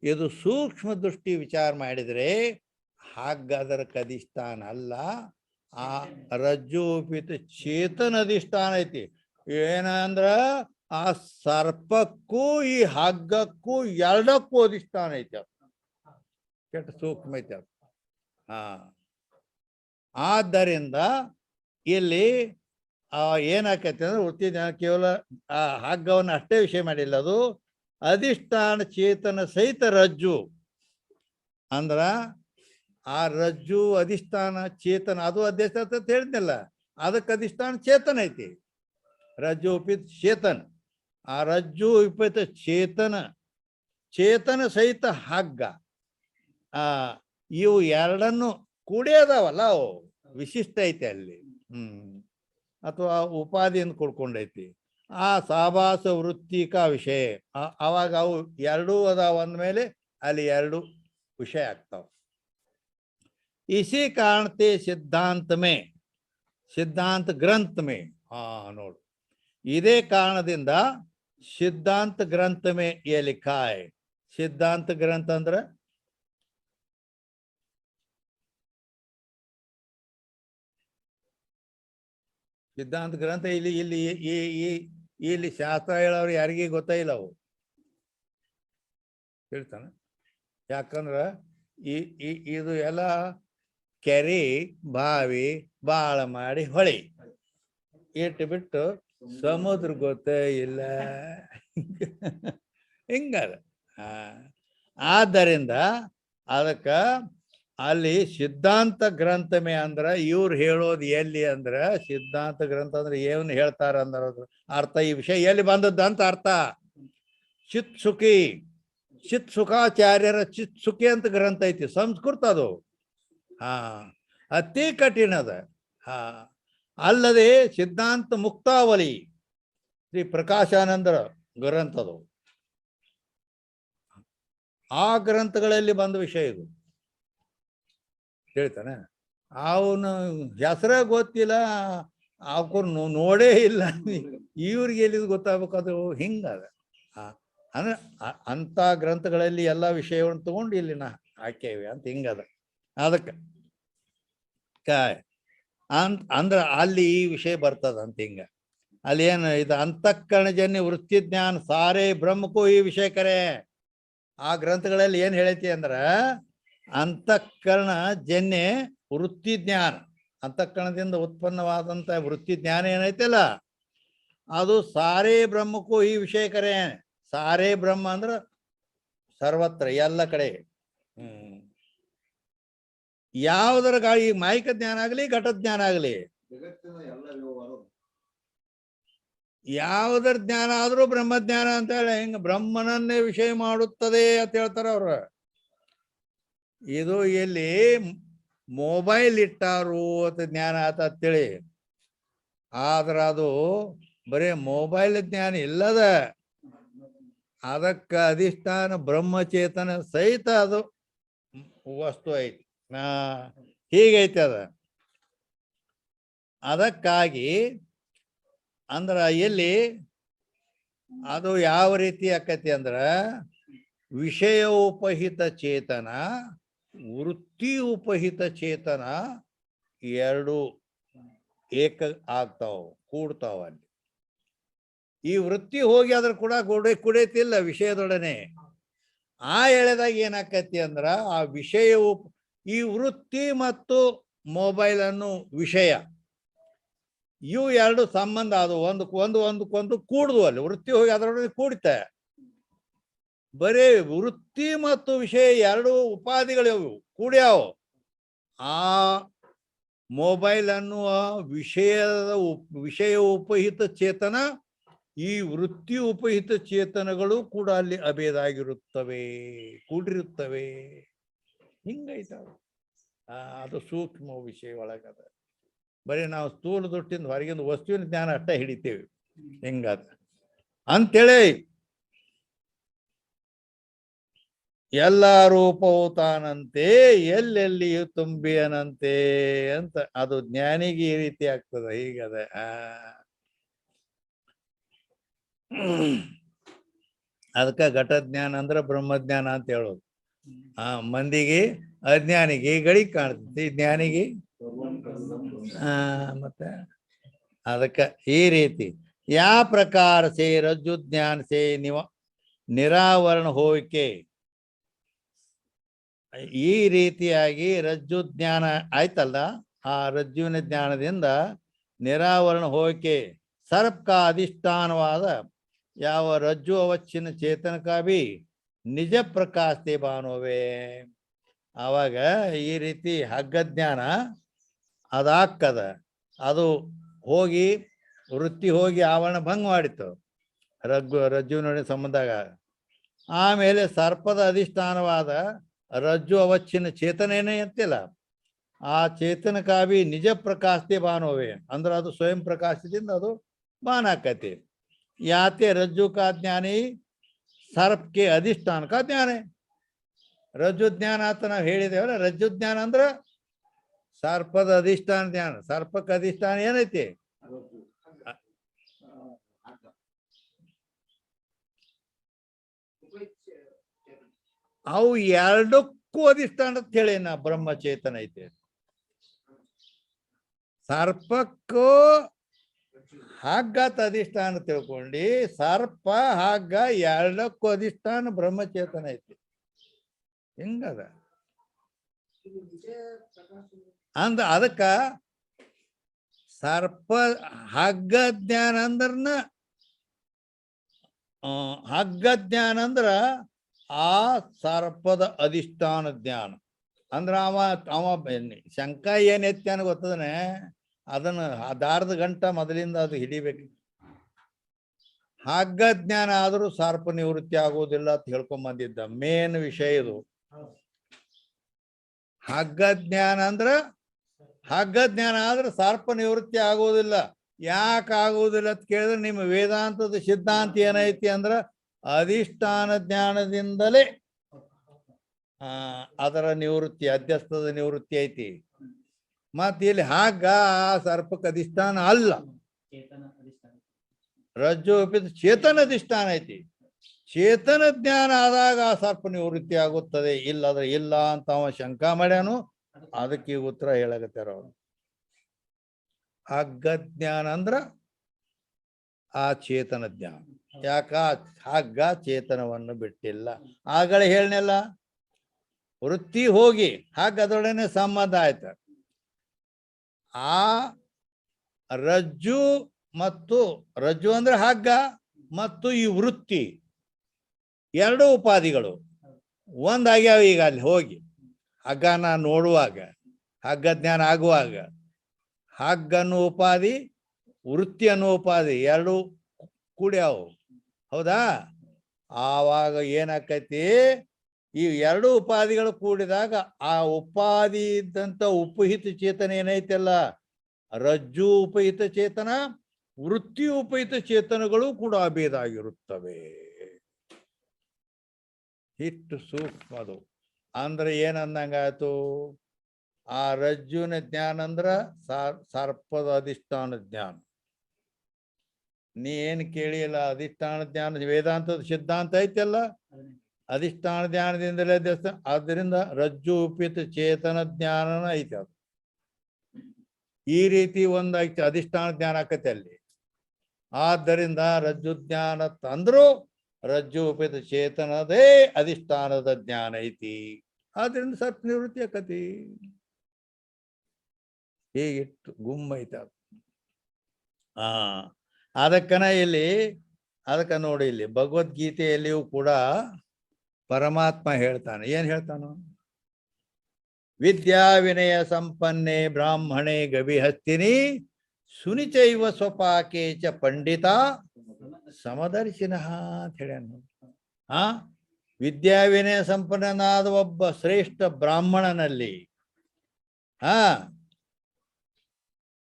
ಇದು ಸೂಕ್ಷ್ಮ ದೃಷ್ಟಿ ವಿಚಾರ ಮಾಡಿದ್ರೆ ಹಗ್ಗ ಅದಕ್ಕೆ ಅಧಿಷ್ಠಾನ ಅಲ್ಲ, ಆ ರಜ್ಜು ಉಪಿತ ಚೇತನ ಅಧಿಷ್ಠಾನ ಐತಿ. ಏನಂದ್ರ ಆ ಸರ್ಪಕ್ಕೂ ಈ ಹಗ್ಗಕ್ಕೂ ಎರಡಕ್ಕೂ ಅಧಿಷ್ಠಾನ ಐತಿ. ಅದು ಕೆಟ್ಟ ಸೂಕ್ಷ್ಮ ಐತಿ ಅದು. ಆದ್ದರಿಂದ ಇಲ್ಲಿ ಏನಾಕೈತಿ ಅಂದ್ರೆ ವೃತ್ತಿ ಜ್ಞಾನ ಕೇವಲ ಆ ಹಗ್ಗವನ್ನು ಅಷ್ಟೇ ವಿಷಯ ಮಾಡಿಲ್ಲ, ಅದು ಅಧಿಷ್ಠಾನ ಚೇತನ ಸಹಿತ ರಜ್ಜು ಅಂದ್ರ ಆ ರಜ್ಜು ಅಧಿಷ್ಠಾನ ಚೇತನ, ಅದು ಅಧಿಷ್ಠಾನ ಅಂತ ಹೇಳಿದ್ನಲ್ಲ, ಅದಕ್ಕೆ ಅಧಿಷ್ಠಾನ ಚೇತನ ಐತಿ. ರಜ್ಜು ಉಪಿತ ಚೇತನ, ಆ ರಜ್ಜು ಉಪಿತ ಚೇತನ, ಚೇತನ ಸಹಿತ ಹಗ್ಗ, ಇವು ಎರಡನ್ನು ಕೂಡಿ ಅದಾವಲ್ಲ, ಅವು ವಿಶಿಷ್ಟ ಐತಿ ಅಲ್ಲಿ. ಅಥವಾ ಉಪಾಧಿಯನ್ನು ಕೊಡ್ಕೊಂಡೈತಿ. ಆ ಸಾಭಾಸ ವೃತ್ತಿಕ ವಿಷಯ, ಅವಾಗ ಅವು ಎರಡೂ ಅದಾವ ಅಂದ್ಮೇಲೆ ಅಲ್ಲಿ ಎರಡು ವಿಷಯ ಆಗ್ತಾವ. इसी कारण ते सिद्धांत में सिद्धांत ग्रंथ में ನೋಡು, ಇದೇ ಕಾರಣದಿಂದ ಸಿದ್ಧಾಂತ ಗ್ರಂಥ में ये लिखा है. ಸಿದ್ಧಾಂತ ಗ್ರಂಥ ಅಂದ್ರೆ ಸಿದ್ಧಾಂತ ಗ್ರಂಥ ಇಲ್ಲಿ ಇಲ್ಲಿ ಇಲ್ಲಿ ಶಾಸ್ತ್ರ ಹೇಳೋರು ಯಾರಿಗೂ ಗೊತ್ತಾಯಿಲ್ಲ, ಅವು ಹೇಳ್ತಾನೆ. ಯಾಕಂದ್ರ ಇದು ಎಲ್ಲ ಕೆರೆ ಬಾವಿ ಬಾಳ ಮಾಡಿ ಹೊಳಿ ಇಟ್ಟು ಬಿಟ್ಟು ಸಮುದ್ರ ಗೊತ್ತೇ ಇಲ್ಲ ಹಿಂಗದ. ಆದ್ದರಿಂದ ಅದಕ್ಕ ಅಲ್ಲಿ ಸಿದ್ಧಾಂತ ಗ್ರಂಥಮೇ ಅಂದ್ರ ಇವ್ರು ಹೇಳೋದು ಎಲ್ಲಿ ಅಂದ್ರ, ಸಿದ್ಧಾಂತ ಗ್ರಂಥ ಅಂದ್ರೆ ಏನು ಹೇಳ್ತಾರ ಅಂದ್ರ ಅರ್ಥ, ಈ ವಿಷಯ ಎಲ್ಲಿ ಬಂದದ್ದಂತ ಅರ್ಥ. ಚಿತ್ಸುಕಿ, ಚಿತ್ಸುಖಾಚಾರ್ಯರ ಚಿತ್ಸುಕಿ ಅಂತ ಗ್ರಂಥ ಐತಿ, ಸಂಸ್ಕೃತ ಅದು. ಅತಿ ಕಠಿಣದ. ಅಲ್ಲದೆ ಸಿದ್ಧಾಂತ ಮುಕ್ತಾವಲಿ ಶ್ರೀ ಪ್ರಕಾಶಾನಂದರ ಗ್ರಂಥದು, ಆ ಗ್ರಂಥಗಳಲ್ಲಿ ಬಂದ ವಿಷಯ ಇದು. ಹೇಳ್ತಾನೆ, ಅವನು ಹೆಸರೇ ಗೊತ್ತಿಲ್ಲ, ಅವ್ರು ನೋಡೇ ಇಲ್ಲ, ಇವ್ರಿಗೆ ಎಲ್ಲಿದು ಗೊತ್ತಾಗ್ಬೇಕು, ಅದು ಹಿಂಗದ. ಅಂದ್ರೆ ಅಂತ ಗ್ರಂಥಗಳಲ್ಲಿ ಎಲ್ಲ ವಿಷಯವನ್ನು ತಗೊಂಡು ಇಲ್ಲಿ ನಾ ಹಾಕೇವಿ ಅಂತ ಹಿಂಗದ. ಅದಕ್ಕೆ ಅಂದ್ರ ಅಲ್ಲಿ ಈ ವಿಷಯ ಬರ್ತದ ಅಂತ ಹಿಂಗ. ಅಲ್ಲಿ ಏನು ಇದು ಅಂತಃಕರಣಜನ್ಯ ವೃತ್ತಿ ಜ್ಞಾನ ಸಾರೇ ಬ್ರಹ್ಮಕ್ಕೂ ಈ ವಿಷಯ ಕರೆ. ಆ ಗ್ರಂಥಗಳಲ್ಲಿ ಏನ್ ಹೇಳೈತಿ ಅಂದ್ರ, ಅಂತಃಕರಣ ಜನ್ಯ ವೃತ್ತಿ ಜ್ಞಾನ, ಅಂತಃಕರಣದಿಂದ ಉತ್ಪನ್ನವಾದಂತ ವೃತ್ತಿ ಜ್ಞಾನ ಏನೈತಲ್ಲ, ಅದು ಸಾರೇ ಬ್ರಹ್ಮಕ್ಕೂ ಈ ವಿಷಯ ಕರೆ. ಸಾರೇ ಬ್ರಹ್ಮ ಅಂದ್ರ ಸರ್ವತ್ರ ಎಲ್ಲ ಕಡೆ. ಯಾವುದರ ಗಾಳಿ ಮಾಯಿಕ ಜ್ಞಾನ ಆಗಲಿ ಘಟ ಜ್ಞಾನ ಆಗಲಿ, ಯಾವುದರ ಜ್ಞಾನ ಆದ್ರೂ ಬ್ರಹ್ಮಜ್ಞಾನ ಅಂತ ಹೇಳಿ ಹಿಂಗ ಬ್ರಹ್ಮನನ್ನೇ ವಿಷಯ ಮಾಡುತ್ತದೆ ಅಂತ ಹೇಳ್ತಾರ ಅವ್ರ. ಇದು ಎಲ್ಲಿ ಮೊಬೈಲ್ ಇಟ್ಟಾರು ಅಂತ ಜ್ಞಾನ ಆತ ಅಂತೇಳಿ, ಆದ್ರ ಅದು ಬರೀ ಮೊಬೈಲ್ ಜ್ಞಾನ ಇಲ್ಲದ, ಅದಕ್ಕ ಅಧಿಷ್ಠಾನ ಬ್ರಹ್ಮಚೇತನ ಸಹಿತ ಅದು ವಸ್ತು ಐತಿ. ಹೀಗೈತೆ ಅದ. ಅದಕ್ಕಾಗಿ ಅಂದ್ರ ಎಲ್ಲಿ ಅದು ಯಾವ ರೀತಿ ಆಕತಿ ಅಂದ್ರ, ವಿಷಯ ಉಪಹಿತ ಚೇತನ ವೃತ್ತಿ ಉಪಹಿತ ಚೇತನ ಎರಡು ಏಕ ಆಗ್ತಾವ, ಕೂಡ್ತಾವ. ಅಲ್ಲಿ ಈ ವೃತ್ತಿ ಹೋಗಿ ಅದ್ರ ಕೂಡ ಕುಡಿಯತಿಲ್ಲ ವಿಷಯದೊಡನೆ. ಆ ಎಳೆದಾಗ ಏನಾಕತಿ ಅಂದ್ರ, ಆ ವಿಷಯವು ಈ ವೃತ್ತಿ ಮತ್ತು ಮೊಬೈಲ್ ಅನ್ನು ವಿಷಯ ಇವು ಎರಡು ಸಂಬಂಧ ಅದು ಒಂದಕ್ಕೊಂದು ಕೂಡುದು. ಅಲ್ಲಿ ವೃತ್ತಿ ಹೋಗಿ ಅದರೊಳಗೆ ಕೂಡಿತೆ. ಬರೀ ವೃತ್ತಿ ಮತ್ತು ವಿಷಯ ಎರಡು ಉಪಾಧಿಗಳು ಕೂಡ್ಯಾವ. ಆ ಮೊಬೈಲ್ ಅನ್ನುವ ವಿಷಯ ಉಪಹಿತ ಚೇತನ, ಈ ವೃತ್ತಿ ಉಪಹಿತ ಚೇತನಗಳು ಕೂಡ ಅಲ್ಲಿ ಅಭೇದ ಆಗಿರುತ್ತವೆ, ಕೂಡಿರುತ್ತವೆ. ಹಿಂಗೈತ ಅದು ಸೂಕ್ಷ್ಮ ವಿಷಯ ಒಳಗದ. ಬರೀ ನಾವು ಸ್ಥೂಲ ದೃಷ್ಟಿಯಿಂದ ಹೊರಗಿಂದ ವಸ್ತುವಿನ ಜ್ಞಾನ ಅಷ್ಟ ಹಿಡಿತೇವೆ ಹಿಂಗಾದ ಅಂತೇಳಿ. ಎಲ್ಲ ರೂಪವು ತಾನಂತೆ ಎಲ್ಲೆಲ್ಲಿಯೂ ತುಂಬಿಯನಂತೆ ಅಂತ ಅದು ಜ್ಞಾನಿಗೆ ಈ ರೀತಿ ಆಗ್ತದ. ಹೀಗದ. ಅದಕ್ಕ ಘಟಜ್ಞಾನ ಅಂದ್ರ ಬ್ರಹ್ಮಜ್ಞಾನ ಅಂತ ಹೇಳೋದು. ಮಂದಿಗೆ ಅಜ್ಞಾನಿಗೆ ಗಡಿ ಕಾಣ್ತೈತಿ, ಜ್ಞಾನಿಗೆ ಮತ್ತೆ ಅದಕ್ಕೆ ಈ ರೀತಿ ಯಾವ ಪ್ರಕಾರ ಸೇ ರಜ್ಜು ಜ್ಞಾನ ಸೇ ನಿರಾವರಣ ಹೋವಿಕೆ ಈ ರೀತಿಯಾಗಿ ರಜ್ಜು ಜ್ಞಾನ ಆಯ್ತಲ್ಲ, ಆ ರಜ್ಜುವಿನ ಜ್ಞಾನದಿಂದ ನಿರಾವರಣ ಹೋವಿಕೆ ಸರ್ಪ ಅಧಿಷ್ಠಾನವಾದ ಯಾವ ರಜ್ಜು ಅವಚ್ಛಿನ್ನ ಚೇತನಕ ಭೀ ನಿಜ ಪ್ರಕಾಶತೆ ಬಾನೋವೆ. ಆವಾಗ ಈ ರೀತಿ ಹಗ್ಗ ಜ್ಞಾನ ಅದಾಕ್ಕದ, ಅದು ಹೋಗಿ ವೃತ್ತಿ ಹೋಗಿ ಆವರಣ ಭಂಗ ಮಾಡಿತ್ತು ರಜ್ಜುವಿನ ಸಂಬಂಧಾಗ. ಆಮೇಲೆ ಸರ್ಪದ ಅಧಿಷ್ಠಾನವಾದ ರಜ್ಜು ಅವಚ್ಛಿನ್ನ ಚೇತನೇನೇ ಅಂತಿಲ್ಲ, ಆ ಚೇತನಕಾಭಿ ನಿಜ ಪ್ರಕಾಶತೆ ಬಾನೋವೆ ಅಂದ್ರೆ ಅದು ಸ್ವಯಂ ಪ್ರಕಾಶದಿಂದ ಅದು ಬಾನ್ ಆಕತಿ. ಯಾತೆ ರಜ್ಜು ಕಾ ಜ್ಞಾನಿ ಸರ್ಪಕ್ಕೆ ಅಧಿಷ್ಠಾನ ಕಾ ಜ್ಞಾನ. ರಜ್ಜು ಜ್ಞಾನ ಅಂತ ನಾವು ಹೇಳಿದೇವಲ್ಲ, ರಜ್ಜು ಜ್ಞಾನ ಅಂದ್ರ ಸರ್ಪದ ಅಧಿಷ್ಠಾನ ಜ್ಞಾನ. ಸರ್ಪಕ್ಕೆ ಅಧಿಷ್ಠಾನ ಏನೈತಿ? ಅವು ಎರಡಕ್ಕೂ ಅಧಿಷ್ಠಾನ ಅಂತ ಹೇಳಿ ನಾ ಬ್ರಹ್ಮಚೇತನ ಐತೆ. ಸರ್ಪಕ್ಕೂ ಹಗ್ಗತ ಅಧಿಷ್ಠಾನ ತಿಳ್ಕೊಂಡು ಸರ್ಪ ಹಗ್ಗ ಎರಡಕ್ಕೂ ಅಧಿಷ್ಠಾನ ಬ್ರಹ್ಮಚೇತನ ಐತಿ. ಹಿಂಗದ ಅಂದ ಅದಕ್ಕ ಸರ್ಪ ಹಗ್ಗ ಜ್ಞಾನ ಅಂದ್ರನ ಹಗ್ಗ ಜ್ಞಾನ ಅಂದ್ರ ಆ ಸರ್ಪದ ಅಧಿಷ್ಠಾನ ಜ್ಞಾನ ಅಂದ್ರ ಅವ ಶಂಕ ಏನ್ ಎತ್ತಾನ ಗೊತ್ತದನೆ, ಅದನ್ನ ದಾರದ ಗಂಟ ಮೊದಲಿಂದ ಅದು ಹಿಡಿಬೇಕು. ಹಗ್ಗ ಜ್ಞಾನ ಆದ್ರೂ ಸರ್ಪ ನಿವೃತ್ತಿ ಆಗುವುದಿಲ್ಲ ಅಂತ ಹೇಳ್ಕೊಂಡ್ ಬಂದಿದ್ದ ಮೇನ್ ವಿಷಯ ಇದು. ಹಗ್ಗ ಜ್ಞಾನ ಆದ್ರೆ ಸರ್ಪ ನಿವೃತ್ತಿ ಆಗುವುದಿಲ್ಲ. ಯಾಕೆ ಆಗುವುದಿಲ್ಲ ಅಂತ ಕೇಳಿದ್ರೆ ನಿಮ್ಮ ವೇದಾಂತದ ಸಿದ್ಧಾಂತ ಏನೈತಿ ಅಂದ್ರ ಅಧಿಷ್ಠಾನ ಜ್ಞಾನದಿಂದಲೇ ಅದರ ನಿವೃತ್ತಿ, ಅಧ್ಯಸ್ಥದ ನಿವೃತ್ತಿ ಐತಿ. ಮತ್ತ ಇಲ್ಲಿ ಹಗ್ಗ ಆ ಸರ್ಪಕ್ಕೆ ಅಧಿಷ್ಠಾನ ಅಲ್ಲ, ರಜ್ಜು ಚೇತನ ಅಧಿಷ್ಠಾನ ಐತಿ. ಚೇತನ ಜ್ಞಾನ ಆದಾಗ ಆ ಸರ್ಪ ನಿವೃತ್ತಿ ಆಗುತ್ತದೆ, ಇಲ್ಲದ್ರೆ ಇಲ್ಲ ಅಂತ ಅವ ಶಂಕಾ ಮಾಡ್ಯಾನು. ಅದಕ್ಕೆ ಉತ್ತರ ಹೇಳಕತ್ತಾರ ಅವರು. ಹಗ್ಗ ಜ್ಞಾನ ಅಂದ್ರ ಆ ಚೇತನ ಜ್ಞಾನ. ಯಾಕ ಹಗ್ಗ ಚೇತನವನ್ನು ಬಿಟ್ಟಿಲ್ಲ. ಆಗಲೇ ಹೇಳನೆಲ್ಲ, ವೃತ್ತಿ ಹೋಗಿ ಹಗ್ಗದೊಡನೆ ಸಂಬಂಧ ಆಯ್ತ. ಆ ರಜ್ಜು ಮತ್ತು ರಜ್ಜು ಅಂದ್ರೆ ಹಗ್ಗ ಮತ್ತು ಈ ವೃತ್ತಿ ಎರಡು ಉಪಾಧಿಗಳು ಒಂದಾಗ್ಯಾವ. ಈಗ ಅಲ್ಲಿ ಹೋಗಿ ಹಗ್ಗನ ನೋಡುವಾಗ, ಹಗ್ಗ ಜ್ಞಾನ ಆಗುವಾಗ ಹಗ್ಗ ಅನ್ನೋ ಉಪಾಧಿ, ವೃತ್ತಿ ಅನ್ನೋ ಉಪಾಧಿ ಎರಡು ಕೂಡ್ಯಾವು. ಹೌದಾ? ಆವಾಗ ಏನಾಕೈತಿ, ಈ ಎರಡು ಉಪಾಧಿಗಳು ಕೂಡಿದಾಗ ಆ ಉಪಾಧಿ ಇದ್ದಂತ ಉಪಹಿತ ಚೇತನ ಏನೈತಲ್ಲ, ರಜ್ಜು ಉಪಹಿತ ಚೇತನ, ವೃತ್ತಿ ಉಪಹಿತ ಚೇತನಗಳು ಕೂಡ ಅಭೇದ ಆಗಿರುತ್ತವೆ. ಇಷ್ಟು ಸೂಕ್ಷ್ಮ ಅದು. ಅಂದ್ರೆ ಏನಂದಂಗಾಯ್ತು, ಆ ರಜ್ಜುವಿನ ಜ್ಞಾನ ಅಂದ್ರ ಸರ್ಪದ ಅಧಿಷ್ಠಾನ ಜ್ಞಾನ. ನೀ ಏನ್ ಕೇಳಿಲ್ಲ, ಅಧಿಷ್ಠಾನ ಜ್ಞಾನ ವೇದಾಂತದ ಸಿದ್ಧಾಂತ ಐತಲ್ಲ, ಅಧಿಷ್ಠಾನ ಜ್ಞಾನದಿಂದಲೇ ದೇವಸ್ಥಾನ. ಆದ್ದರಿಂದ ರಜ್ಜು ಉಪಿತ ಚೇತನ ಜ್ಞಾನನ ಐತೆ. ಅದು ಈ ರೀತಿ ಒಂದಾಯ್ತು, ಅಧಿಷ್ಠಾನ ಜ್ಞಾನ ಆಕತೆ ಅಲ್ಲಿ. ಆದ್ದರಿಂದ ರಜ್ಜು ಜ್ಞಾನ ತಂದ್ರು ರಜ್ಜು ಉಪಿತ ಚೇತನದೇ ಅಧಿಷ್ಠಾನದ ಜ್ಞಾನ ಐತಿ. ಆದ್ರಿಂದ ಸರ್ಪ ನಿವೃತ್ತಿ ಆಕತಿ. ಹೀಗಿಟ್ಟು ಗುಮ್ಮೈತ. ಅದಕ್ಕನ ಇಲ್ಲಿ ಅದಕ್ಕ ನೋಡಿ, ಇಲ್ಲಿ ಭಗವದ್ಗೀತೆಯಲ್ಲಿಯೂ ಕೂಡ ಪರಮಾತ್ಮ ಹೇಳ್ತಾನೆ. ಏನ್ ಹೇಳ್ತಾನು? ವಿದ್ಯಾ ವಿನಯ ಸಂಪನ್ನೆ ಬ್ರಾಹ್ಮಣೆ ಗವಿಹಸ್ತಿನಿ ಸುನಿಚೈವ ಸ್ವಪಾಕೆ ಚ ಪಂಡಿತ ಸಮದರ್ಶಿನಃ ಅಂತ ಹೇಳ್ಯಾನು. ವಿದ್ಯಾ ವಿನಯ ಸಂಪನ್ನನಾದ ಒಬ್ಬ ಶ್ರೇಷ್ಠ ಬ್ರಾಹ್ಮಣನಲ್ಲಿ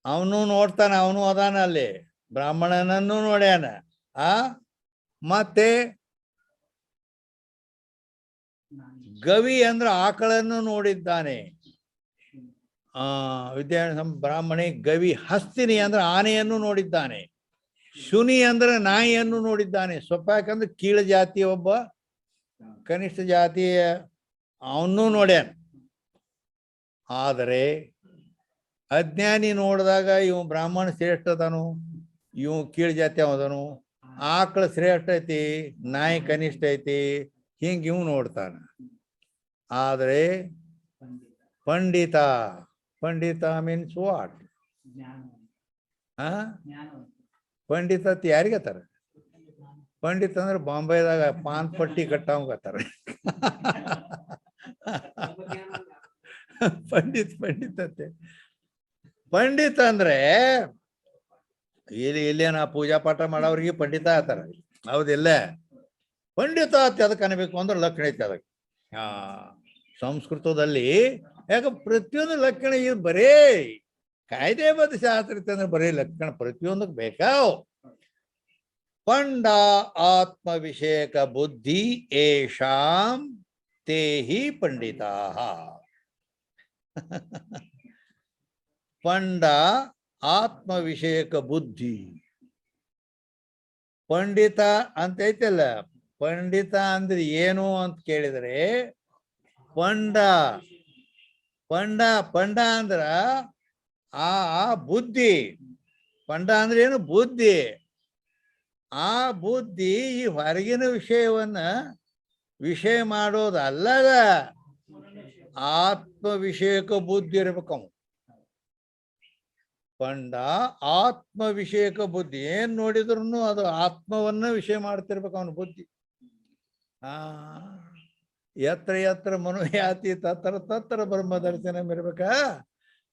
ಅವನು ನೋಡ್ತಾನ, ಅವನು ಅದಾನ ಅಲ್ಲಿ, ಬ್ರಾಹ್ಮಣನನ್ನು ನೋಡ್ಯಾನ. ಮತ್ತೆ ಗವಿ ಅಂದ್ರ ಆಕಳನ್ನು ನೋಡಿದ್ದಾನೆ. ವಿದ್ಯಾ ಬ್ರಾಹ್ಮಣಿ ಗವಿ ಹಸ್ತಿನಿ ಅಂದ್ರ ಆನೆಯನ್ನು ನೋಡಿದ್ದಾನೆ. ಶುನಿ ಅಂದ್ರೆ ನಾಯಿಯನ್ನು ನೋಡಿದ್ದಾನೆ. ಸ್ವಪಾಕಂದ್ರೆ ಕೀಳ ಜಾತಿ ಒಬ್ಬ ಕನಿಷ್ಠ ಜಾತಿಯ ಅವನ್ನೂ ನೋಡ್ಯಾನ. ಆದರೆ ಅಜ್ಞಾನಿ ನೋಡಿದಾಗ ಇವ್ ಬ್ರಾಹ್ಮಣ ಶ್ರೇಷ್ಠ ಅದಾನು, ಇವ್ ಕೀಳ್ ಜಾತಿ ಅವದನು, ಆಕಳ ಶ್ರೇಷ್ಠ ಐತಿ, ನಾಯಿ ಕನಿಷ್ಠ ಐತಿ, ಹಿಂಗ ಇವ್ ನೋಡ್ತಾನ. ಆದ್ರೆ ಪಂಡಿತ, ಪಂಡಿತ ಮೀನ್ಸ್ ವಾಟ್? ಆ ಪಂಡಿತ ಅಂತ ಯಾರಿಗತ್ತಾರ? ಪಂಡಿತ ಅಂದ್ರೆ ಬಾಂಬೆದಾಗ ಪಾನ್ ಪಟ್ಟಿ ಕಟ್ಟಂಗತ್ತಾರ. ಪಂಡಿತತೆ. ಪಂಡಿತ ಅಂದ್ರೆ ಇಲ್ಲೇನ ಪೂಜಾ ಪಾಠ ಮಾಡೋವ್ರಿಗೆ ಪಂಡಿತ ಆತಾರ, ಹೌದಿಲ್ಲ? ಪಂಡಿತ ಅಂತ ಅದಕ್ಕೆ ಅನ್ಬೇಕು ಅಂದ್ರೆ ಲಕ್ಷಣ ಐತಿ ಅದಕ್ಕೆ. ಸಂಸ್ಕೃತದಲ್ಲಿ ಯಾಕ ಪ್ರತಿಯೊಂದು ಲಕ್ಷಣ ಇದು ಬರೇ ಕಾಯ್ದೆಬದ್ಧ ಶಾಸ್ತ್ರ ಇತ್ತು ಅಂದ್ರೆ ಬರೀ ಲಕ್ಷಣ ಪ್ರತಿಯೊಂದಕ್ಕೆ ಬೇಕಾವ್. ಪಂಡ ಆತ್ಮ ವಿಷಯಕ ಬುದ್ಧಿ ಏಷಾಂ ತೇಹಿ ಪಂಡಿತಾ. ಪಂಡ ಆತ್ಮ ವಿಷಯಕ ಬುದ್ಧಿ. ಪಂಡಿತ ಅಂತ ಐತಲ್ಲ, ಪಂಡಿತ ಅಂದ್ರೆ ಏನು ಅಂತ ಕೇಳಿದ್ರೆ ಪಂಡ ಪಂಡ ಪಂಡ ಅಂದ್ರ ಆ ಬುದ್ಧಿ. ಪಂಡ ಅಂದ್ರೆ ಏನು? ಬುದ್ಧಿ. ಆ ಬುದ್ಧಿ ಈ ಹೊರಗಿನ ವಿಷಯವನ್ನ ವಿಷಯ ಮಾಡೋದಲ್ಲದ ಆತ್ಮ ವಿಷಯಕ ಬುದ್ಧಿ ಇರ್ಬೇಕು. ಪಂಡ ಆತ್ಮ ವಿಷಯಕ ಬುದ್ಧಿ. ಏನ್ ನೋಡಿದ್ರು ಅದು ಆತ್ಮವನ್ನ ವಿಷಯ ಮಾಡ್ತಿರ್ಬೇಕು ಅವನ ಬುದ್ಧಿ. ಯತ್ರ ಯತ್ರ ಮನೋಯಾತಿ ತತ್ರ ತತ್ರ ಬ್ರಹ್ಮ ದರ್ಶನ ಇರ್ಬೇಕ.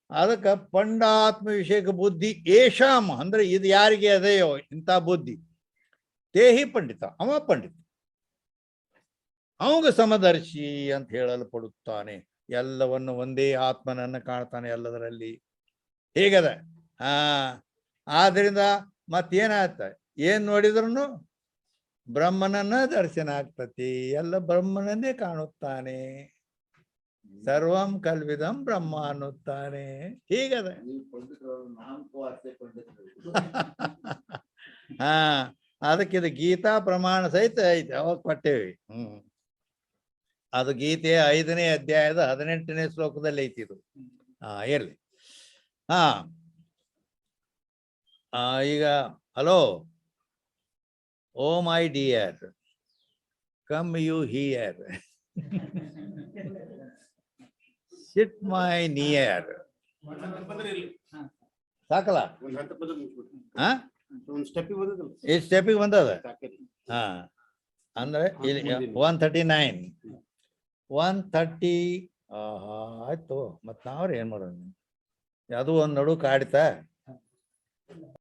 ಅದಕ್ಕ ಪಂಡಾತ್ಮ ವಿಷಯಕ ಬುದ್ಧಿ ಏಷಾಂ ಅಂದ್ರೆ ಇದು ಯಾರಿಗೆ ಅದೆಯೋ ಇಂಥ ಬುದ್ಧಿ, ತೇಹಿ ಪಂಡಿತ, ಅವ ಪಂಡಿತ, ಅವಂಗ ಸಮದರ್ಶಿ ಅಂತ ಹೇಳಲ್ಪಡುತ್ತಾನೆ. ಎಲ್ಲವನ್ನು ಒಂದೇ ಆತ್ಮನನ್ನ ಕಾಣ್ತಾನೆ ಎಲ್ಲದರಲ್ಲಿ. ಹೇಗದ? ಆದ್ರಿಂದ ಮತ್ತೇನಾಗ್ತ? ಏನ್ ನೋಡಿದ್ರು ಬ್ರಹ್ಮನನ್ನ ದರ್ಶನ ಆಗ್ತತಿ, ಎಲ್ಲ ಬ್ರಹ್ಮನನ್ನೇ ಕಾಣುತ್ತಾನೆ. ಸರ್ವಂ ಕಲ್ವಿದಂ ಬ್ರಹ್ಮ ಅನ್ನುತ್ತಾನೆ. ಹೀಗದ. ಅದಕ್ಕೆ ಇದು ಗೀತಾ ಪ್ರಮಾಣ ಸಹಿತ ಐತೆ, ಅವಾಗ ಕೊಟ್ಟೇವಿ. ಅದು ಗೀತೆಯ 5ನೇ ಅಧ್ಯಾಯದ 18ನೇ ಶ್ಲೋಕದಲ್ಲಿ ಐತಿ ಇದು. ಇರ್ಲಿ. ಈಗ hello, oh my dear, come you here, sit my near. ಸಾಕಲ್ಲ? ಈ ಸ್ಟೆಪಿಗೆ ಬಂದದ. ಅಂದ್ರೆ ಇಲ್ಲಿ 139 130. ಆಯ್ತು, ಮತ್ ನಾವ್ರ ಏನ್ ಮಾಡೋಣ? ಅದು ಒಂದ್ ನಡು ಕಾಡ್ತಾ